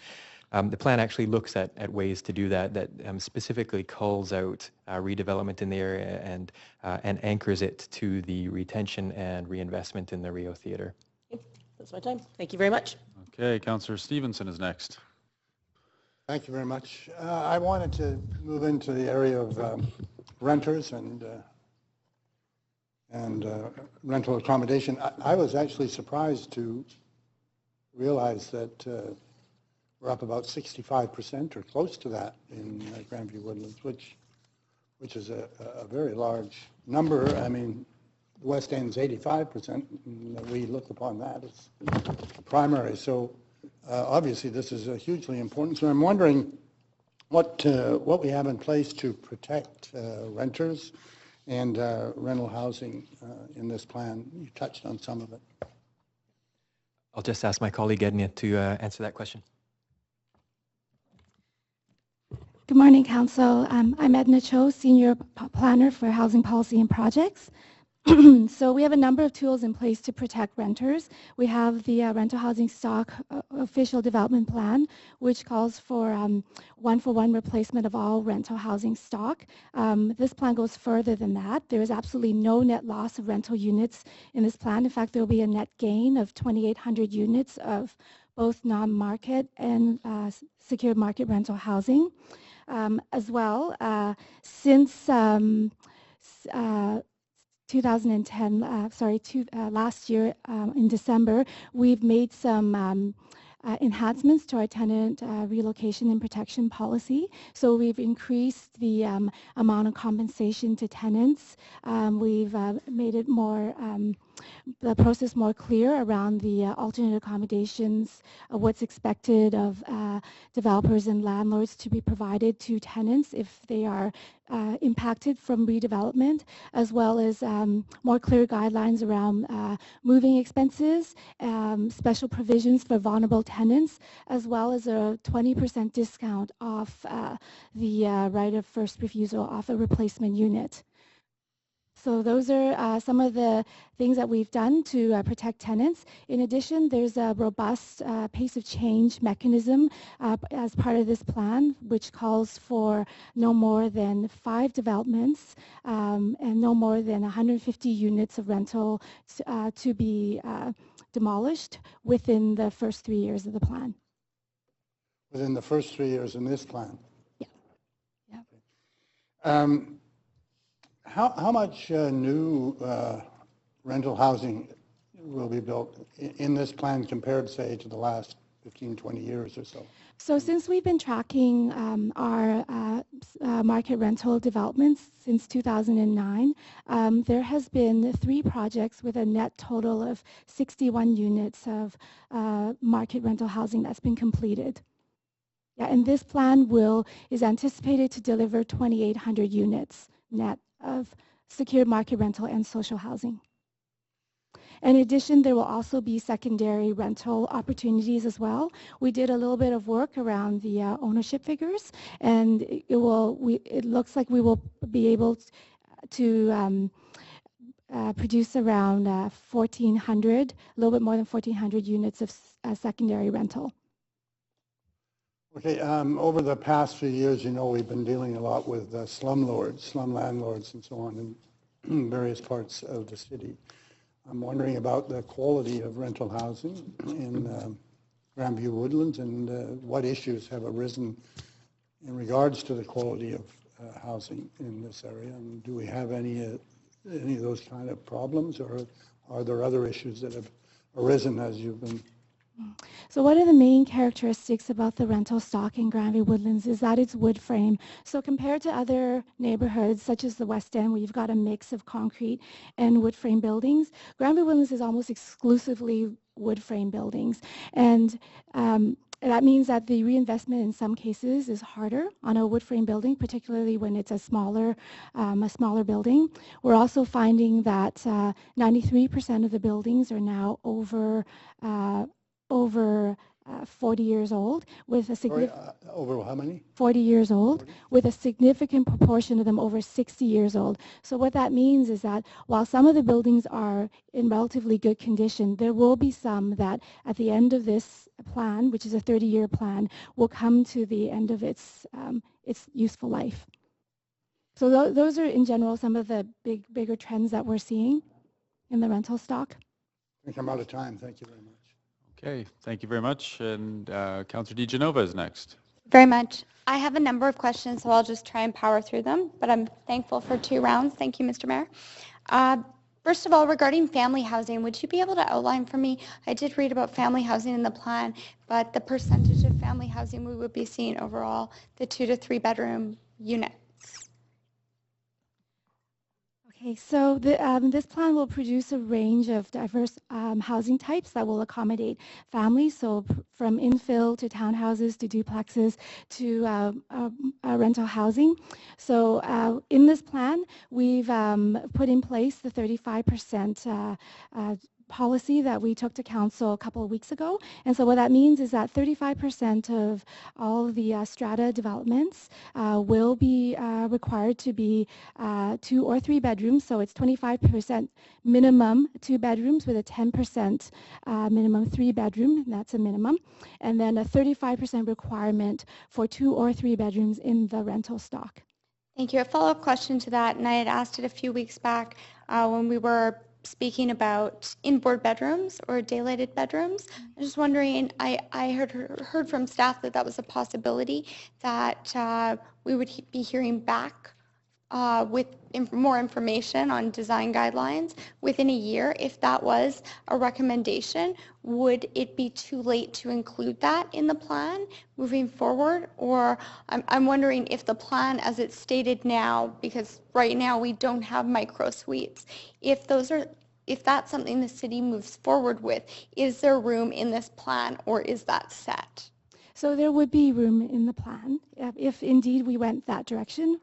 actually looks at ways to do that specifically calls out redevelopment in the area and anchors it to the retention and reinvestment in the Rio Theater. Okay. That's my time. Thank you very much. Okay, Councillor Stevenson is next. Thank you very much. I wanted to move into the area of renters and rental accommodation. I was actually surprised to realize that we're up about 65% or close to that in Grandview-Woodlands, which is a very large number. I mean, the West End's 85%, and we look upon that as primary. So obviously this is hugely important. So I'm wondering what we have in place to protect renters and rental housing in this plan. You touched on some of it. I'll just ask my colleague Edna to answer that question. Good morning, Council. I'm Edna Cho, Senior Planner for Housing Policy and Projects. So we have a number of tools in place to protect renters. We have the rental housing stock official development plan, which calls for one-for-one replacement of all rental housing stock. This plan goes further than that. There is absolutely no net loss of rental units in this plan. In fact, there will be a net gain of 2,800 units of both non-market and secured market rental housing. As well, since 2010, last year in December, we've made some enhancements to our tenant relocation and protection policy. So we've increased the amount of compensation to tenants. We've made it more process more clear around the alternate accommodations, what's expected of developers and landlords to be provided to tenants if they are impacted from redevelopment, as well as more clear guidelines around moving expenses, special provisions for vulnerable tenants, as well as a 20% discount off the right of first refusal off a replacement unit. So those are some of the things that we've done to protect tenants. In addition, there's a robust pace of change mechanism as part of this plan, which calls for no more than 5 developments and no more than 150 units of rental to be demolished within the first 3 years of the plan. Within the first 3 years in this plan? Yeah. Yeah. How much new rental housing will be built in this plan compared, say, to the last 15, 20 years or so? So since we've been tracking our market rental developments since 2009, there has been 3 projects with a net total of 61 units of market rental housing that's been completed. Yeah, and this plan is anticipated to deliver 2,800 units net of secured market rental and social housing. In addition, there will also be secondary rental opportunities as well. We did a little bit of work around the ownership figures, and it looks like we will be able to produce around 1,400, a little bit more than 1,400 units of secondary rental. Okay, over the past few years, you know, we've been dealing a lot with slum landlords and so on in various parts of the city. I'm wondering about the quality of rental housing in Grandview-Woodland and what issues have arisen in regards to the quality of housing in this area. And do we have any of those kind of problems, or are there other issues that have arisen as you've been? So one of the main characteristics about the rental stock in Grandview-Woodlands is that it's wood frame. So compared to other neighborhoods such as the West End, where you've got a mix of concrete and wood frame buildings, Grandview-Woodlands is almost exclusively wood frame buildings. And that means that the reinvestment in some cases is harder on a wood frame building, particularly when it's a smaller building. We're also finding that 93% of the buildings are now over 40 years old, with a significant over how many? 40 years old, with a significant proportion of them over 60 years old. So what that means is that while some of the buildings are in relatively good condition, there will be some that at the end of this plan, which is a 30-year plan, will come to the end of its useful life. So those are in general some of the bigger trends that we're seeing in the rental stock. I think I'm out of time. Thank you very much. Okay, thank you very much. And Councillor DiGenova is next. Very much. I have a number of questions, so I'll just try and power through them, but I'm thankful for 2 rounds. Thank you, Mr. Mayor. First of all, regarding family housing, would you be able to outline for me, I did read about family housing in the plan, but the percentage of family housing we would be seeing overall, the 2 to 3 bedroom units? Okay, so this plan will produce a range of diverse housing types that will accommodate families, so from infill to townhouses to duplexes to rental housing. So in this plan, we've put in place the 35% policy that we took to council a couple of weeks ago. And so what that means is that 35% of all of the strata developments will be required to be 2 or 3 bedrooms. So it's 25% minimum 2 bedrooms with a 10% minimum 3 bedroom. That's a minimum. And then a 35% requirement for 2 or 3 bedrooms in the rental stock. Thank you. A follow-up question to that, and I had asked it a few weeks back when we were speaking about inboard bedrooms or daylighted bedrooms. I'm just wondering, I heard from staff that was a possibility that we would be hearing back with more information on design guidelines within a year. If that was a recommendation, would it be too late to include that in the plan moving forward? Or I'm wondering if the plan as it's stated now, because right now we don't have micro suites, if those are if that's something the city moves forward with, is there room in this plan or is that set? So there would be room in the plan if indeed we went that direction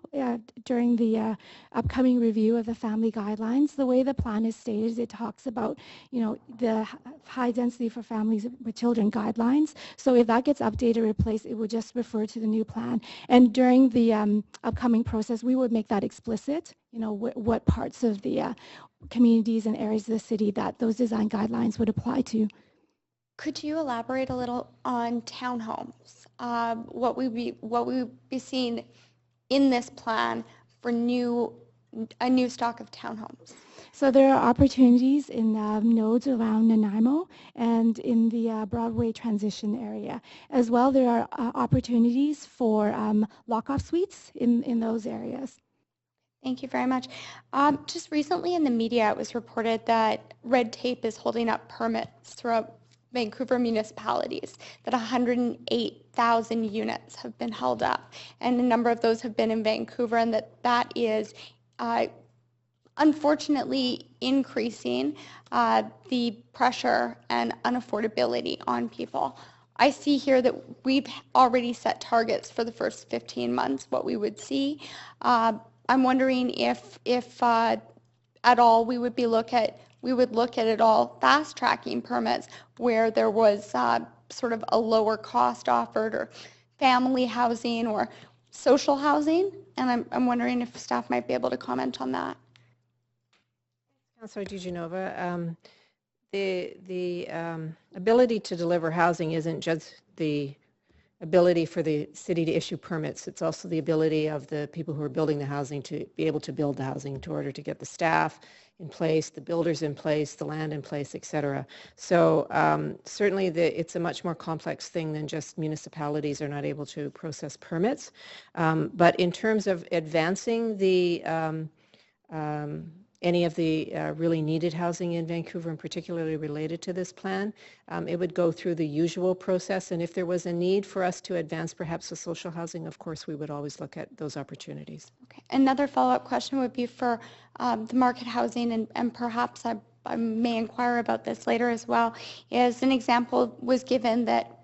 during the upcoming review of the family guidelines. The way the plan is stated is it talks about, the high density for families with children guidelines. So if that gets updated or replaced, it would just refer to the new plan. And during the upcoming process, we would make that explicit, what parts of the communities and areas of the city that those design guidelines would apply to. Could you elaborate a little on townhomes? What we would be seeing in this plan for a new stock of townhomes? So there are opportunities in nodes around Nanaimo and in the Broadway transition area. As well, there are opportunities for lock-off suites in those areas. Thank you very much. Just recently in the media, it was reported that red tape is holding up permits throughout Vancouver municipalities, that 108,000 units have been held up, and a number of those have been in Vancouver, and that is unfortunately increasing the pressure and unaffordability on people. I see here that we've already set targets for the first 15 months, what we would see. I'm wondering if at all we would look at it all fast tracking permits where there was sort of a lower cost offered, or family housing or social housing, and I'm wondering if staff might be able to comment on that. Councillor DiGenova, the ability to deliver housing isn't just the ability for the city to issue permits. It's also the ability of the people who are building the housing to be able to build the housing in order to get the staff in place, the builders in place, the land in place, et cetera. So certainly it's a much more complex thing than just municipalities are not able to process permits. But in terms of advancing the any of the really needed housing in Vancouver, and particularly related to this plan, it would go through the usual process. And if there was a need for us to advance perhaps the social housing, of course, we would always look at those opportunities. Okay. Another follow-up question would be for the market housing, and perhaps I may inquire about this later as well, is an example was given that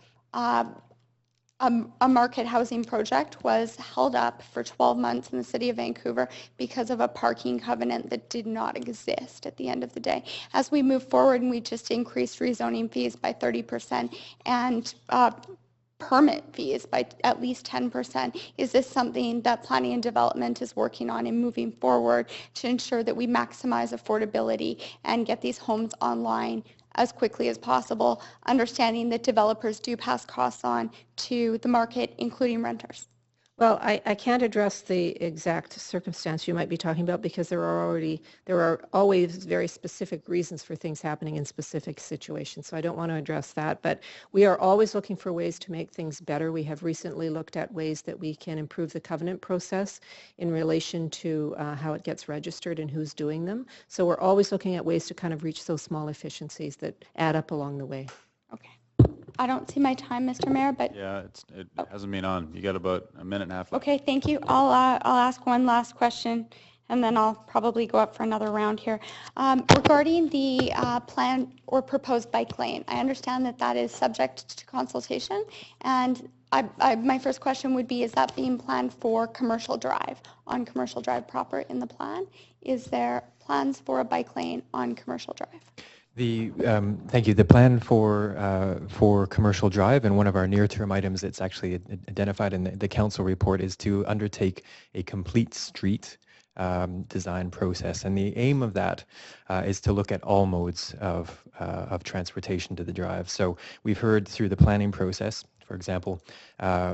a market housing project was held up for 12 months in the city of Vancouver because of a parking covenant that did not exist at the end of the day. As we move forward, and we just increased rezoning fees by 30% and permit fees by at least 10%. Is this something that planning and development is working on and moving forward to ensure that we maximize affordability and get these homes online as quickly as possible, understanding that developers do pass costs on to the market, including renters? Well, I can't address the exact circumstance you might be talking about because there are always very specific reasons for things happening in specific situations. So I don't want to address that, but we are always looking for ways to make things better. We have recently looked at ways that we can improve the covenant process in relation to how it gets registered and who's doing them. So we're always looking at ways to kind of reach those small efficiencies that add up along the way. Okay. I don't see my time, Mr. Mayor, but Yeah, it hasn't been on. You got about a minute and a half left. okay, thank you. I'll ask one last question, and then I'll probably go up for another round here. Regarding the plan or proposed bike lane, I understand that is subject to consultation, and my first question would be, is that being planned for Commercial Drive, on Commercial Drive proper in the plan? Is there plans for a bike lane on Commercial Drive? Thank you. The plan for Commercial Drive, and one of our near-term items that's actually identified in the council report, is to undertake a complete street design process. And the aim of that is to look at all modes of transportation to the drive. So we've heard through the planning process, for example,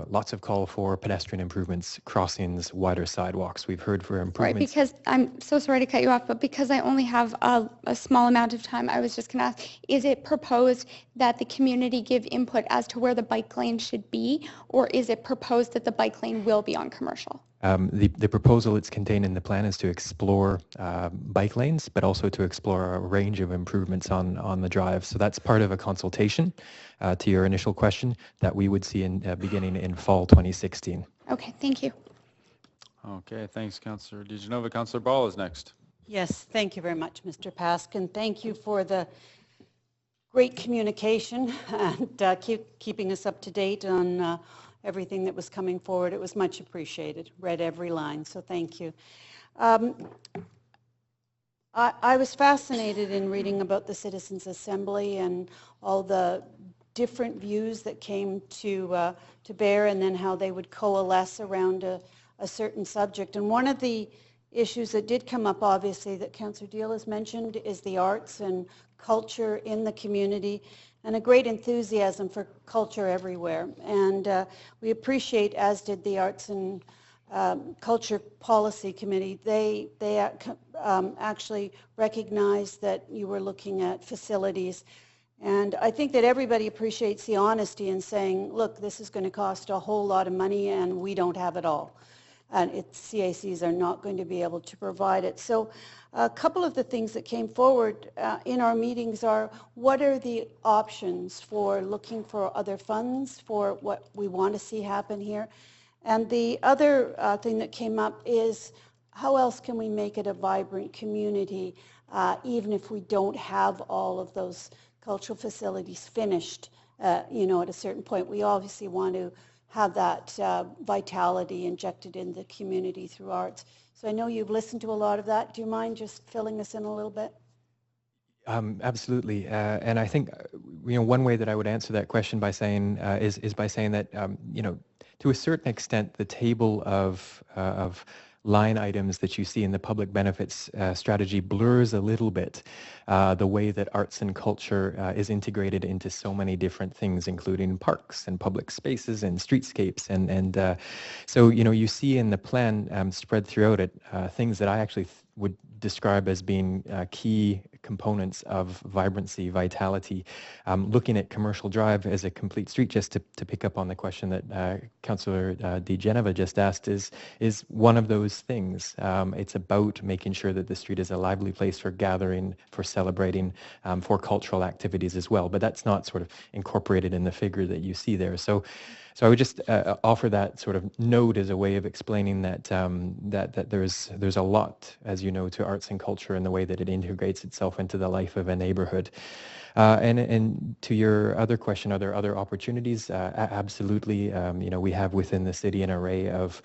lots of call for pedestrian improvements, crossings, wider sidewalks. We've heard for improvements. Right, because I'm so sorry to cut you off, but because I only have a small amount of time, I was just going to ask, is it proposed that the community give input as to where the bike lane should be, or is it proposed that the bike lane will be on commercial? The proposal that's contained in the plan is to explore bike lanes, but also to explore a range of improvements on the drive. So that's part of a consultation to your initial question that we would see beginning in fall 2016. Okay, thank you. Okay, thanks, Councillor DiGenova. Councillor Ball is next. Yes, thank you very much, Mr. Pask, and thank you for the great communication and keeping us up to date on everything that was coming forward. It was much appreciated. Read every line, so thank you. I was fascinated in reading about the Citizens Assembly and all the different views that came to bear, and then how they would coalesce around a certain subject. And one of the issues that did come up, obviously, that Councillor Deal has mentioned is the arts and culture in the community, and a great enthusiasm for culture everywhere. And we appreciate, as did the Arts and Culture Policy Committee, they actually recognized that you were looking at facilities. And I think that everybody appreciates the honesty in saying, look, this is going to cost a whole lot of money and we don't have it all. And CACs are not going to be able to provide it. So a couple of the things that came forward in our meetings are, what are the options for looking for other funds for what we want to see happen here? And the other thing that came up is, how else can we make it a vibrant community, even if we don't have all of those cultural facilities finished, at a certain point. We obviously want to have that vitality injected in the community through arts. So I know you've listened to a lot of that. Do you mind just filling us in a little bit? Absolutely, and I think one way that I would answer that question by saying is by saying that to a certain extent the table of line items that you see in the public benefits strategy blurs a little bit the way that arts and culture is integrated into so many different things, including parks and public spaces and streetscapes, and so you see in the plan spread throughout it things that I actually would describe as being key components of vibrancy, vitality. Looking at Commercial Drive as a complete street, just to pick up on the question that Councillor Di Genova just asked, is one of those things. It's about making sure that the street is a lively place for gathering, for celebrating, for cultural activities as well. But that's not sort of incorporated in the figure that you see there. So I would just offer that sort of note as a way of explaining that that there's a lot, as you know, to arts and culture and the way that it integrates itself into the life of a neighborhood. And to your other question, are there other opportunities? Absolutely. We have within the city an array of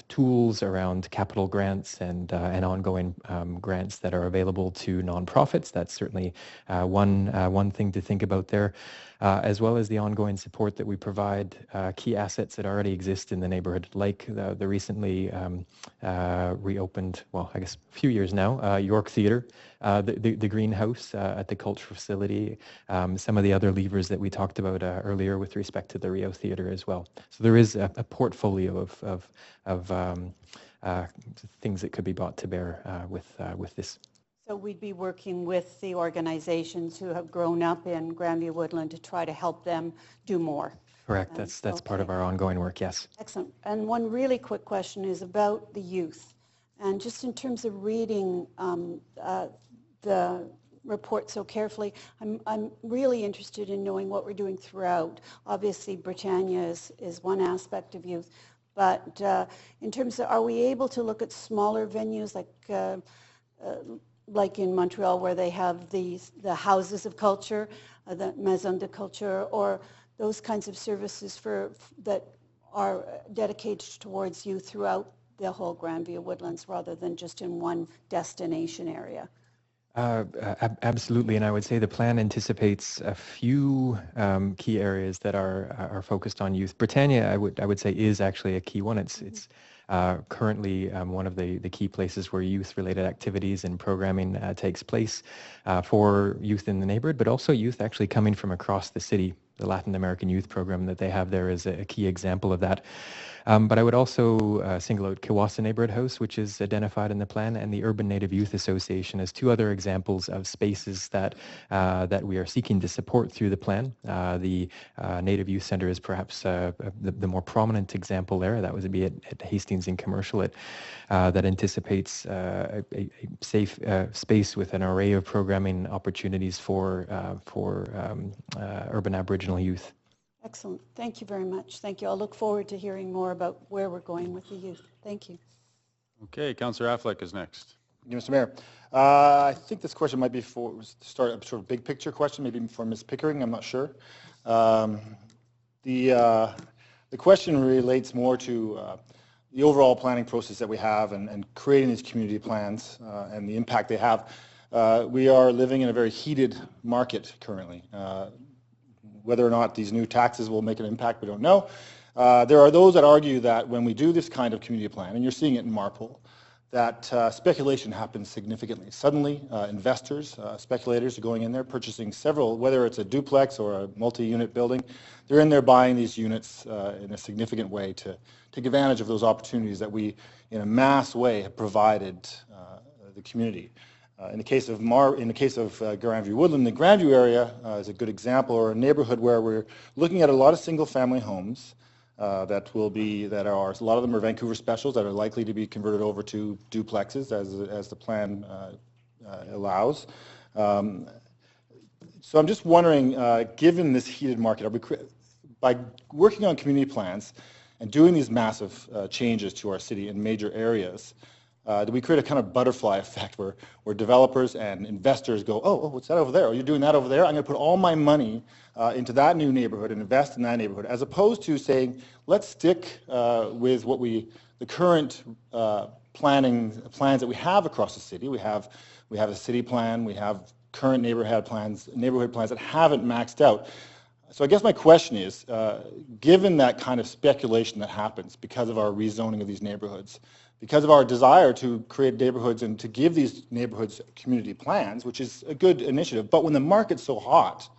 tools around capital grants and ongoing grants that are available to nonprofits. That's certainly one thing to think about there, as well as the ongoing support that we provide key assets that already exist in the neighborhood, like the recently reopened, well, I guess a few years now, York Theatre, the greenhouse at the cultural facility, some of the other levers that we talked about earlier with respect to the Rio Theatre as well. So there is a portfolio of things that could be brought to bear with this. So we'd be working with the organizations who have grown up in Grandview-Woodland to try to help them do more. Correct. That's part of our ongoing work, yes. Excellent. And one really quick question is about the youth. And just in terms of reading the report so carefully, I'm really interested in knowing what we're doing throughout. Obviously, Britannia is one aspect of youth. But in terms of, are we able to look at smaller venues like in Montreal, where they have the houses of culture, the Maison de Culture, or those kinds of services that are dedicated towards youth throughout the whole Grandview-Woodlands rather than just in one destination area? Absolutely, and I would say the plan anticipates a few key areas that are focused on youth. Britannia, I would say, is actually a key one. It's currently one of the key places where youth-related activities and programming takes place for youth in the neighborhood, but also youth actually coming from across the city. The Latin American Youth Program that they have there is a key example of that. But I would also single out Kiwassa Neighborhood House, which is identified in the plan, and the Urban Native Youth Association as two other examples of spaces that we are seeking to support through the plan. The Native Youth Center is perhaps the more prominent example there. That would be at Hastings and Commercial. That anticipates a safe space with an array of programming opportunities for urban Aboriginal youth. Excellent. Thank you very much. Thank you. I'll look forward to hearing more about where we're going with the youth. Thank you. Okay, Councillor Affleck is next. you, Mr. Mayor. I think this question might be for start a sort of big picture question, maybe for Ms. Pickering. I'm not sure. The question relates more to the overall planning process that we have and creating these community plans and the impact they have. We are living in a very heated market currently. Whether or not these new taxes will make an impact, we don't know. There are those that argue that when we do this kind of community plan, and you're seeing it in Marpole, that speculation happens significantly. Suddenly, investors, speculators are going in there purchasing several, whether it's a duplex or a multi-unit building, they're in there buying these units in a significant way to take advantage of those opportunities that we, in a mass way, have provided the community. In the case of Grandview-Woodland, the Grandview area is a good example, or a neighborhood where we're looking at a lot of single-family homes that are, a lot of them are Vancouver specials that are likely to be converted over to duplexes as the plan allows. So I'm just wondering, given this heated market, by working on community plans and doing these massive changes to our city in major areas, do we create a kind of butterfly effect where developers and investors go, oh, what's that over there? Oh, you're doing that over there? I'm going to put all my money into that new neighborhood and invest in that neighborhood, as opposed to saying, let's stick with the current plans that we have across the city. We have a city plan, we have current neighborhood plans that haven't maxed out. So I guess my question is, given that kind of speculation that happens because of our rezoning of these neighborhoods, because of our desire to create neighborhoods and to give these neighborhoods community plans, which is a good initiative, but when the market's so hot,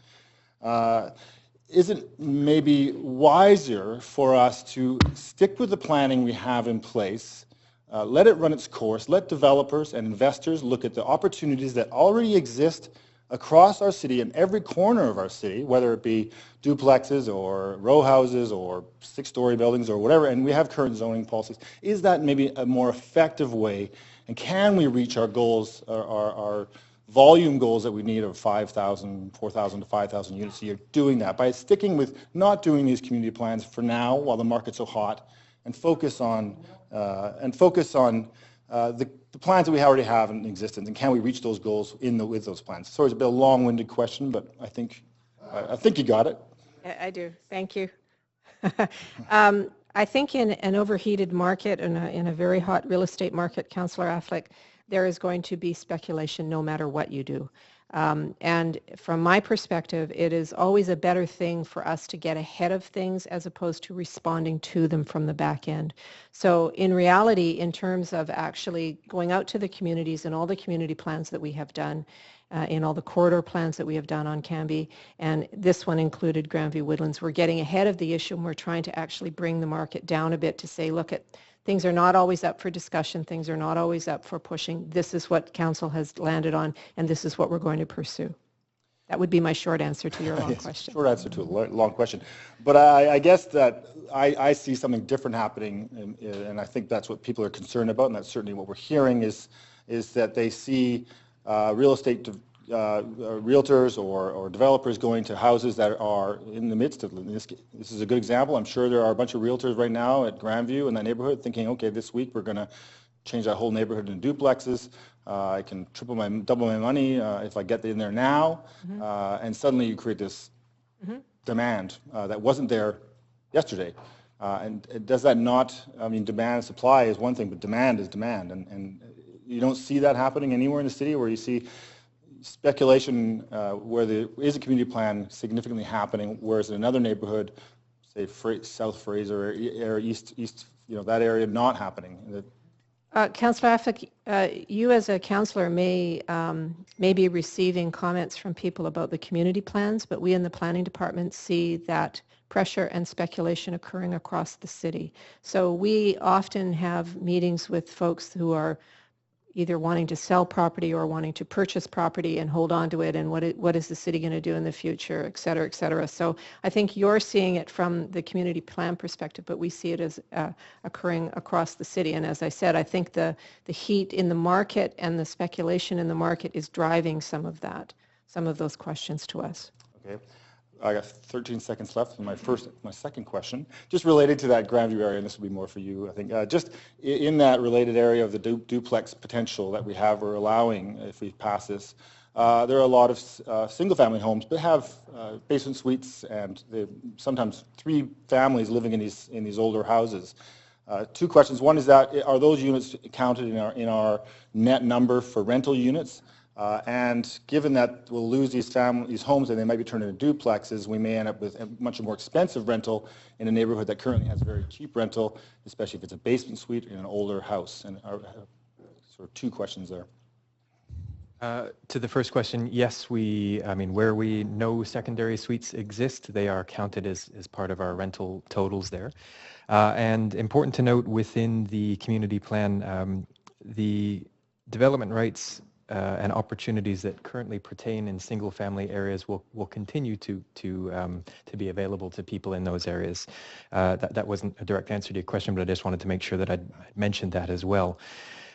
is it maybe wiser for us to stick with the planning we have in place, let it run its course, let developers and investors look at the opportunities that already exist across our city, in every corner of our city, whether it be duplexes or row houses or 6-story buildings or whatever, and we have current zoning policies. Is that maybe a more effective way, and can we reach our goals, our volume goals that we need of 4,000 to 5,000 units a year, doing that by sticking with not doing these community plans for now while the market's so hot, and focus on the plans that we already have in existence, and can we reach those goals with those plans? Sorry, it's a bit of a long-winded question, but I think you got it. I do. Thank you. I think in an overheated market, in a very hot real estate market, Councillor Affleck, there is going to be speculation no matter what you do. And from my perspective, it is always a better thing for us to get ahead of things as opposed to responding to them from the back end. So in reality, in terms of actually going out to the communities and all the community plans that we have done, in all the corridor plans that we have done on Cambie, and this one included Grandview-Woodlands, we're getting ahead of the issue, and we're trying to actually bring the market down a bit to say, look, things are not always up for discussion, things are not always up for pushing. This is what Council has landed on, and this is what we're going to pursue. That would be my short answer to your long question. Short answer to a long question. But I guess that I see something different happening, and I think that's what people are concerned about, and that's certainly what we're hearing is that they see real estate realtors or developers going to houses that are in the midst of this. This is a good example. I'm sure there are a bunch of realtors right now at Grandview in that neighborhood thinking, okay, this week we're going to change that whole neighborhood into duplexes. I can double my money if I get in there now. And suddenly you create this demand that wasn't there yesterday. And does that not, I mean, demand and supply is one thing, but demand is demand. And you don't see that happening anywhere in the city where you see speculation where there is a community plan significantly happening, whereas in another neighborhood, say South Fraser or East, that area not happening. Councillor Affleck, you as a councillor may be receiving comments from people about the community plans, but we in the planning department see that pressure and speculation occurring across the city. So we often have meetings with folks who are either wanting to sell property or wanting to purchase property and hold on to it, and what is the city going to do in the future, et cetera, et cetera. So I think you're seeing it from the community plan perspective, but we see it as occurring across the city. And as I said, I think the heat in the market and the speculation in the market is driving some of those questions to us. Okay. I got 13 seconds left in my second question, just related to that Grandview area, and this will be more for you, I think. Just in that related area of the duplex potential that we have or allowing if we pass this, there are a lot of single-family homes, but have basement suites and sometimes 3 families living in these older houses. 2 questions. One is that are those units counted in our net number for rental units? And given that we'll lose these homes and they might be turned into duplexes, we may end up with a much more expensive rental in a neighborhood that currently has very cheap rental, especially if it's a basement suite in an older house. And sort of 2 questions there. To the first question, yes, where we know secondary suites exist, they are counted as part of our rental totals there. And important to note within the community plan, the development rights and opportunities that currently pertain in single-family areas will continue to be available to people in those areas. That wasn't a direct answer to your question, but I just wanted to make sure that I'd mentioned that as well.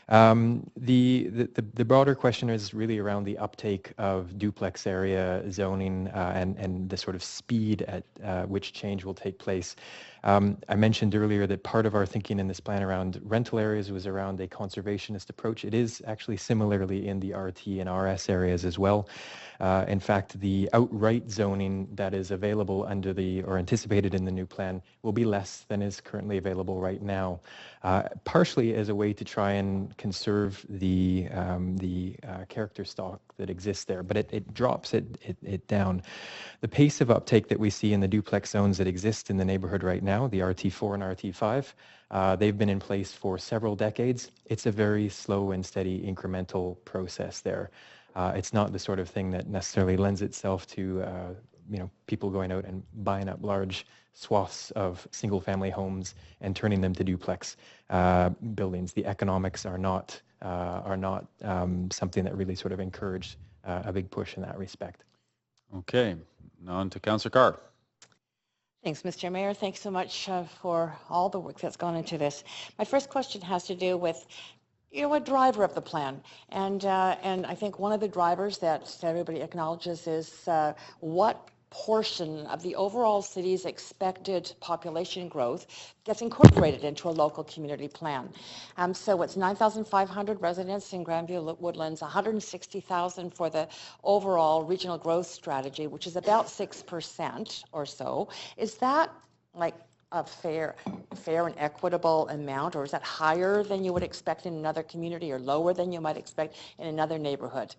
The broader question is really around the uptake of duplex area zoning and the sort of speed at which change will take place. I mentioned earlier that part of our thinking in this plan around rental areas was around a conservationist approach. It is actually similarly in the RT and RS areas as well. In fact, the outright zoning that is available under or anticipated in the new plan will be less than is currently available right now, partially as a way to try and conserve the character stock that exists there, but it drops it down. The pace of uptake that we see in the duplex zones that exist in the neighborhood right now, the RT4 and RT5, they've been in place for several decades. It's a very slow and steady incremental process there. It's not the sort of thing that necessarily lends itself to people going out and buying up large swaths of single-family homes and turning them to duplex buildings. The economics are not something that really sort of encouraged a big push in that respect. Okay, now on to Councillor Carr. Thanks, Mr. Mayor. Thanks so much for all the work that's gone into this. My first question has to do with a driver of the plan, and I think one of the drivers that everybody acknowledges is what portion of the overall city's expected population growth gets incorporated into a local community plan. So it's 9,500 residents in Grandview-Woodlands, 160,000 for the overall regional growth strategy, which is about 6% or so. Is that like a fair and equitable amount, or is that higher than you would expect in another community or lower than you might expect in another neighborhood?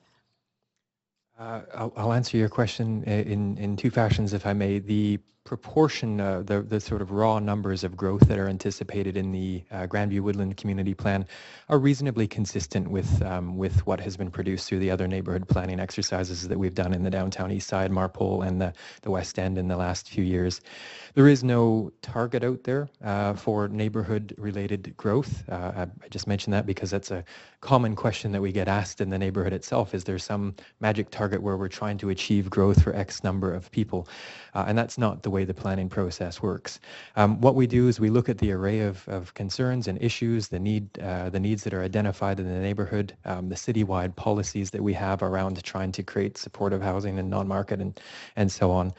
I'll answer your question in 2 fashions, if I may. The proportion, the sort of raw numbers of growth that are anticipated in the Grandview-Woodland community plan are reasonably consistent with what has been produced through the other neighborhood planning exercises that we've done in the downtown east side, Marpole, and the West End in the last few years. There is no target out there for neighborhood-related growth. I just mentioned that because that's a common question that we get asked in the neighborhood itself. Is there some magic target where we're trying to achieve growth for X number of people? And that's not the way the planning process works. What we do is we look at the array of concerns and issues, the needs that are identified in the neighborhood, the citywide policies that we have around trying to create supportive housing and non-market and so on.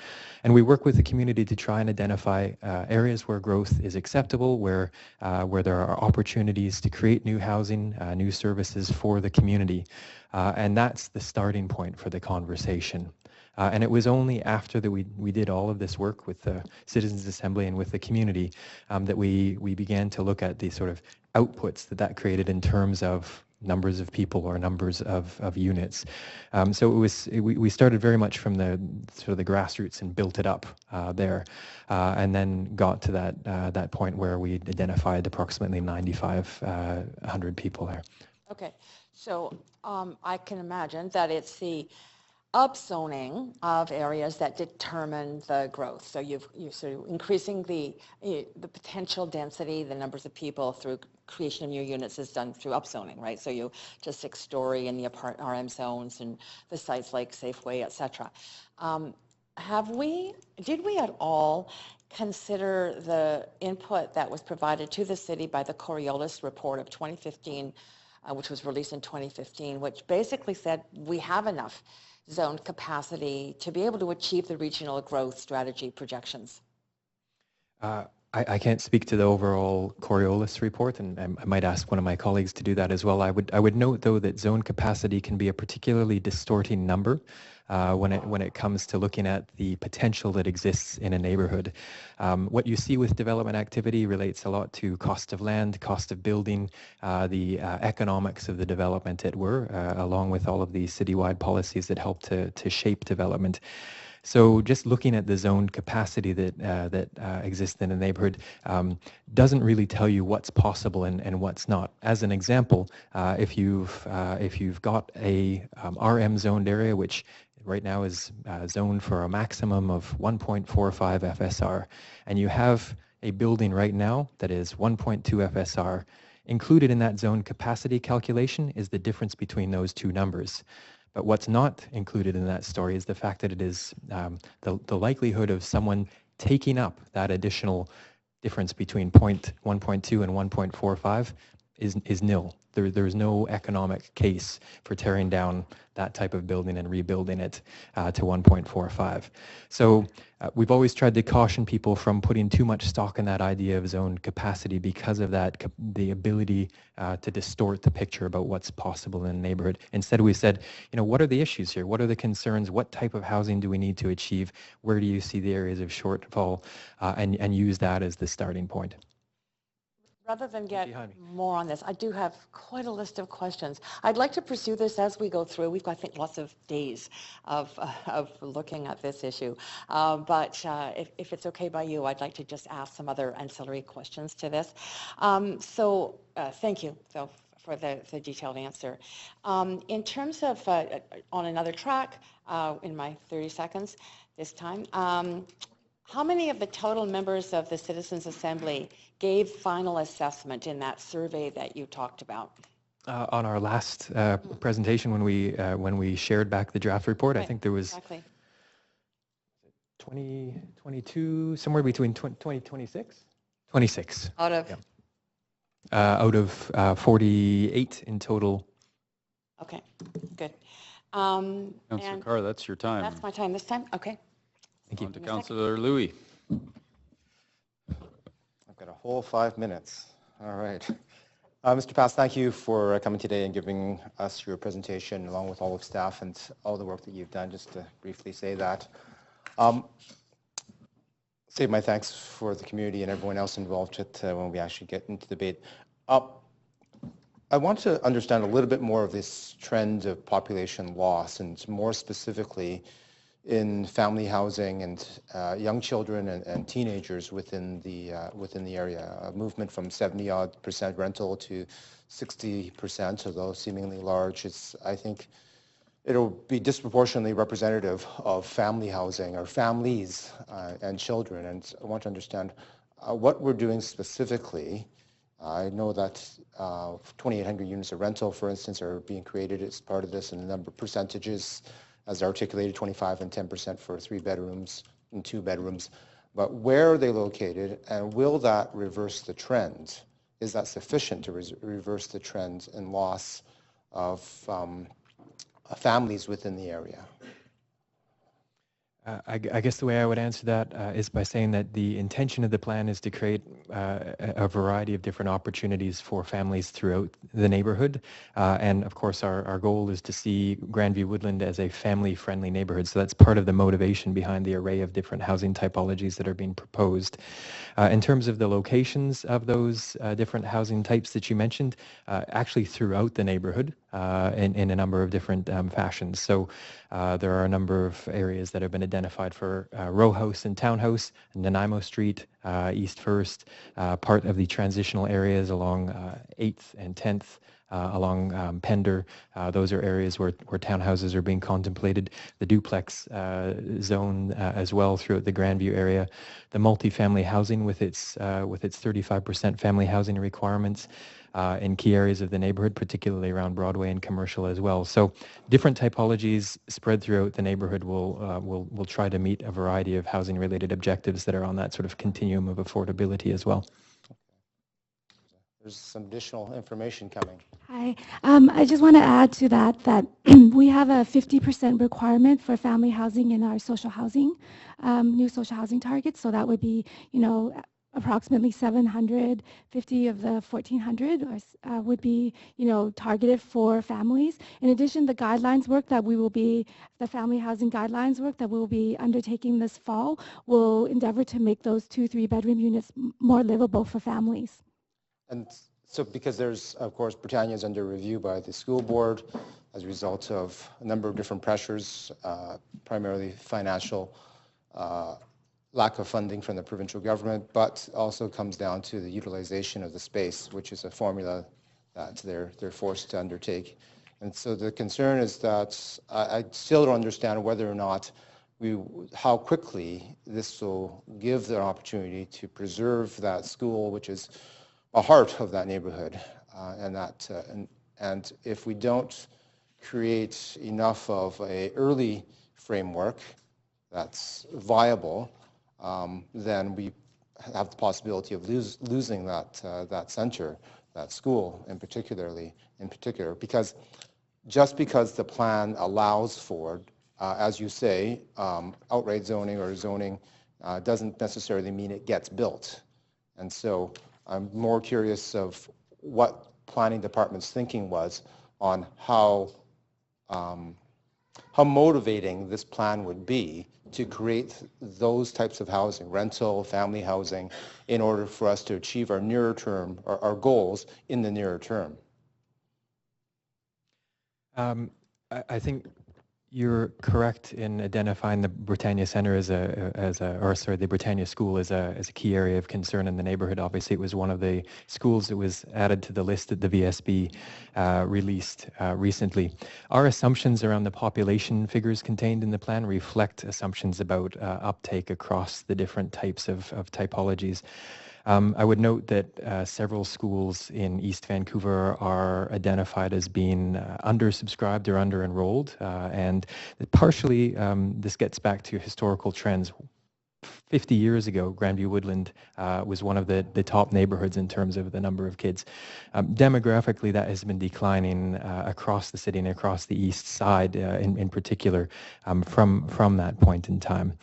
And we work with the community to try and identify areas where growth is acceptable, where there are opportunities to create new housing, new services for the community. And that's the starting point for the conversation. And it was only after that we did all of this work with the Citizens Assembly and with the community that we began to look at the sort of outputs that created in terms of numbers of people or numbers of units. So we started very much from the sort of the grassroots and built it up there, and then got to that point where we identified approximately 9,500 people there. Okay, so I can imagine that it's the upzoning of areas that determine the growth. So you're sort of increasing the potential density, the numbers of people through creation of new units is done through upzoning, right? So you just 6-story in the RM zones and the sites like Safeway, etc. Did we at all consider the input that was provided to the city by the Coriolis report of 2015 which was released in 2015, which basically said we have enough zoned capacity to be able to achieve the regional growth strategy projections. I can't speak to the overall Coriolis report, and I might ask one of my colleagues to do that as well. I would note, though, that zone capacity can be a particularly distorting number when it comes to looking at the potential that exists in a neighborhood. What you see with development activity relates a lot to cost of land, cost of building, the economics of the development, along with all of the citywide policies that help to shape development. So just looking at the zoned capacity that exists in a neighborhood doesn't really tell you what's possible and what's not. As an example, if you've got a RM zoned area, which right now is zoned for a maximum of 1.45 FSR, and you have a building right now that is 1.2 FSR, included in that zone capacity calculation is the difference between those two numbers. But what's not included in that story is the fact that it is the likelihood of someone taking up that additional difference between 1.2 and 1.45 is nil. There's no economic case for tearing down that type of building and rebuilding it to 1.45. So we've always tried to caution people from putting too much stock in that idea of zone capacity because of that, the ability to distort the picture about what's possible in a neighborhood. Instead, we said, what are the issues here? What are the concerns? What type of housing do we need to achieve? Where do you see the areas of shortfall? And use that as the starting point. Rather than get more on this, I do have quite a list of questions. I'd like to pursue this as we go through. We've got, I think, lots of days of looking at this issue. But if it's okay by you, I'd like to just ask some other ancillary questions to this. Thank you for the detailed answer. In terms of, on another track, in my 30 seconds this time, how many of the total members of the Citizens Assembly gave final assessment in that survey that you talked about? On our last presentation, when we shared back the draft report, I think there was 22, somewhere between 26? 26. Out of? Yeah. Out of 48 in total. Okay, good. Councillor Carr, that's your time. That's my time this time? Okay. Thank you. On to Councillor Louis. I've got a whole 5 minutes. All right. Mr. Pass, thank you for coming today and giving us your presentation along with all of staff and all the work that you've done, just to briefly say that. Save my thanks for the community and everyone else involved when we actually get into debate. I want to understand a little bit more of this trend of population loss, and more specifically in family housing and young children and teenagers within the area. A movement from 70-odd% rental to 60%, although seemingly large. I think it'll be disproportionately representative of family housing or families and children. And I want to understand what we're doing specifically. I know that 2,800 units of rental, for instance, are being created as part of this, and the number of percentages as articulated, 25 and 10% for 3 bedrooms and 2 bedrooms. But where are they located, and will that reverse the trend? Is that sufficient to reverse the trend in loss of families within the area? I guess the way I would answer that is by saying that the intention of the plan is to create a variety of different opportunities for families throughout the neighborhood. And of course, our goal is to see Grandview-Woodland as a family-friendly neighborhood. So that's part of the motivation behind the array of different housing typologies that are being proposed. In terms of the locations of those different housing types that you mentioned, actually throughout the neighborhood in a number of different fashions. So there are a number of areas that have been identified for row house and townhouse, Nanaimo Street, East First, part of the transitional areas along 8th and 10th, along Pender. Those are areas where townhouses are being contemplated. The duplex zone as well throughout the Grandview area. The multifamily housing with its 35% family housing requirements in key areas of the neighborhood, particularly around Broadway and commercial as well. So different typologies spread throughout the neighborhood will try to meet a variety of housing related objectives that are on that sort of continuum of affordability as well. There's some additional information coming. Hi. I just want to add to that we have a 50% requirement for family housing in our social housing, new social housing targets. So that would be, approximately 750 of the 1,400 would be, targeted for families. In addition, the guidelines work that we will be, the family housing guidelines work that we will be undertaking this fall will endeavor to make those 2-3 bedroom units more livable for families. And so because there's, of course, Britannia is under review by the school board as a result of a number of different pressures, primarily financial, lack of funding from the provincial government, but also comes down to the utilization of the space, which is a formula that they're forced to undertake. And so the concern is that I still don't understand whether or not how quickly this will give the opportunity to preserve that school, which is a heart of that neighborhood, and if we don't create enough of a early framework that's viable, then we have the possibility of losing that center, that school in particular, because just because the plan allows for, as you say, outright zoning or zoning doesn't necessarily mean it gets built. And so I'm more curious of what planning department's thinking was on how motivating this plan would be to create those types of housing, rental, family housing, in order for us to achieve our nearer term, our goals in the nearer term. I think you're correct in identifying the Britannia Centre the Britannia School as a key area of concern in the neighbourhood. Obviously, it was one of the schools that was added to the list that the VSB released recently. Our assumptions around the population figures contained in the plan reflect assumptions about uptake across the different types of typologies. I would note that several schools in East Vancouver are identified as being undersubscribed or under-enrolled, and partially this gets back to historical trends. 50 years ago, Grandview-Woodland was one of the top neighborhoods in terms of the number of kids. Demographically, that has been declining across the city and across the east side in particular from that point in time.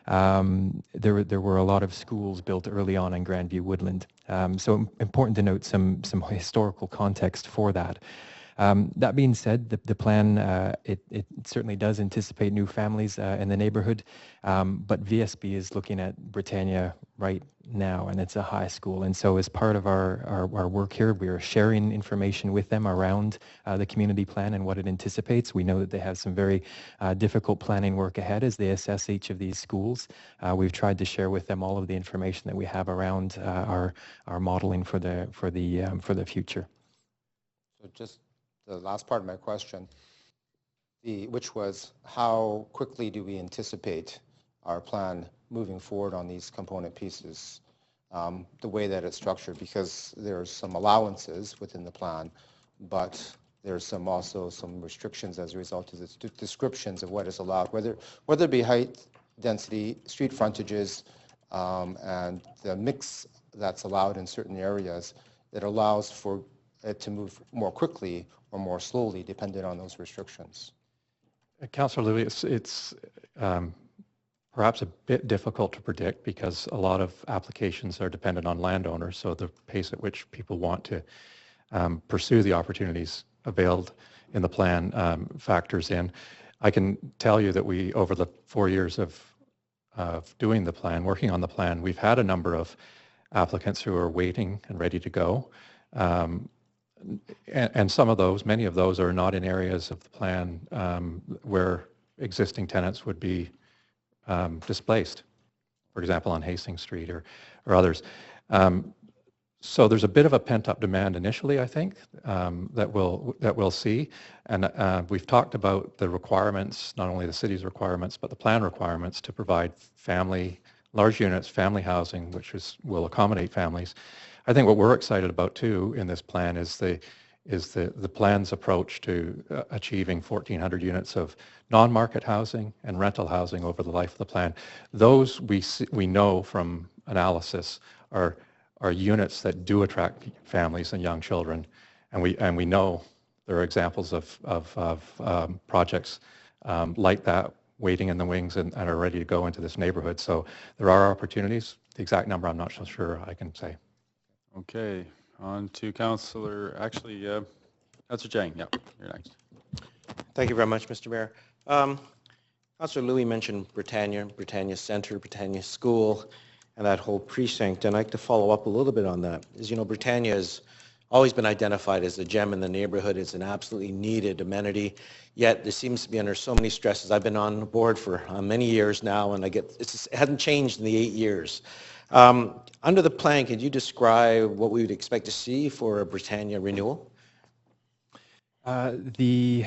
There were a lot of schools built early on in Grandview-Woodland. So important to note some historical context for that. That being said, the plan, it certainly does anticipate new families in the neighborhood, but VSB is looking at Britannia right now, and it's a high school. And so as part of our work here, we are sharing information with them around the community plan and what it anticipates. We know that they have some very difficult planning work ahead as they assess each of these schools. We've tried to share with them all of the information that we have around our modeling for the future. So just the last part of my question, which was how quickly do we anticipate our plan moving forward on these component pieces, the way that it's structured, because there's some allowances within the plan, but there's also some restrictions as a result of the descriptions of what is allowed, whether it be height, density, street frontages, and the mix that's allowed in certain areas that allows for it to move more quickly or more slowly, depending on those restrictions. Councillor Louis, it's perhaps a bit difficult to predict because a lot of applications are dependent on landowners, so the pace at which people want to pursue the opportunities availed in the plan factors in. I can tell you that we, over the 4 years of doing the plan, working on the plan, we've had a number of applicants who are waiting and ready to go. And some of those, many of those are not in areas of the plan where existing tenants would be displaced, for example, on Hastings Street or others. So there's a bit of a pent-up demand initially, I think, that we'll see. And we've talked about the requirements, not only the city's requirements, but the plan requirements to provide large units, family housing, which will accommodate families. I think what we're excited about too in this plan is the plan's approach to achieving 1,400 units of non-market housing and rental housing over the life of the plan. Those we know from analysis are units that do attract families and young children, And we know there are examples of projects like that waiting in the wings and are ready to go into this neighborhood. So there are opportunities. The exact number, I'm not so sure I can say. Okay, on to Councillor Jang. Yeah, you're next. Thank you very much, Mr. Mayor. Councillor Louis mentioned Britannia Centre, Britannia School, and that whole precinct. And I'd like to follow up a little bit on that. As you know, Britannia has always been identified as a gem in the neighborhood. It's an absolutely needed amenity. Yet there seems to be under so many stresses. I've been on the board for many years now, and it hasn't changed in the 8 years. Under the plan, could you describe what we would expect to see for a Britannia renewal? The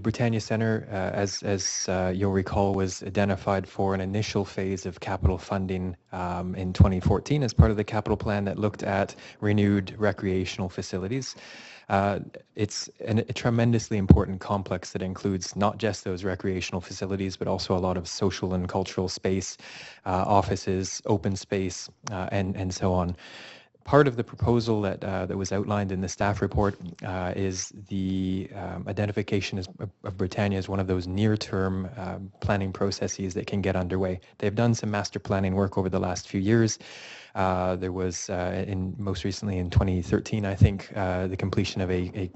Britannia Centre, as you'll recall, was identified for an initial phase of capital funding in 2014 as part of the capital plan that looked at renewed recreational facilities. It's a tremendously important complex that includes not just those recreational facilities, but also a lot of social and cultural space, offices, open space, and so on. Part of the proposal that was outlined in the staff report is the identification of Britannia as one of those near-term planning processes that can get underway. They've done some master planning work over the last few years. There was, most recently in 2013, I think, the completion of a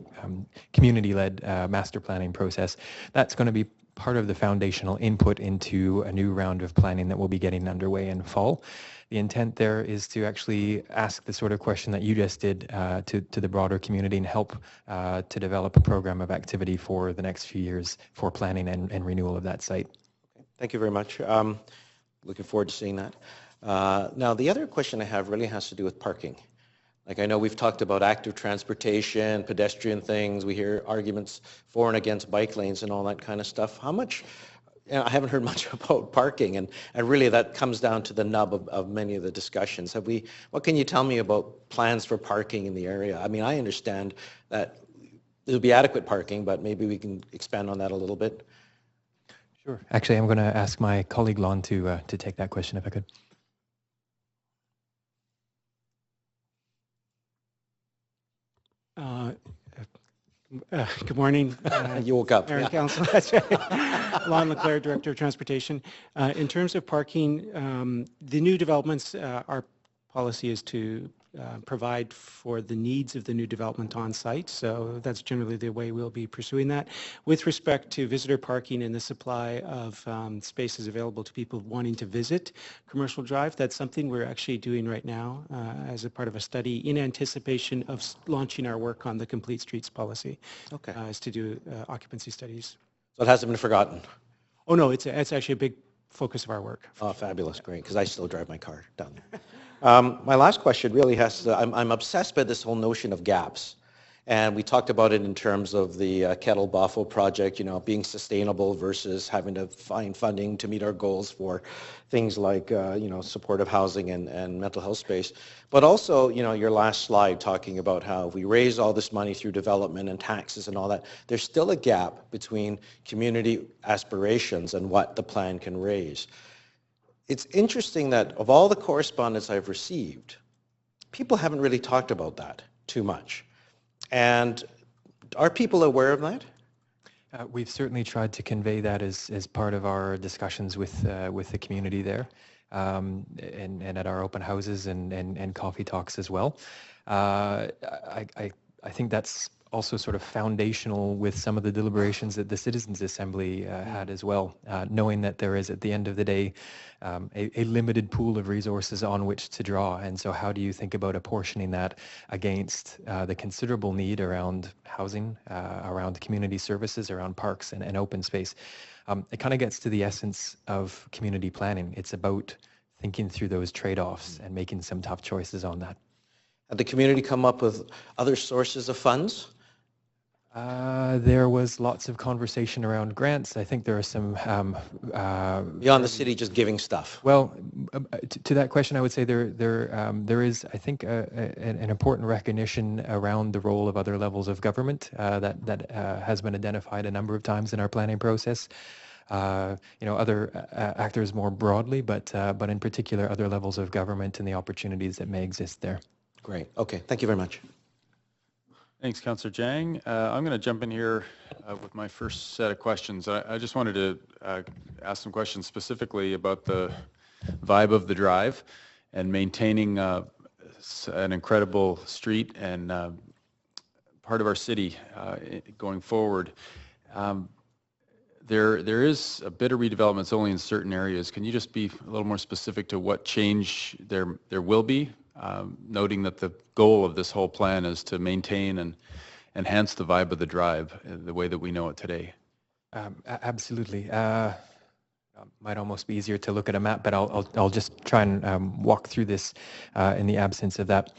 community-led master planning process. That's going to be part of the foundational input into a new round of planning that will be getting underway in fall. The intent there is to actually ask the sort of question that you just did to the broader community and help to develop a program of activity for the next few years for planning and renewal of that site. Okay. Thank you very much. Looking forward to seeing that. Now, the other question I have really has to do with parking. Like, I know we've talked about active transportation, pedestrian things. We hear arguments for and against bike lanes and all that kind of stuff. How much? I haven't heard much about parking, and really that comes down to the nub of many of the discussions. What can you tell me about plans for parking in the area? I mean, I understand that there'll be adequate parking, but maybe we can expand on that a little bit. Sure. Actually, I'm going to ask my colleague Lon to take that question if I could. Good morning. You woke up. Mayor and Council. That's right. Lon LeClaire, Director of Transportation. In terms of parking, the new developments, our policy is to provide for the needs of the new development on site. So that's generally the way we'll be pursuing that. With respect to visitor parking and the supply of spaces available to people wanting to visit Commercial Drive, that's something we're actually doing right now as a part of a study in anticipation of launching our work on the Complete Streets policy. Okay. Is to do occupancy studies. So it hasn't been forgotten? Oh no, it's actually a big focus of our work. Oh, fabulous, great, because I still drive my car down there. My last question really has to, I'm obsessed by this whole notion of gaps. And we talked about it in terms of the Kettle Boffo project, you know, being sustainable versus having to find funding to meet our goals for things like, you know, supportive housing and mental health space. But also, you know, your last slide talking about how if we raise all this money through development and taxes and all that, there's still a gap between community aspirations and what the plan can raise. It's interesting that of all the correspondence I've received, people haven't really talked about that too much. And are people aware of that? We've certainly tried to convey that as part of our discussions with the community there, and at our open houses and coffee talks as well. I think that's also sort of foundational with some of the deliberations that the Citizens Assembly had as well, knowing that there is, at the end of the day, a limited pool of resources on which to draw. And so how do you think about apportioning that against the considerable need around housing, around community services, around parks and open space? It kind of gets to the essence of community planning. It's about thinking through those trade-offs and making some tough choices on that. Had the community come up with other sources of funds? There was lots of conversation around grants. I think there are some... beyond the city just giving stuff. Well, to that question, I would say there is, I think, an important recognition around the role of other levels of government that has been identified a number of times in our planning process. You know, other actors more broadly, but in particular, other levels of government and the opportunities that may exist there. Great. Okay. Thank you very much. Thanks, Councillor Jang. I'm going to jump in here with my first set of questions. I just wanted to ask some questions specifically about the vibe of the drive and maintaining an incredible street and part of our city going forward. There is a bit of redevelopment, it's only in certain areas. Can you just be a little more specific to what change there will be, noting that the goal of this whole plan is to maintain and enhance the vibe of the drive the way that we know it today? Absolutely. Might almost be easier to look at a map, but I'll just try and walk through this in the absence of that.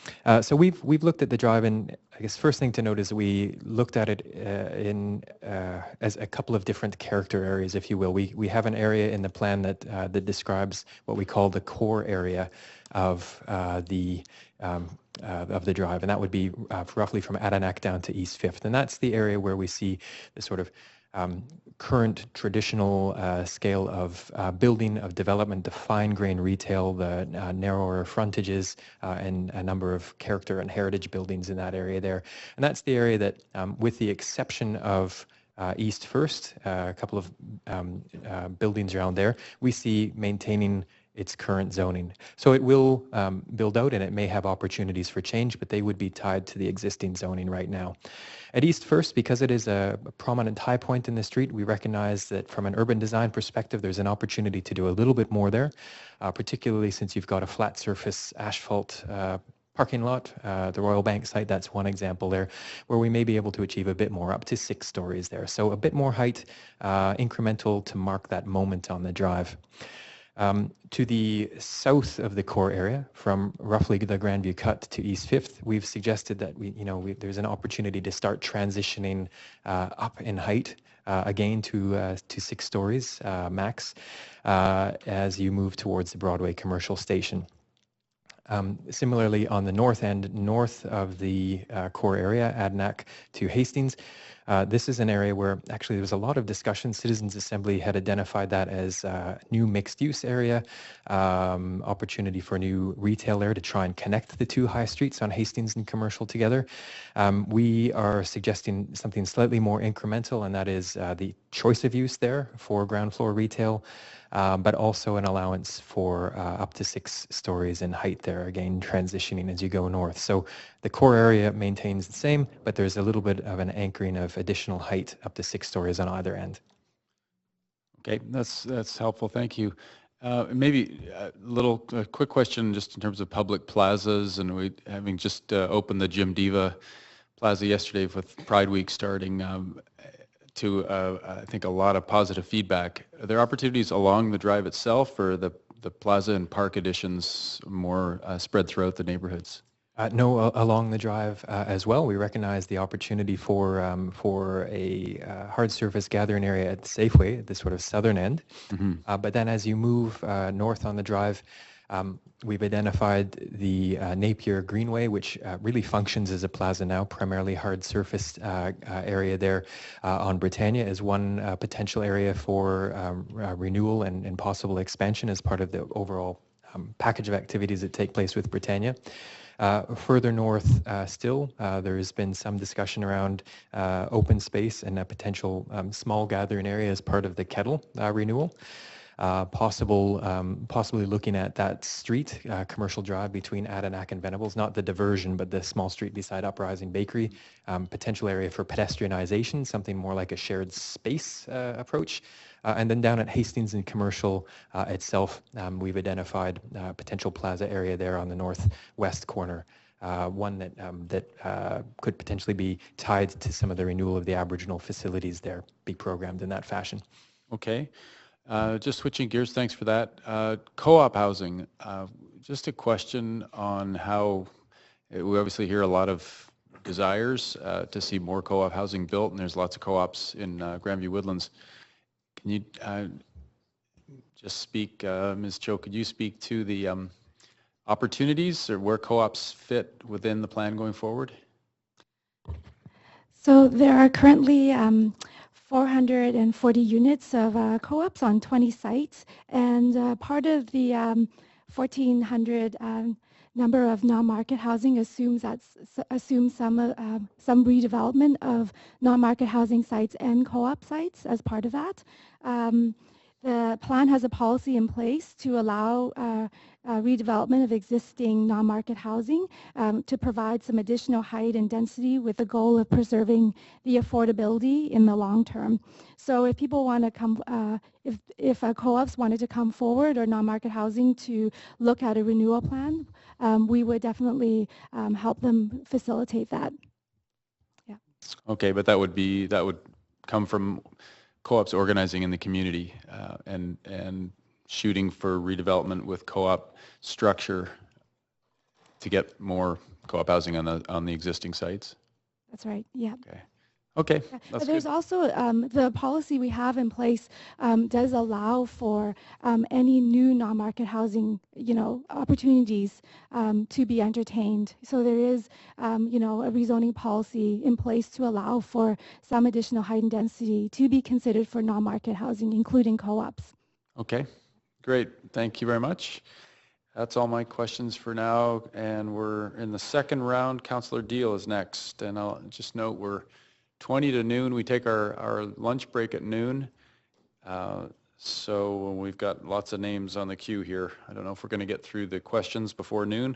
So we've looked at the drive, and I guess first thing to note is we looked at it as a couple of different character areas, if you will. We have an area in the plan that describes what we call the core area of the drive, and that would be roughly from Adanac down to East 5th, and that's the area where we see the sort of current traditional scale of building, of development, the fine grain retail, the narrower frontages, and a number of character and heritage buildings in that area there. And that's the area that, with the exception of East First, a couple of buildings around there, we see maintaining its current zoning. So it will build out, and it may have opportunities for change, but they would be tied to the existing zoning right now. At East First, because it is a prominent high point in the street, we recognize that from an urban design perspective, there's an opportunity to do a little bit more there, particularly since you've got a flat surface asphalt parking lot, the Royal Bank site, that's one example there, where we may be able to achieve a bit more, up to 6 stories there. So a bit more height, incremental to mark that moment on the drive. To the south of the core area, from roughly the Grandview cut to East 5th, we've suggested that there's an opportunity to start transitioning up in height again to 6 stories max as you move towards the Broadway commercial station. Similarly, on the north end, north of the core area, Adanac to Hastings, this is an area where actually there was a lot of discussion. Citizens Assembly had identified that as a new mixed-use area, opportunity for new retail there to try and connect the 2 high streets on Hastings and Commercial together. We are suggesting something slightly more incremental, and that is the choice of use there for ground floor retail, but also an allowance for up to 6 stories in height there, again transitioning as you go north. So the core area maintains the same, but there's a little bit of an anchoring of additional height up to 6 stories on either end. Okay, that's helpful. Thank you. Maybe a quick question just in terms of public plazas, and we having just opened the Jim Diva Plaza yesterday with Pride Week starting. To I think a lot of positive feedback. Are there opportunities along the drive itself, or the plaza and park additions more spread throughout the neighborhoods? No, along the drive as well. We recognize the opportunity for a hard surface gathering area at the Safeway, at the sort of southern end. Mm-hmm. But then as you move north on the drive, we've identified the Napier Greenway, which really functions as a plaza now, primarily hard surface area there on Britannia, as one potential area for renewal and possible expansion as part of the overall package of activities that take place with Britannia. Further north still, there has been some discussion around open space and a potential small gathering area as part of the Kettle renewal. Possibly looking at that street, Commercial Drive between Adanac and Venables, not the diversion, but the small street beside Uprising Bakery, potential area for pedestrianization, something more like a shared space approach. And then down at Hastings and Commercial itself, we've identified potential plaza area there on the northwest corner, one that could potentially be tied to some of the renewal of the Aboriginal facilities there, be programmed in that fashion. Okay. Just switching gears, thanks for that. Co-op housing, just a question on how, we obviously hear a lot of desires to see more co-op housing built, and there's lots of co-ops in Grandview-Woodlands. Can you just speak, Ms. Cho, could you speak to the opportunities or where co-ops fit within the plan going forward? So there are currently 440 units of co-ops on 20 sites, and part of the 1,400 number of non-market housing assumes some redevelopment of non-market housing sites and co-op sites as part of that. The plan has a policy in place to allow redevelopment of existing non-market housing to provide some additional height and density with the goal of preserving the affordability in the long term. So if people want to come, if co-ops wanted to come forward or non-market housing to look at a renewal plan, we would definitely help them facilitate that. Yeah. Okay, but that would come from co-ops organizing in the community and shooting for redevelopment with co-op structure to get more co-op housing on the existing sites. That's right. Yeah. Okay. Yeah. That's There's good. also the policy we have in place does allow for any new non-market housing, opportunities to be entertained. So there is, a rezoning policy in place to allow for some additional height and density to be considered for non-market housing, including co-ops. Okay, great. Thank you very much. That's all my questions for now. And we're in the second round. Councillor Deal is next. And I'll just note we're 20 to noon. We take our lunch break at noon. So we've got lots of names on the queue here. I don't know if we're going to get through the questions before noon.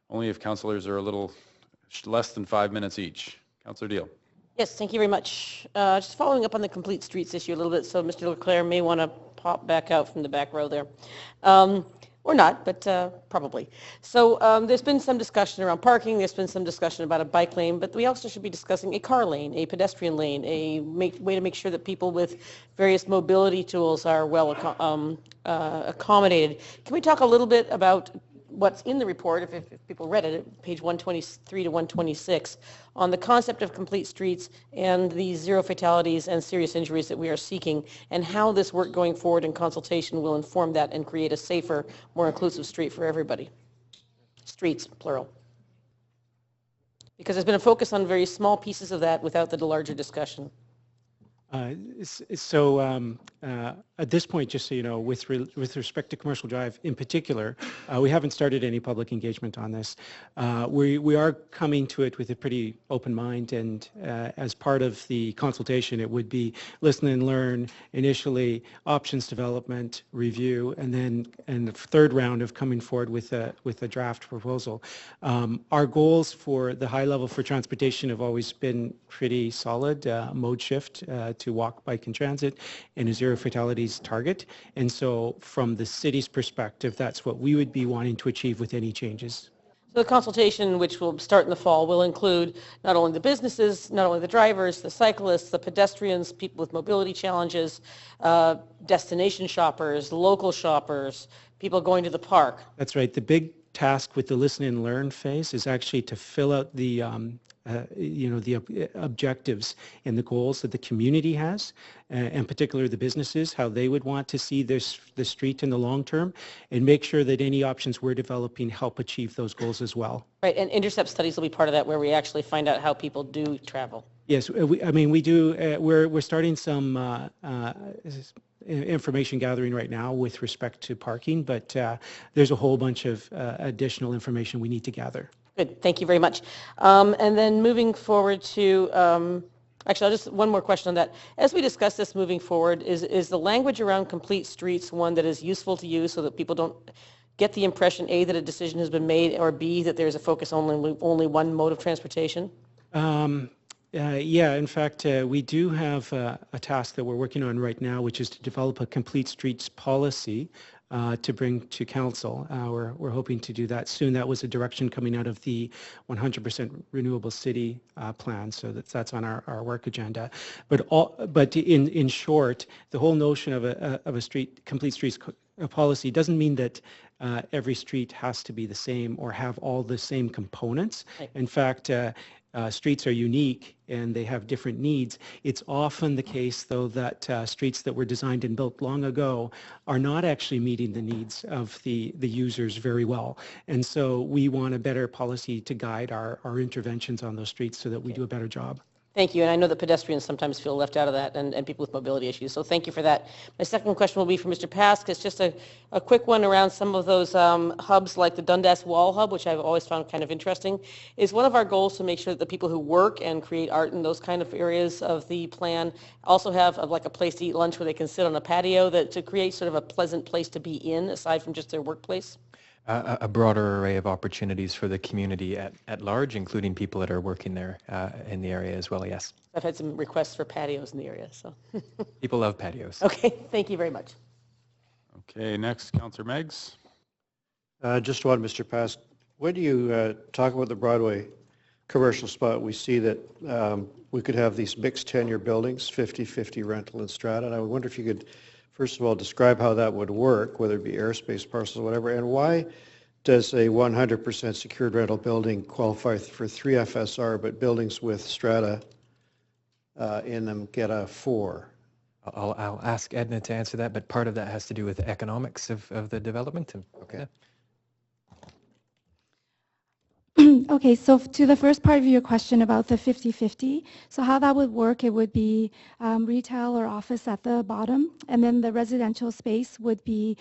Only if councillors are a little less than 5 minutes each. Councillor Deal. Yes, thank you very much. Just following up on the complete streets issue a little bit, so Mr. Leclerc may want to pop back out from the back row there. Or not, but probably. So there's been some discussion around parking, there's been some discussion about a bike lane, but we also should be discussing a car lane, a pedestrian lane, a way to make sure that people with various mobility tools are well accommodated. Can we talk a little bit about what's in the report, if people read it, page 123 to 126, on the concept of complete streets and the zero fatalities and serious injuries that we are seeking, and how this work going forward in consultation will inform that and create a safer, more inclusive street for everybody. Streets, plural. Because there's been a focus on very small pieces of that without the larger discussion. At this point, just so you know, with respect to Commercial Drive in particular, we haven't started any public engagement on this. We are coming to it with a pretty open mind, and as part of the consultation, it would be listen and learn, initially options development, review, and then the third round of coming forward with a draft proposal. Our goals for the high level for transportation have always been pretty solid, mode shift to walk, bike, and transit, and a zero fatalities target. And so from the city's perspective, that's what we would be wanting to achieve with any changes. So the consultation, which will start in the fall, will include not only the businesses, not only the drivers, the cyclists, the pedestrians, people with mobility challenges, destination shoppers, local shoppers, people going to the park. That's right. The big task with the listen and learn phase is actually to fill out the the objectives and the goals that the community has, and particularly the businesses, how they would want to see the street in the long term, and make sure that any options we're developing help achieve those goals as well. Right, and intercept studies will be part of that, where we actually find out how people do travel. Yes, we do. We're starting some information gathering right now with respect to parking, but there's a whole bunch of additional information we need to gather. Good, thank you very much. And then moving forward to, actually, I'll just one more question on that. As we discuss this moving forward, is the language around complete streets one that is useful to you so that people don't get the impression, A, that a decision has been made, or B, that there's a focus on only one mode of transportation? Yeah, in fact, we do have a task that we're working on right now, which is to develop a complete streets policy to bring to council. We're hoping to do that soon. That was a direction coming out of the 100% renewable city plan, so that's on our work agenda. But in short, the whole notion of a complete streets policy doesn't mean that every street has to be the same or have all the same components. Right. In fact, streets are unique and they have different needs. It's often the case, though, that streets that were designed and built long ago are not actually meeting the needs of the users very well. And so we want a better policy to guide our interventions on those streets so that we do a better job. Thank you, and I know that pedestrians sometimes feel left out of that, and people with mobility issues, so thank you for that. My second question will be for Mr. Pask. It's just a quick one around some of those hubs like the Dundas Wall Hub, which I've always found kind of interesting. Is one of our goals to make sure that the people who work and create art in those kind of areas of the plan also have like a place to eat lunch where they can sit on a patio, to create sort of a pleasant place to be in, aside from just their workplace? A broader array of opportunities for the community at large, including people that are working there in the area as well, yes. I've had some requests for patios in the area, so. People love patios. Okay, thank you very much. Okay, next, Councillor Meggs. Just one, Mr. Pask. When you talk about the Broadway commercial spot, we see that we could have these mixed tenure buildings, 50-50 rental and strata, and I wonder if you could first of all, describe how that would work, whether it be airspace parcels or whatever, and why does a 100% secured rental building qualify for 3 FSR, but buildings with strata in them get a 4? I'll ask Edna to answer that, but part of that has to do with the economics of the development. Okay. Yeah. Okay, so to the first part of your question about the 50-50, so how that would work, it would be retail or office at the bottom, and then the residential space would be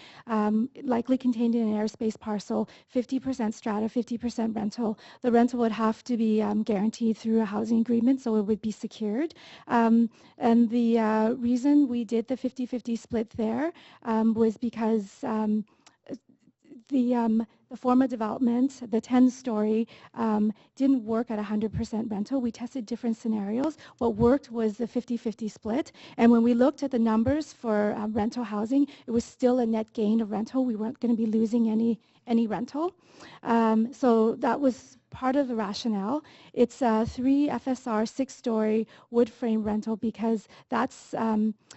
likely contained in an airspace parcel, 50% strata, 50% rental. The rental would have to be guaranteed through a housing agreement, so it would be secured. And the reason we did the 50-50 split there was because the former development, the 10-story, didn't work at 100% rental. We tested different scenarios. What worked was the 50-50 split. And when we looked at the numbers for rental housing, it was still a net gain of rental. We weren't going to be losing any rental. So that was part of the rationale. It's a 3 FSR 6-story wood frame rental because that's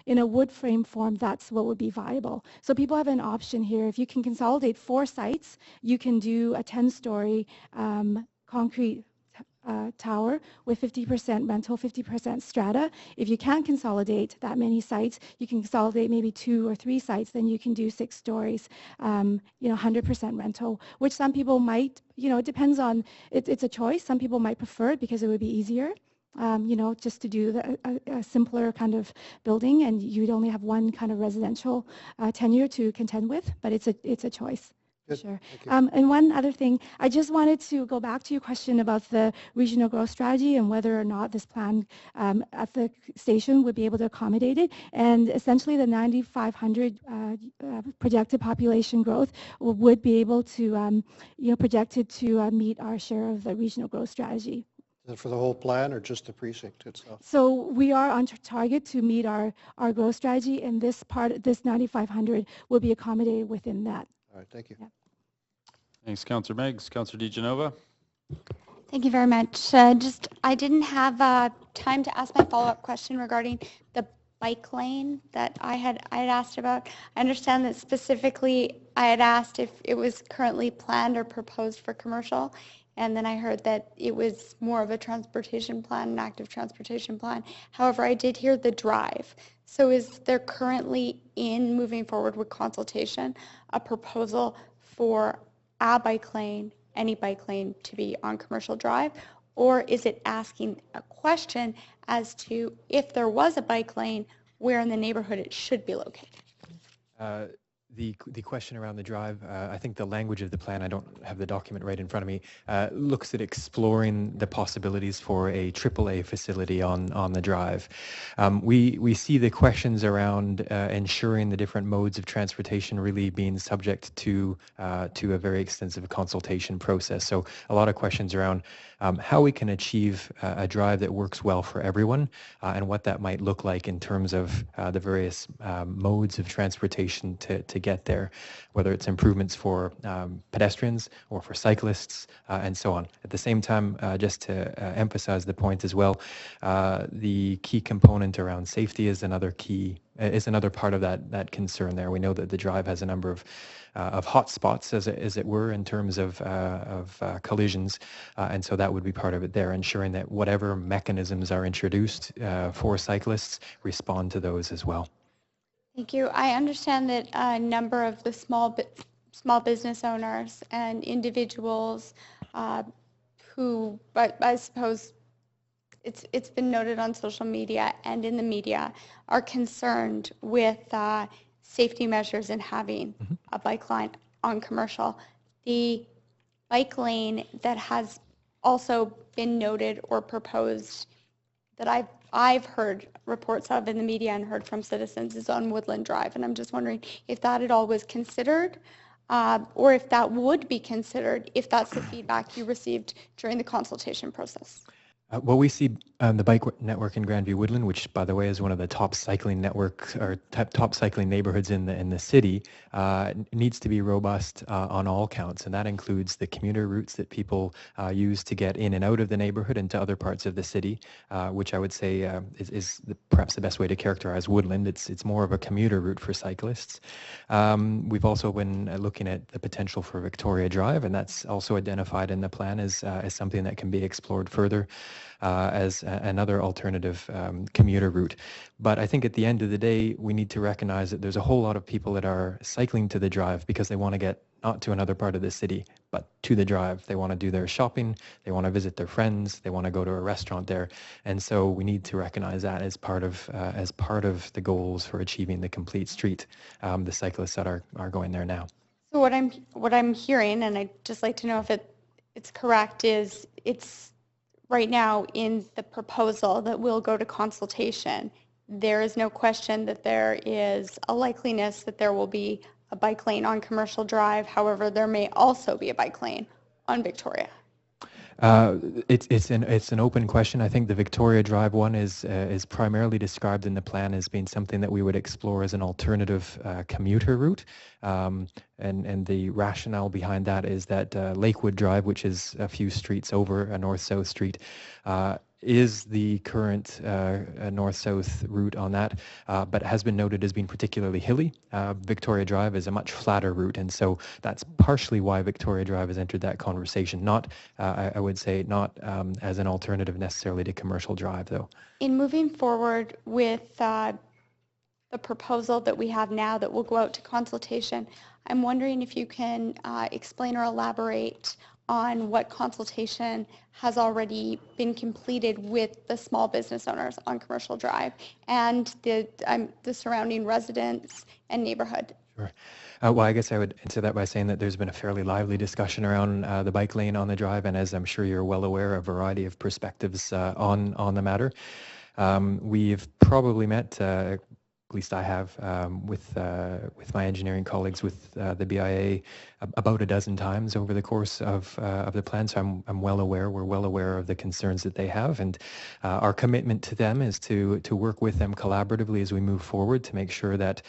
in a wood frame form, that's what would be viable. So people have an option here. If you can consolidate 4 sites, you can do a 10-story concrete tower with 50% rental, 50% strata. If you can't consolidate that many sites, you can consolidate maybe 2 or 3 sites, then you can do 6 stories, 100% rental, which some people might, it depends on, it's a choice. Some people might prefer it because it would be easier. Just to do a simpler kind of building, and you'd only have one kind of residential tenure to contend with, but it's a choice. Good. Sure. And one other thing, I just wanted to go back to your question about the regional growth strategy and whether or not this plan at the station would be able to accommodate it. And essentially the 9,500 projected population growth would be able to, projected to meet our share of the regional growth strategy. Is it for the whole plan or just the precinct itself? So we are on target to meet our growth strategy, and this 9,500 will be accommodated within that. All right, thank you. Yeah. Thanks, Councillor Meggs. Councillor DeGenova. Thank you very much. I didn't have time to ask my follow-up question regarding the bike lane that I had asked about. I understand that specifically I had asked if it was currently planned or proposed for commercial, and then I heard that it was more of a transportation plan, an active transportation plan. However, I did hear the drive. So is there currently, in moving forward with consultation, a proposal for a bike lane, any bike lane, to be on commercial drive? Or is it asking a question as to if there was a bike lane, where in the neighborhood it should be located? The question around the drive, I think the language of the plan, I don't have the document right in front of me, looks at exploring the possibilities for a AAA facility on the drive. We see the questions around ensuring the different modes of transportation really being subject to a very extensive consultation process. So a lot of questions around how we can achieve a drive that works well for everyone and what that might look like in terms of the various modes of transportation to get there, whether it's improvements for pedestrians or for cyclists and so on. At the same time, just to emphasize the point as well, the key component around safety is another part of that concern there. We know that the drive has a number of hot spots, as it were, in terms of collisions, and so that would be part of it there, ensuring that whatever mechanisms are introduced for cyclists respond to those as well. Thank you. I understand that a number of the small business owners and individuals who, but I suppose it's been noted on social media and in the media, are concerned with safety measures in having a bike line on commercial. The bike lane that has also been noted or proposed that I've heard reports of in the media and heard from citizens is on Woodland Drive, and I'm just wondering if that at all was considered, or if that would be considered if that's the feedback you received during the consultation process. Well, we see the bike network in Grandview-Woodland, which, by the way, is one of the top cycling network or top cycling neighborhoods in the city, needs to be robust on all counts, and that includes the commuter routes that people use to get in and out of the neighborhood and to other parts of the city, which I would say is perhaps the best way to characterize Woodland. It's more of a commuter route for cyclists. We've also been looking at the potential for Victoria Drive, and that's also identified in the plan as something that can be explored further. As another alternative commuter route. But I think at the end of the day, we need to recognize that there's a whole lot of people that are cycling to the drive because they want to get not to another part of the city, but to the drive. They want to do their shopping, they want to visit their friends, they want to go to a restaurant there. And so we need to recognize that as part of the goals for achieving the complete street, the cyclists that are going there now. So what I'm hearing, and I'd just like to know if it's correct, is it's right now in the proposal that will go to consultation, there is no question that there is a likeliness that there will be a bike lane on Commercial Drive. However, there may also be a bike lane on Victoria. It's an open question. I think the Victoria Drive one is primarily described in the plan as being something that we would explore as an alternative commuter route. And the rationale behind that is that Lakewood Drive, which is a few streets over a north-south street, is the current north-south route on that, but has been noted as being particularly hilly. Victoria Drive is a much flatter route, and so that's partially why Victoria Drive has entered that conversation. Not, I would say, not as an alternative necessarily to Commercial Drive, though. In moving forward with the proposal that we have now that will go out to consultation, I'm wondering if you can explain or elaborate on what consultation has already been completed with the small business owners on Commercial Drive and the surrounding residents and neighborhood. Sure. Well, I guess I would answer that by saying that there's been a fairly lively discussion around the bike lane on the drive, and as I'm sure you're well aware, a variety of perspectives on the matter. We've probably met, at least I have, with my engineering colleagues with the BIA about a dozen times over the course of the plan. So we're well aware of the concerns that they have, and our commitment to them is to work with them collaboratively as we move forward to make sure that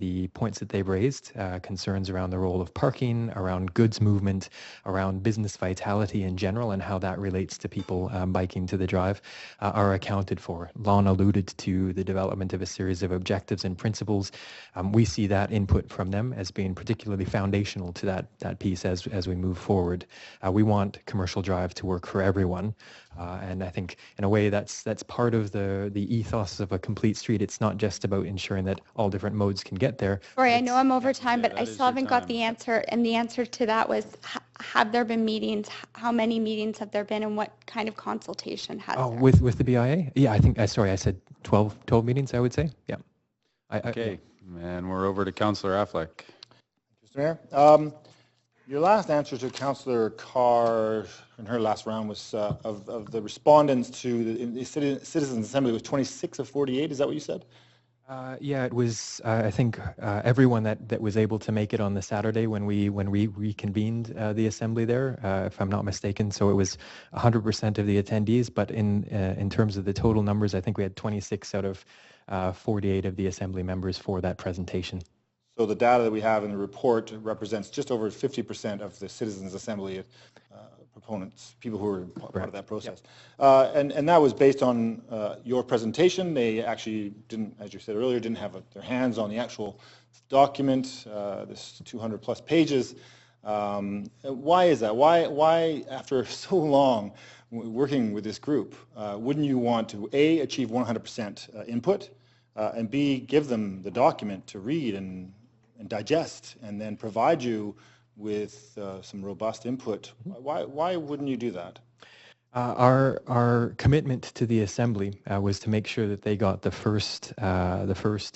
the points that they've raised, concerns around the role of parking, around goods movement, around business vitality in general, and how that relates to people biking to the drive, are accounted for. Lon alluded to the development of a series of objectives and principles. We see that input from them as being particularly foundational to that piece as we move forward. We want Commercial Drive to work for everyone, and I think in a way that's part of the ethos of a complete street. It's not just about ensuring that all different modes can get there. Sorry, I know I'm over time, but I still haven't got the answer, and the answer to that was, have there been meetings? How many meetings have there been, and what kind of consultation has there? With the BIA? Yeah, I think, sorry, I said 12 meetings, I would say. Yeah. Okay, and we're over to Councillor Affleck. Mr. Mayor, your last answer to Councillor Carr in her last round was of the respondents to the Citizens Assembly was 26 of 48. Is that what you said? Yeah, it was, I think, everyone that was able to make it on the Saturday when we reconvened the assembly there, if I'm not mistaken. So it was 100% of the attendees, but in terms of the total numbers, I think we had 26 out of 48 of the assembly members for that presentation. So the data that we have in the report represents just over 50% of the Citizens Assembly proponents, people who were part of that process. Yep. And that was based on your presentation. They actually didn't, as you said earlier, didn't have their hands on the actual document, this 200 plus pages. Why is that? Why after so long working with this group, wouldn't you want to A, achieve 100% input, and B, give them the document to read and digest, and then provide you with some robust input? Why wouldn't you do that? Our commitment to the Assembly was to make sure that they got the first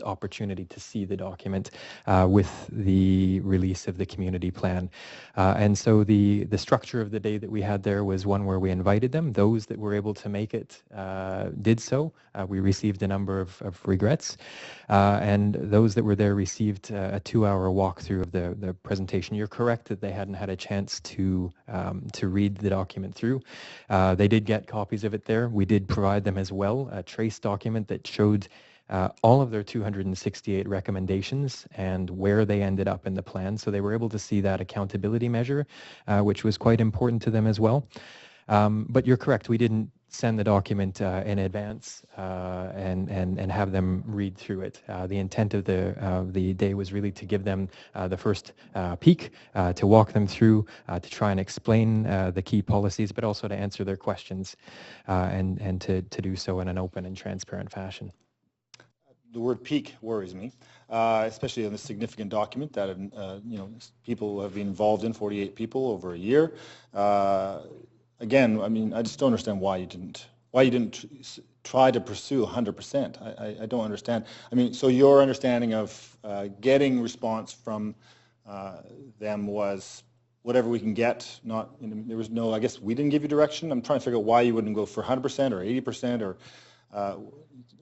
opportunity to see the document with the release of the community plan. And so the structure of the day that we had there was one where we invited them. Those that were able to make it did so. We received a number of regrets. And those that were there received a 2-hour walkthrough of the presentation. You're correct that they hadn't had a chance to read the document through. They did get copies of it there. We did provide them as well a trace document that showed all of their 268 recommendations and where they ended up in the plan. So they were able to see that accountability measure, which was quite important to them as well. But you're correct, we didn't send the document in advance and have them read through it. The intent of the day was really to give them the first peek, to walk them through, to try and explain the key policies, but also to answer their questions and to do so in an open and transparent fashion. The word peak worries me, especially on this significant document that people have been involved in, 48 people over a year. Again, I mean, I just don't understand why you didn't try to pursue 100%. I don't understand. I mean, so your understanding of getting response from them was whatever we can get. Not there was no. I guess we didn't give you direction. I'm trying to figure out why you wouldn't go for 100% or 80% or.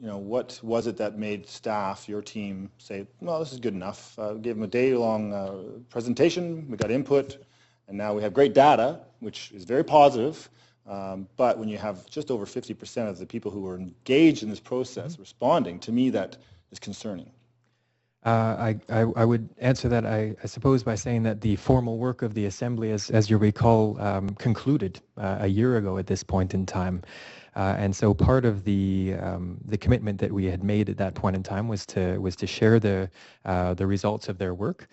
What was it that made staff, your team, say, no, this is good enough? Gave them a day-long presentation, we got input, and now we have great data, which is very positive, but when you have just over 50% of the people who are engaged in this process responding, to me that is concerning. I would answer that, I suppose, by saying that the formal work of the Assembly, as you recall, concluded a year ago at this point in time. And so part of the commitment that we had made at that point in time was to share the results of their work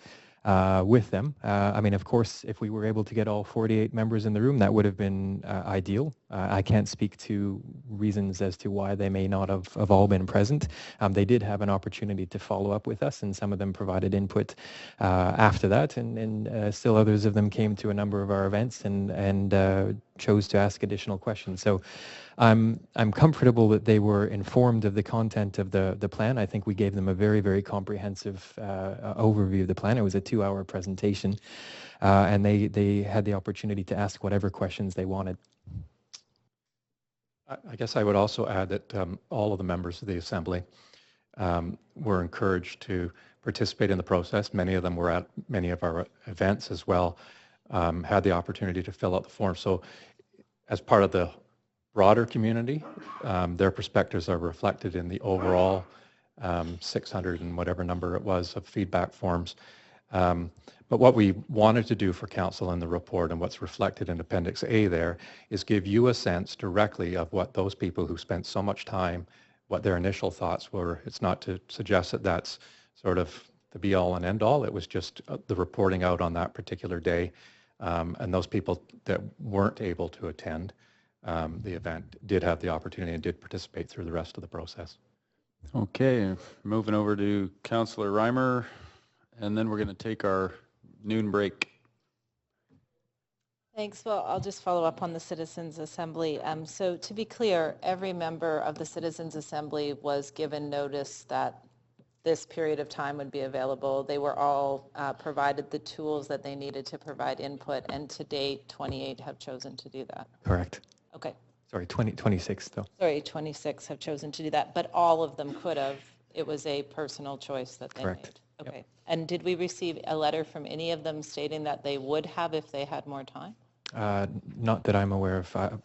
with them. I mean, of course, if we were able to get all 48 members in the room, that would have been ideal. I can't speak to reasons as to why they may not have all been present. They did have an opportunity to follow up with us, and some of them provided input after that, and still others of them came to a number of our events and chose to ask additional questions. So I'm comfortable that they were informed of the content of the plan. I think we gave them a very, very comprehensive overview of the plan. It was a 2-hour presentation, and they had the opportunity to ask whatever questions they wanted. I guess I would also add that all of the members of the Assembly were encouraged to participate in the process. Many of them were at many of our events as well, had the opportunity to fill out the form. So as part of the broader community, their perspectives are reflected in the overall 600 and whatever number it was of feedback forms. But what we wanted to do for Council in the report and what's reflected in Appendix A there is give you a sense directly of what those people who spent so much time, what their initial thoughts were. It's not to suggest that that's sort of the be-all and end-all. It was just the reporting out on that particular day. And those people that weren't able to attend the event did have the opportunity and did participate through the rest of the process. Okay, moving over to Councillor Reimer, and then we're going to take our noon break. Thanks. Well, I'll just follow up on the Citizens Assembly. So to be clear, every member of the Citizens Assembly was given notice that this period of time would be available. They were all provided the tools that they needed to provide input, and to date, 28 have chosen to do that. Correct. Okay. Sorry, 26 though. Sorry, 26 have chosen to do that, but all of them could have. It was a personal choice that they Correct. made. Okay. Yep. And did we receive a letter from any of them stating that they would have if they had more time? Not that I'm aware of.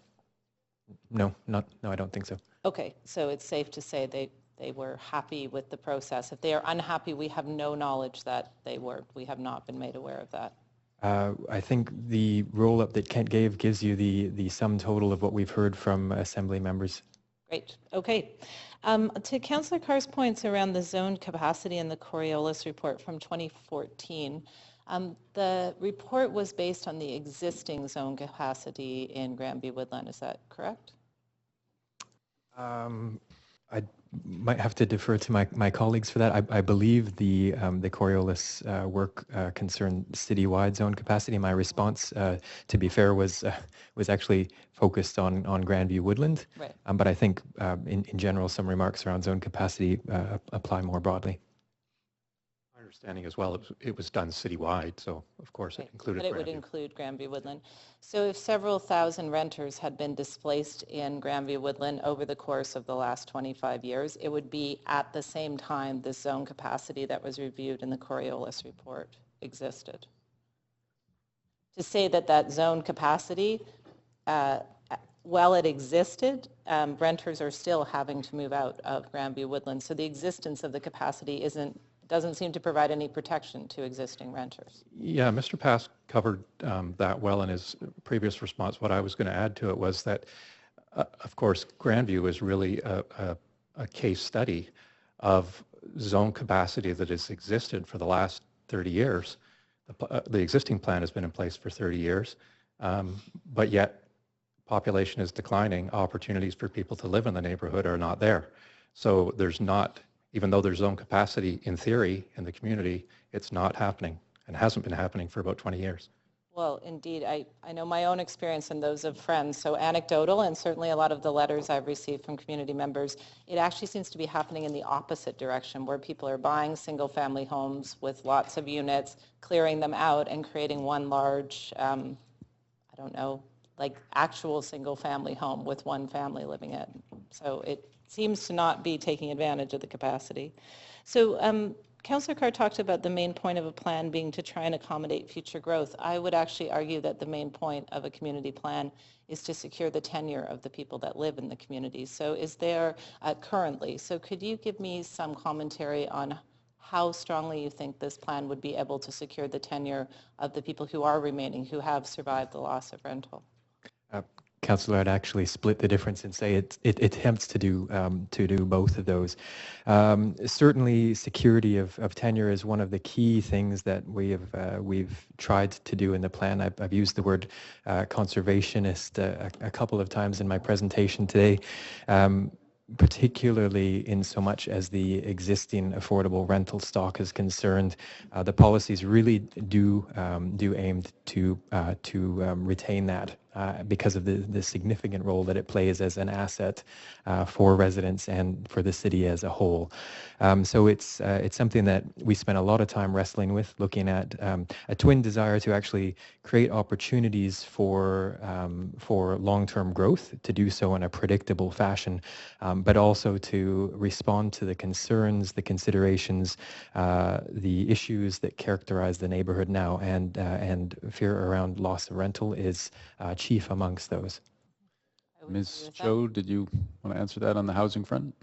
No, I don't think so. Okay, so it's safe to say they were happy with the process. If they are unhappy, we have no knowledge that they were. We have not been made aware of that. I think the roll-up that Kent gave gives you the sum total of what we've heard from Assembly members. Great. Okay. To Councillor Carr's points around the zone capacity in the Coriolis report from 2014, the report was based on the existing zone capacity in Grandview-Woodland. Is that correct? I might have to defer to my colleagues for that. I believe the Coriolis work concerned citywide zone capacity. My response, to be fair, was actually focused on Grandview-Woodland. Right. But I think in general, some remarks around zone capacity apply more broadly. My understanding as well, it was done citywide, so of course it included But it would Grandview. include Grandview-Woodland. So if several thousand renters had been displaced in Grandview-Woodland over the course of the last 25 years, it would be at the same time the zone capacity that was reviewed in the Coriolis report existed. To say that that zone capacity, while it existed, renters are still having to move out of Grandview-Woodland. So the existence of the capacity doesn't seem to provide any protection to existing renters. Yeah, Mr. Pask covered that well in his previous response. What I was going to add to it was that, of course, Grandview is really a case study of zone capacity that has existed for the last 30 years. The existing plan has been in place for 30 years, but yet population is declining. Opportunities for people to live in the neighborhood are not there. So there's not, even though there's zone capacity in theory in the community, it's not happening and hasn't been happening for about 20 years. Well, indeed, I know my own experience and those of friends, so anecdotal, and certainly a lot of the letters I've received from community members, it actually seems to be happening in the opposite direction, where people are buying single-family homes with lots of units, clearing them out, and creating one large, I don't know, like actual single-family home with one family living in. So it seems to not be taking advantage of the capacity. So Councillor Carr talked about the main point of a plan being to try and accommodate future growth. I would actually argue that the main point of a community plan is to secure the tenure of the people that live in the community. So is there currently, so could you give me some commentary on how strongly you think this plan would be able to secure the tenure of the people who are remaining, who have survived the loss of rental? Councillor, I'd actually split the difference and say it attempts to do both of those. Certainly, security of tenure is one of the key things that we've tried to do in the plan. I've used the word conservationist a couple of times in my presentation today. Particularly in so much as the existing affordable rental stock is concerned, the policies really do aim to retain that because of the significant role that it plays as an asset for residents and for the city as a whole. So it's something that we spent a lot of time wrestling with, looking at a twin desire to actually create opportunities for long-term growth, to do so in a predictable fashion, but also to respond to the concerns, the considerations, the issues that characterize the neighborhood now, and fear around loss of rental is chief amongst those. Ms. Cho, did you want to answer that on the housing front?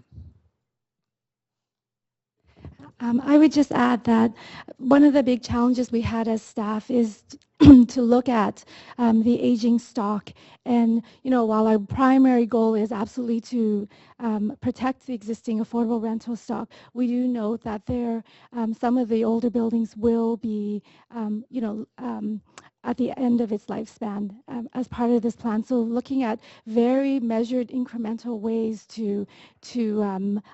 I would just add that one of the big challenges we had as staff is to look at the aging stock. And, while our primary goal is absolutely to protect the existing affordable rental stock, we do note that some of the older buildings will be, at the end of its lifespan as part of this plan. So looking at very measured incremental ways to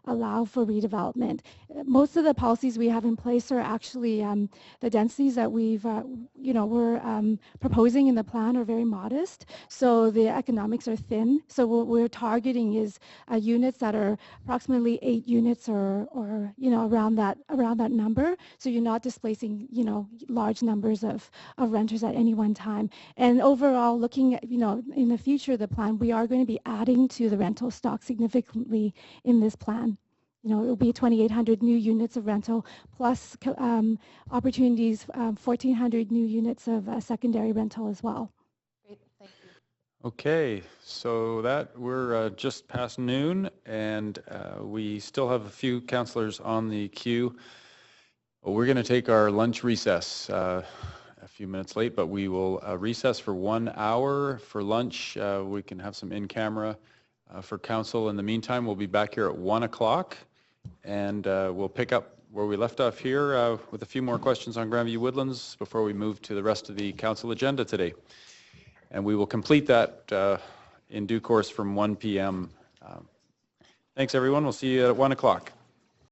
allow for redevelopment. Most of the policies we have in place are actually the densities that we're proposing in the plan are very modest. So the economics are thin. So what we're targeting is units that are approximately 8 units or around that number. So you're not displacing large numbers of renters at any one time. And overall, looking at in the future of the plan, we are going to be adding to the rental stock significantly in this plan. It will be 2,800 new units of rental plus opportunities, 1,400 new units of secondary rental as well. Great, thank you. Okay, so we're just past noon, and we still have a few councillors on the queue. We're going to take our lunch recess a few minutes late, but we will recess for 1 hour for lunch. We can have some in-camera for council. In the meantime, we'll be back here at 1 o'clock, and we'll pick up where we left off here with a few more questions on Grandview-Woodlands before we move to the rest of the council agenda today. And we will complete that in due course from 1 p.m. Thanks, everyone. We'll see you at 1 o'clock.